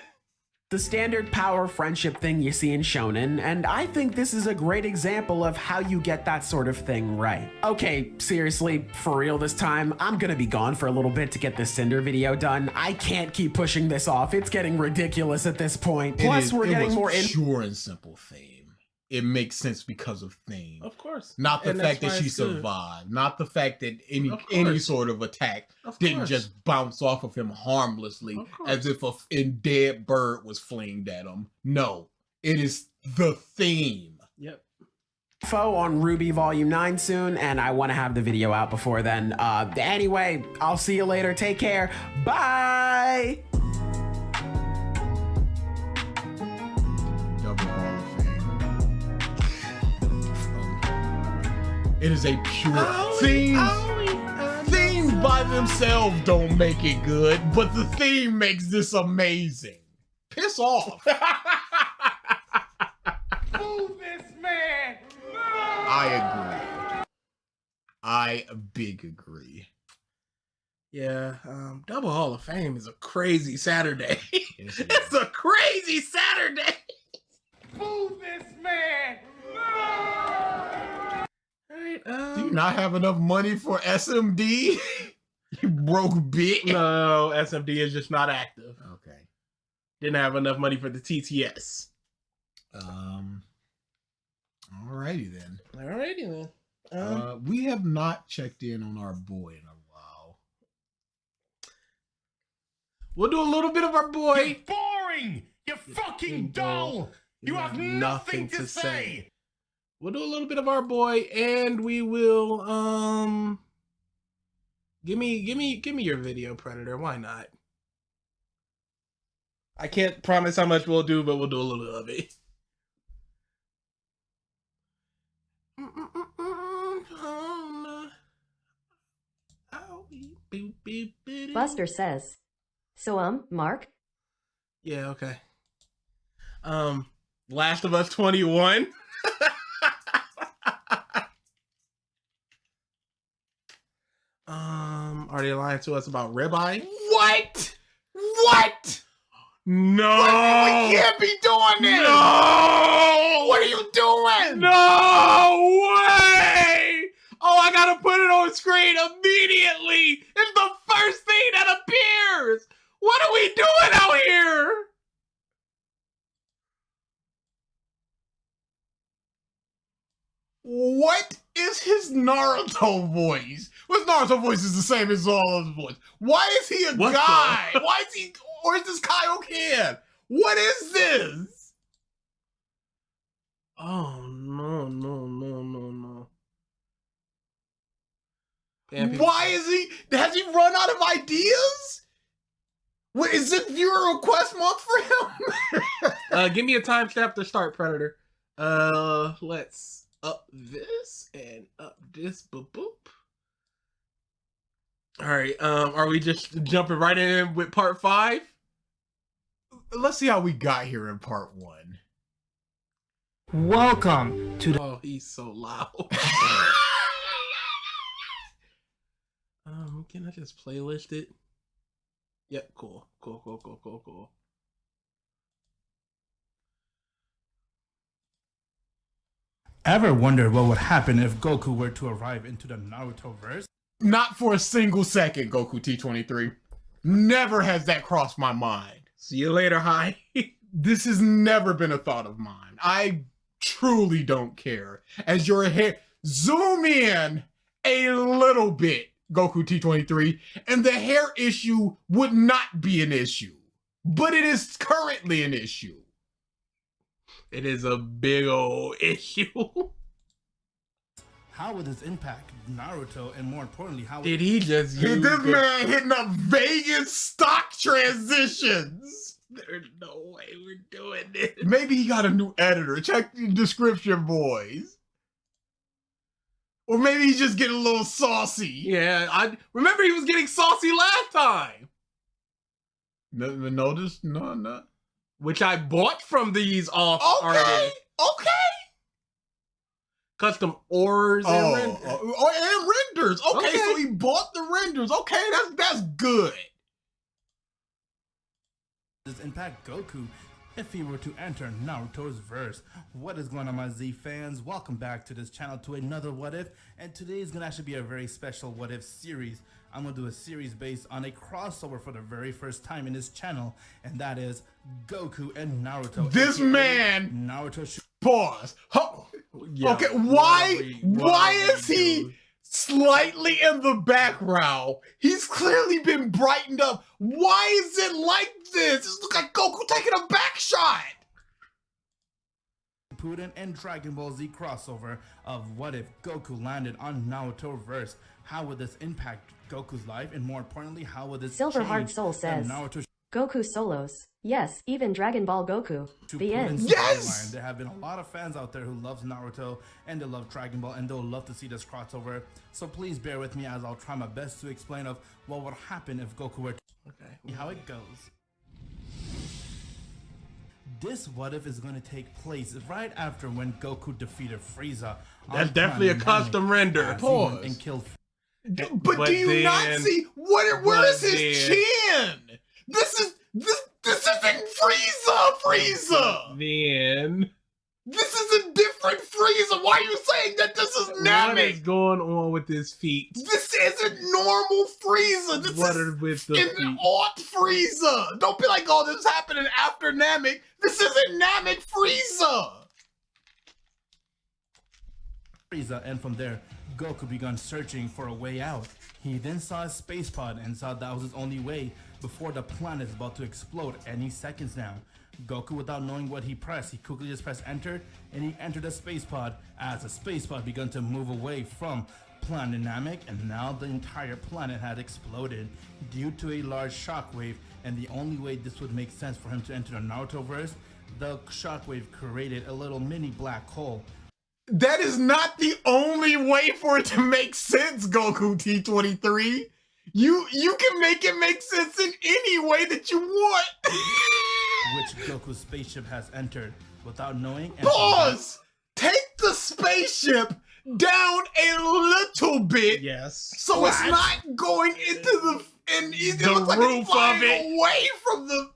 The standard power friendship thing you see in shonen, and I think this is a great example of how you get that sort of thing right. Okay, seriously, for real this time, I'm gonna be gone for a little bit to get this Cinder video done. I can't keep pushing this off. It's getting ridiculous at this point. Plus, we're getting more in- pure and simple theme. It makes sense because of theme. Of course. Not the And fact that's that why she it's good. survived. Not the fact that any course. sort of attack Of didn't course. just bounce off of him harmlessly Of course. as if a dead bird was flinged at him. No, it is the theme. Yep. info on Ruby Volume 9 soon, and I want to have the video out before then. Anyway, I'll see you later. Take care. Bye! Double Hall of Fame. It is a pure themes by themselves don't make it good, but the theme makes this amazing. Piss off. Move this man! I agree. I big agree. Yeah, Double Hall of Fame is a crazy Saturday. Yes, it It's a crazy Saturday. Move this man! All right, Do you not have enough money for SMD? You broke bitch. No, SMD is just not active. Okay. Didn't have enough money for the TTS. Alrighty then. Alrighty then. We have not checked in on our boy in a while. We'll do a little bit of our boy. You're boring! You're fucking dull! You have nothing to say! We'll do a little bit of our boy, and we will give me your video, Predator. Why not? I can't promise how much we'll do, but we'll do a little of it. Buster says, so, Mark? Yeah, okay. Last of Us 21. Are they lying to us about ribeye? What? What? No! We can't be doing this! No! What are you doing? No way! Oh, I gotta put it on screen immediately! It's the first thing that appears! What are we doing out here? What is his Naruto voice? His Naruto voice is the same as all his voice. Why is he a What guy? the- Why is he, or is this Kaioken? What is this? Oh, no. Damn, Why is has he run out of ideas? What, is it viewer request month for him? give me a timestamp to start, Predator. Let's up this and up this. Boop boop. All right. Are we just jumping right in with part 5? Let's see how we got here in part 1. Welcome to the Oh, he's so loud. Can I just playlist it? Yep, cool. Ever wondered what would happen if Goku were to arrive into the Naruto verse? Not for a single second, GokuT23. Never has that crossed my mind. See you later, hi. This has never been a thought of mine. I truly don't care. As your hair, zoom in a little bit, GokuT23, and the hair issue would not be an issue. But it is currently an issue. It is a big old issue. How would this impact Naruto, and more importantly, how Did he just use This man hitting up Vegas stock transitions. There's no way we're doing this. Maybe he got a new editor. Check the description, boys. Or maybe he's just getting a little saucy. Yeah, I remember he was getting saucy last time. Notice? No. Which I bought from these off Okay. artists. Okay. Custom ores and renders. And renders. Okay, so he bought the renders. Okay, that's good. does impact Goku if he were to enter Naruto's verse? What is going on, my Z fans? Welcome back to this channel to another What If, and today is gonna actually be a very special What If series. I'm gonna do a series based on a crossover for the very first time in this channel, and that is Goku and Naruto. This man. Naruto. Pause. Yeah, Okay, why is he slightly in the background? He's clearly been brightened up. Why is it like this? It looks like Goku taking a back shot. Putin and Dragon Ball Z crossover of what if Goku landed on Naruto verse. How would this impact Goku's life, and more importantly, how would this Silverheart Soul says Goku solos. Yes, even Dragon Ball Goku. The end. Yes! There have been a lot of fans out there who loves Naruto and they love Dragon Ball, and they'll love to see this crossover. So please bear with me as I'll try my best to explain of what would happen if Goku were to how it goes. This what if is going to take place right after when Goku defeated Frieza. That's definitely a custom render. Pause. And killed. But do you not see where is his chin? This isn't Frieza. Man, this is a different Frieza. Why are you saying that this is Namek? What is going on with his feet? This isn't normal Frieza. This is an alt Frieza. Don't be like, oh, this is happening after Namek. This isn't Namek Frieza, and from there, Goku began searching for a way out. He then saw a space pod and saw that was his only way before the planet is about to explode any seconds now. Goku, without knowing what he pressed, he quickly just pressed enter, and he entered the space pod as the space pod began to move away from planet Namek, and now the entire planet had exploded due to a large shockwave. And the only way this would make sense for him to enter the Narutoverse, the shockwave created a little mini black hole. That is not the only way for it to make sense, GokuT23. You can make it make sense in any way that you want. Which Goku's spaceship has entered without knowing. Pause! Take the spaceship down a little bit. Yes. So it's not going into the it looks like roof it's flying of it. away from the.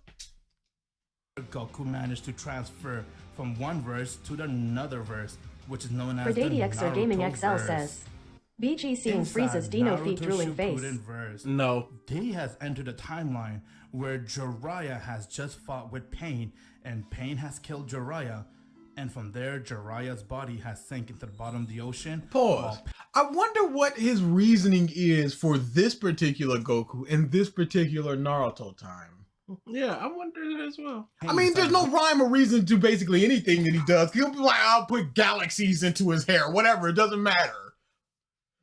Goku managed to transfer from one verse to another verse, which is known as Predadix or Gaming XL says BG seeing Frieza's Dino feet drooling face. No. D has entered a timeline where Jiraiya has just fought with Pain, and Pain has killed Jiraiya. And from there, Jiraiya's body has sank into the bottom of the ocean. Pause. I wonder what his reasoning is for this particular Goku and this particular Naruto time. Yeah, I wonder that as well. I mean, there's no rhyme or reason to basically anything that he does. He'll be like, I'll put galaxies into his hair, whatever, it doesn't matter.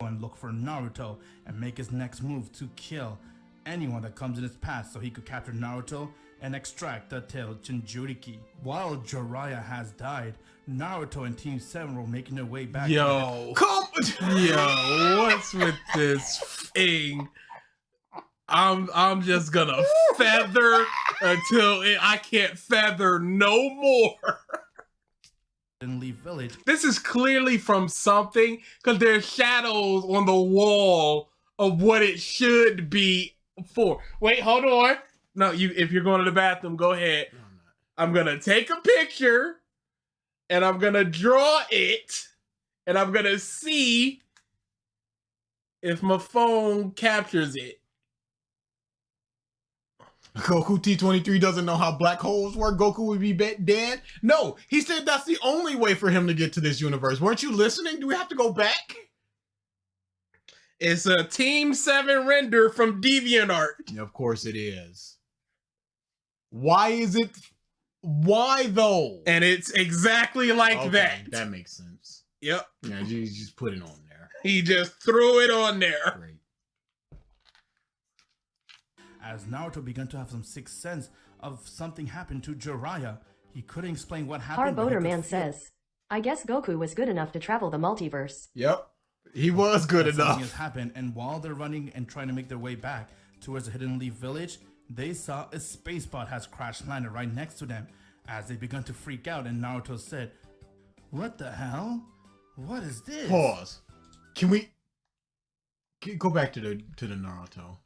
And look for Naruto and make his next move to kill anyone that comes in his path so he could capture Naruto and extract the tail Jinchuriki. While Jiraiya has died, Naruto and Team 7 were making their way back. Yo, what's with this thing? I'm just gonna feather until I can't feather no more. And leave village. This is clearly from something, because there's shadows on the wall of what it should be for. Wait, hold on. No, if you're going to the bathroom, go ahead. I'm gonna take a picture and I'm gonna draw it and I'm gonna see if my phone captures it. GokuT23 doesn't know how black holes work. Goku would be dead. No, he said that's the only way for him to get to this universe. Weren't you listening? Do we have to go back? It's a Team 7 render from DeviantArt. Yeah, of course it is. Why is it? Why though? And it's exactly like that. That makes sense. Yep. Yeah, you just put it on there. He just threw it on there. Great. As Naruto began to have some sixth sense of something happened to Jiraiya, he couldn't explain what happened. Harboderman says, I guess Goku was good enough to travel the multiverse. Yep. He was good Something has enough. happened, and while they're running and trying to make their way back towards the Hidden Leaf Village, they saw a space pod has crash landed right next to them. As they began to freak out, and Naruto said, "What the hell? What is this?" Pause. Can we go back to the Naruto?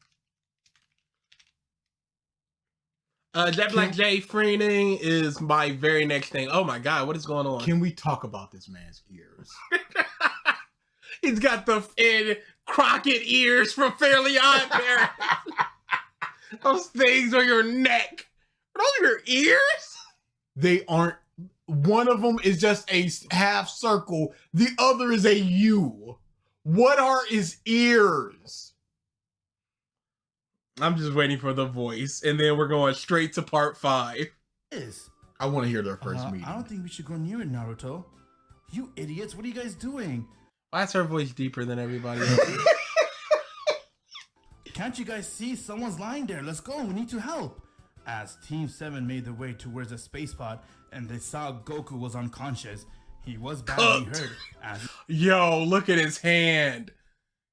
Jet Black J Freening is my very next thing. Oh my god, what is going on? Can we talk about this man's ears? He's got the Crockett ears from Fairly Odd Parents. Those things on your neck. Are those your ears? They aren't. One of them is just a half circle. The other is a U. What are his ears? I'm just waiting for the voice, and then we're going straight to part 5. I want to hear their first meeting. I don't think we should go near it, Naruto. You idiots, what are you guys doing? Why is her voice deeper than everybody else? Can't you guys see? Someone's lying there. Let's go. We need to help. As Team 7 made their way towards the space pod and they saw Goku was unconscious, he was badly hurt. Yo, look at his hand.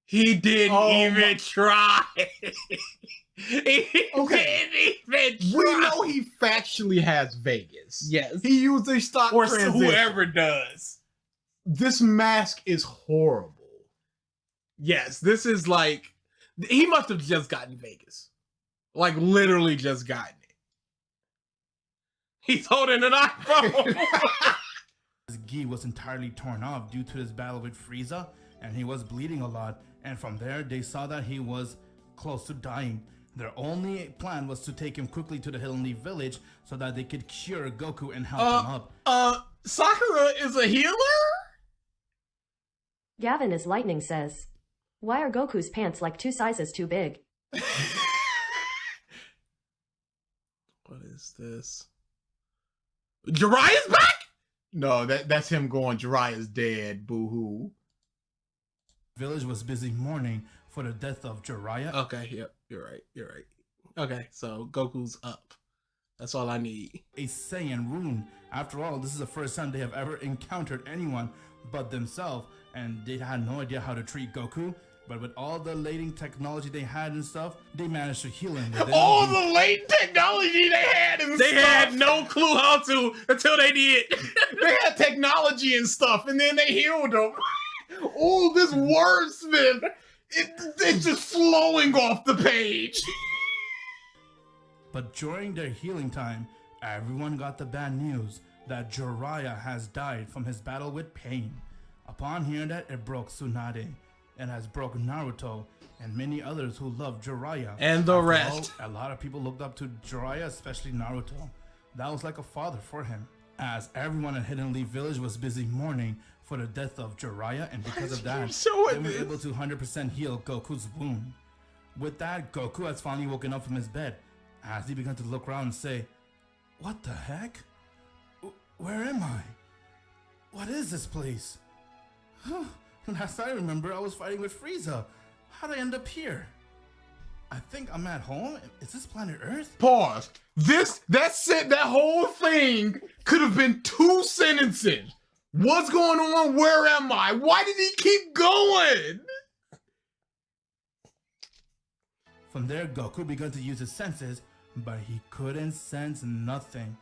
He didn't even try. He didn't even try. We know he factually has Vegas. Yes. He used a stock Or transition. whoever does. This mask is horrible. Yes, this is like, he must have just gotten Vegas. Like, literally just gotten it. He's holding an iPhone. His gi was entirely torn off due to his battle with Frieza, and he was bleeding a lot. And from there, they saw that he was close to dying. Their only plan was to take him quickly to the Hidden Leaf Village so that they could cure Goku and help him up. Sakura is a healer? Gavin is Lightning says, why are Goku's pants like 2 sizes too big? What is this? Jiraiya's back? No, that's him going, Jiraiya's dead, boo-hoo. Village was busy mourning for the death of Jiraiya. Okay, yep, you're right. Okay, so Goku's up. That's all I need. A Saiyan rune. After all, this is the first time they have ever encountered anyone but themselves, and they had no idea how to treat Goku. But with all the latent technology they had and stuff, they managed to heal him. All the latent technology they had and stuff. They had no clue how to until they did. They had technology and stuff, and then they healed him. Oh, this wordsmith. It's just flowing off the page. But during their healing time, everyone got the bad news that Jiraiya has died from his battle with pain. Upon hearing that, it broke Tsunade, and has broken Naruto, and many others who loved Jiraiya. And the After rest. all, a lot of people looked up to Jiraiya, especially Naruto. That was like a father for him. As everyone in Hidden Leaf Village was busy mourning for the death of Jiraiya, and because of that, they were able to 100% heal Goku's wound. With that, Goku has finally woken up from his bed, as he began to look around and say, "What the heck? Where am I? What is this place? Last I remember, I was fighting with Frieza. How'd I end up here? I think I'm at home. Is this planet Earth?" Pause. That whole thing could have been 2 sentences. What's going on? Where am I? Why did he keep going? From there, Goku began to use his senses, but he couldn't sense nothing.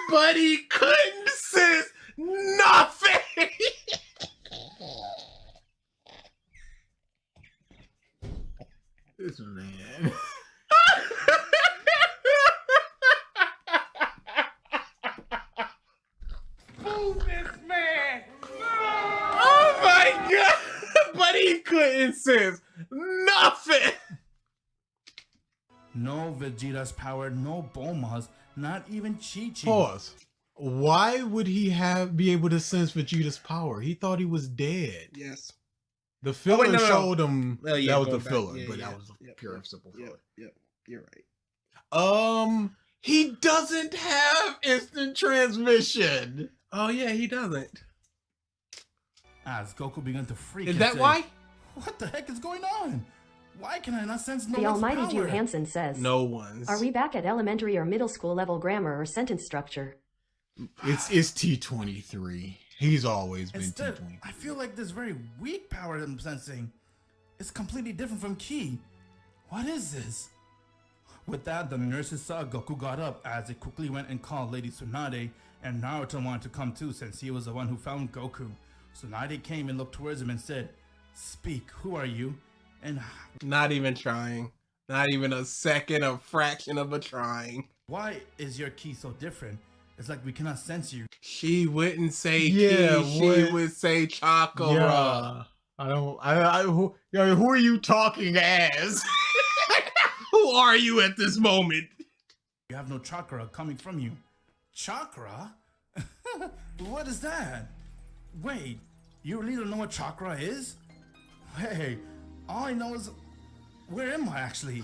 But he couldn't sense nothing. This man. sense. Nothing. No Vegeta's power, no Bulma's, not even Chi-Chi. Pause. Why would he be able to sense Vegeta's power? He thought he was dead. Yes. The filler no. showed him Oh, yeah, that was going the back. filler, Yeah, but yeah. that was a pure simple filler. Yep. You're right. He doesn't have instant transmission. Oh yeah, he doesn't. As Goku began to freak. Is and that say, why? What the heck is going on? Why can I not sense no The one's almighty Jew power? Hansen says, No one's. Are we back at elementary or middle school level grammar or sentence structure? It's T23. He's always been Instead, T23. I feel like this very weak power I'm sensing is completely different from Ki. What is this? With that, the nurses saw Goku got up as they quickly went and called Lady Tsunade, and Naruto wanted to come too since he was the one who found Goku. Tsunade came and looked towards him and said, "Speak, who are you?" And Not even trying. Not even a second, a fraction of a trying. why is your Ki so different? It's like we cannot sense you. She wouldn't say Yeah, Ki, she what? would say Chakra. Yeah. Who are you talking as? Who are you at this moment? You have no chakra coming from you. Chakra? What is that? Wait, you really don't know what chakra is? Hey, all I know is... Where am I actually?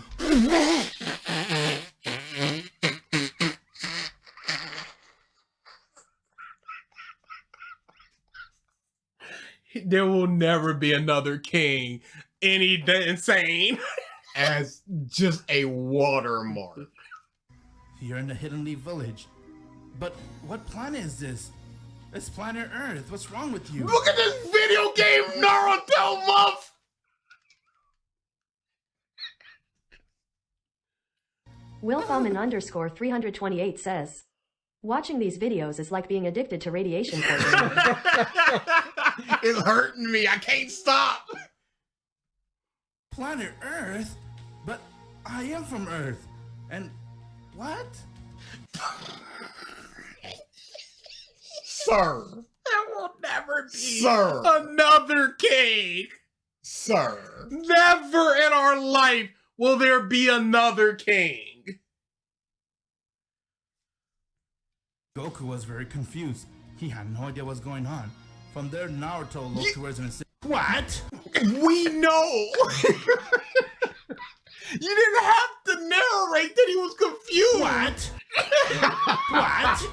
There will never be another king any insane. As just a watermark. You're in the Hidden Leaf Village. But what planet is this? It's planet Earth. What's wrong with you? Look at this video game Naruto muff! Wilfalman_328 says, watching these videos is like being addicted to radiation poisoning. It's hurting me. I can't stop. Planet Earth? But I am from Earth. And what? Sir. There will never be Sir. another king. Sir. Never in our life will there be another king. Goku was very confused. He had no idea what's going on. From there, Naruto looked towards him and said, "What?" We know. You didn't have to narrate that he was confused. What? What?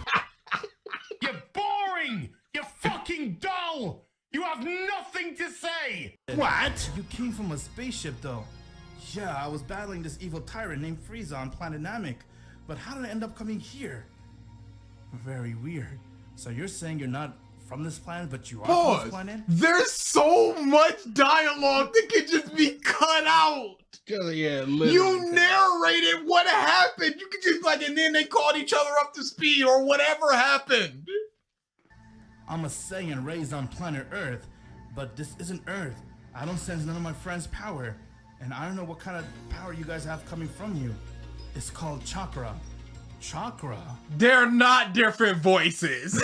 You're boring! You're fucking dull! You have nothing to say! What? You came from a spaceship, though. Yeah, I was battling this evil tyrant named Frieza on planet Namek. But how did I end up coming here? Very weird. So you're saying you're not from this planet, but you are from Pause. this planet? There's so much dialogue that could just be cut out. Yeah, You narrated what happened. You could just and then they called each other up to speed or whatever happened. I'm a Saiyan raised on planet Earth, but this isn't Earth. I don't sense none of my friends' power, and I don't know what kind of power you guys have coming from you. It's called chakra. Chakra? They're not different voices.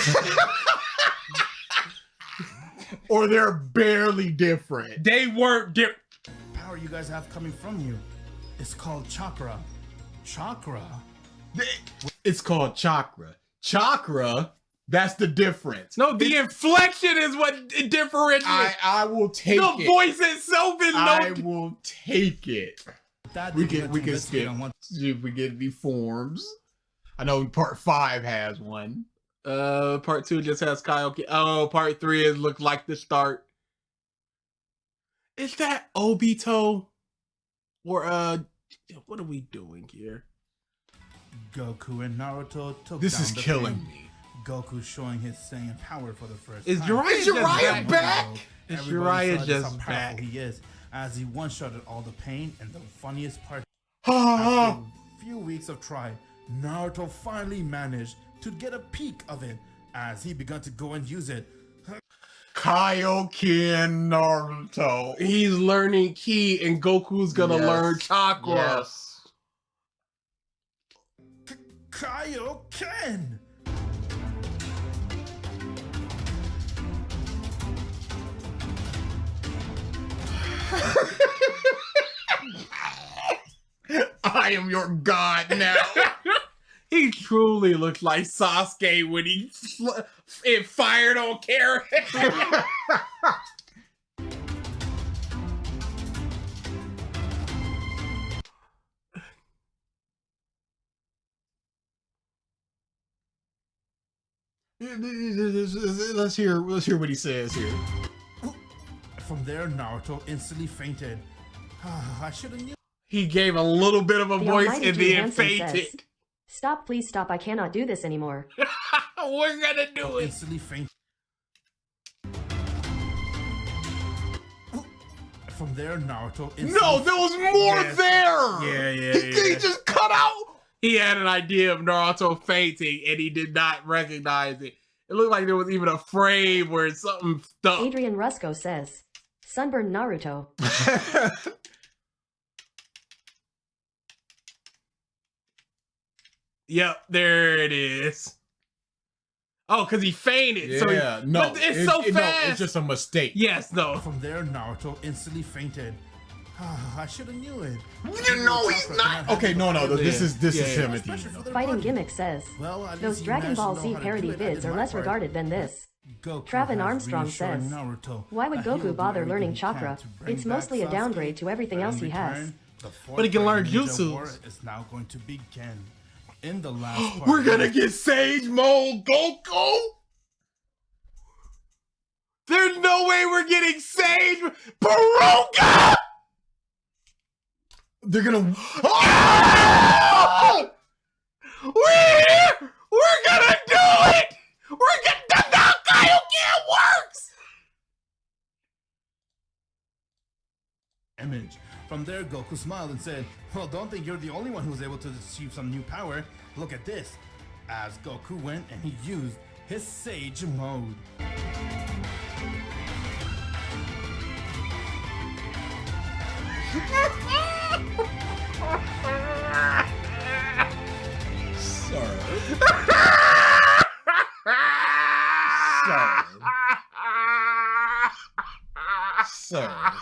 Or they're barely different. They weren't different. Power you guys have coming from you. It's called chakra. Chakra? It's called chakra. Chakra, that's the difference. No, the inflection is what differentiates. I will take the it. voice itself is I will take it. That We didn't can get to skip. investigate on what- See if we get any forms. I know part 5 has one. Part 2 just has Kaioki. Oh, part 3 is look like the start. Is that Obito? Or what are we doing here? Goku and Naruto took This down is the killing thing. me. Goku showing his Saiyan power for the first Is time. Jiraiya Is just Jiraiya back? Is Everybody Jiraiya saw just how powerful back? he is as he one-shotted all the pain, and the funniest part, Ah, after a few weeks of try, Naruto finally managed to get a peek of it as he began to go and use it. Kaioki and Naruto. He's learning Ki and Goku's gonna Yes. learn Chakra. Yes. Kaioken! I am your god now. He truly looks like Sasuke when it fired on Karen. Let's hear what he says here. From there, Naruto instantly fainted. I should have knew. He gave a little bit of a The voice Almighty and G. then Hansen fainted. says, "Stop, please stop. I cannot do this anymore." We're gonna do it. Instantly fainted. From there, Naruto instantly. No, there was more there. Yeah. He just cut out. He had an idea of Naruto fainting and he did not recognize it. It looked like there was even a frame where something stuck. Adrian Rusco says, "Sunburned Naruto." Yep, there it is. Oh, because he fainted. Yeah, so no, but it's so fast. No, it's just a mistake. Yes, no. From there, Naruto instantly fainted. I should have knew it. You know he's not. Okay, no. This is him at the end. Fighting Gimmick says, Well, at "Those least you Dragon managed to Ball know Z how to parody do it. I vids did are my less part. regarded than this." Goku Travin has Armstrong reassured says, Naruto "Why would that he'll Goku do bother everything learning he can chakra? to bring It's back mostly a Sasuke, downgrade to everything but in else he has." return, the fourth But he can learn Great Ninja jutsus. War is now going to begin. In the last part, We're gonna get Sage Mode Goku. There's no way we're getting Sage Baruga. They're gonna. Ah! We're gonna do it. We're gonna. The Kaioken works. image. From there, Goku smiled and said, "Well, don't think you're the only one who's able to achieve some new power. Look at this." As Goku went and he used his Sage Mode. Sir. Sir.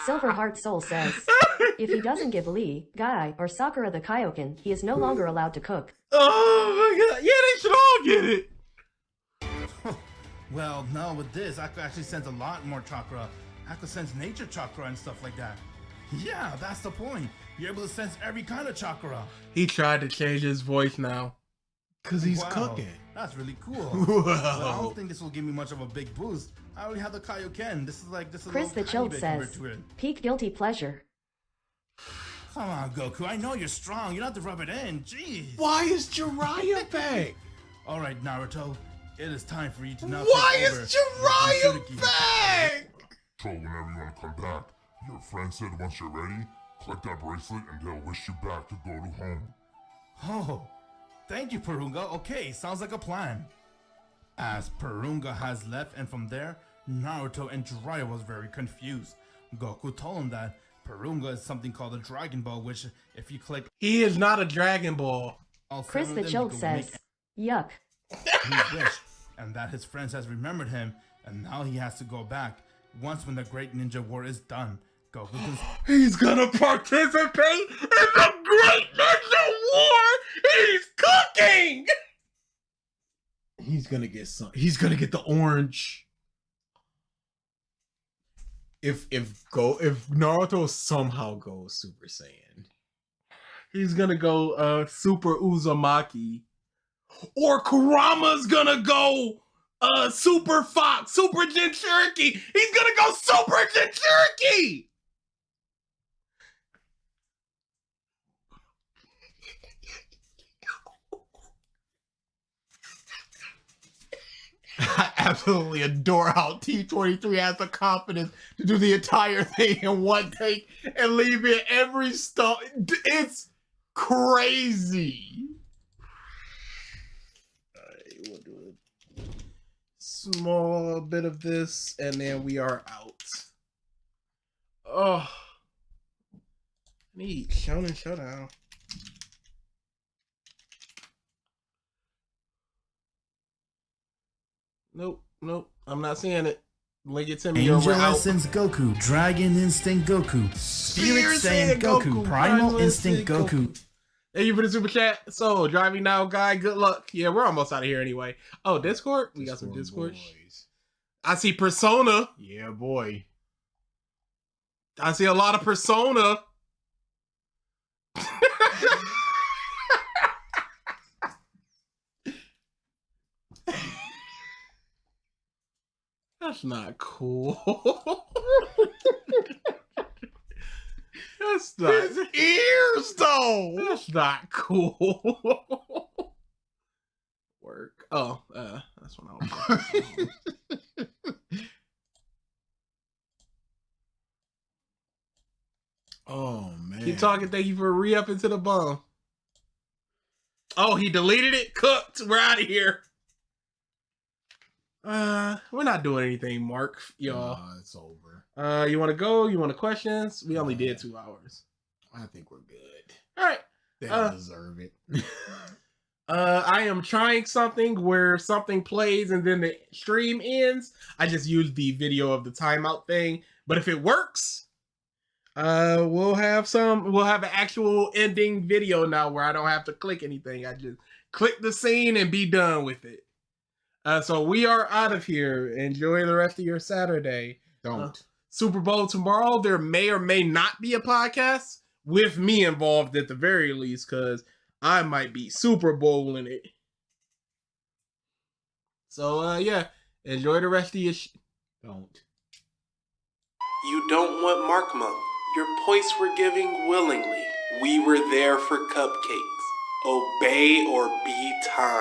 Silverheart Soul says, "If he doesn't give Lee, Guy, or Sakura the Kaioken, he is no longer allowed to cook." Oh my god! Yeah, they should all get it. Well, no, with this, I could actually sense a lot more chakra. I could sense nature chakra and stuff like that. Yeah, that's the point. You're able to sense every kind of chakra. He tried to change his voice now. Cause he's Wow, cooking. That's really cool. Whoa. But I don't think this will give me much of a big boost. I already have the Kaioken. This is a Chris the little Chilled tiny bit says, compared to it. "Peak guilty pleasure." Come on, Goku. I know you're strong. You don't have to rub it in. Jeez. Why is Jiraiya back? All right, Naruto. It is time for you to now Why take over is the Jiraiya Jinchuriki. back? So whenever you want to come back, your friend said once you're ready, collect that bracelet and they'll wish you back to go to home. Oh, thank you, Purunga. Okay, sounds like a plan. As Purunga has left, and from there, Naruto and Jiraiya was very confused. Goku told him that Purunga is something called a Dragon Ball, which if you collect He is not a Dragon Ball. all Chris seven the of them, Chilled you can says, "Yuck." make any wish, and that his friends has remembered him, and now he has to go back. Once when the Great Ninja War is done, Goku can He's gonna participate in the Great Ninja War. He's cooking. He's gonna get some. He's gonna get the orange. If Naruto somehow goes Super Saiyan, He's gonna go Super Uzumaki, or Kurama's gonna go Super Fox, Super Jinchuriki. He's gonna go Super Jinchuriki. I absolutely adore how T23 has the confidence to do the entire thing in one take and leave in every stuff. It's crazy. Alright, we'll do a small bit of this, and then we are out. Oh, I need Shonen Showdown. Nope, I'm not seeing it. Link it to me. or Angel we're out. Essence Goku, Dragon Instinct Goku, Spirit Saiyan Goku, Primal Instinct Goku. Thank you for the super chat. So, driving now, guy. Good luck. Yeah, we're almost out of here anyway. Oh, Discord? We got some Discord. Boys. I see Persona. Yeah, boy. I see a lot of Persona. That's not cool. That's not. His ears, though. That's not cool. Work. Oh, that's what I was. Oh man. Keep talking. Thank you for re-upping to the bum. Oh, he deleted it. Cooked. We're out of here. We're not doing anything, Mark. Y'all. It's over. You want to go? You want to questions? We only did 2 hours. I think we're good. All right. They deserve it. I am trying something where something plays and then the stream ends. I just used the video of the timeout thing, but if it works, we'll have an actual ending video now where I don't have to click anything. I just click the scene and be done with it. So we are out of here. Enjoy the rest of your Saturday. Don't. Super Bowl tomorrow. There may or may not be a podcast with me involved at the very least, because I might be Super Bowl in it. So, yeah. Enjoy the rest of your Don't. You don't want Mark Month. Your points were giving willingly. We were there for cupcakes. Obey or be time.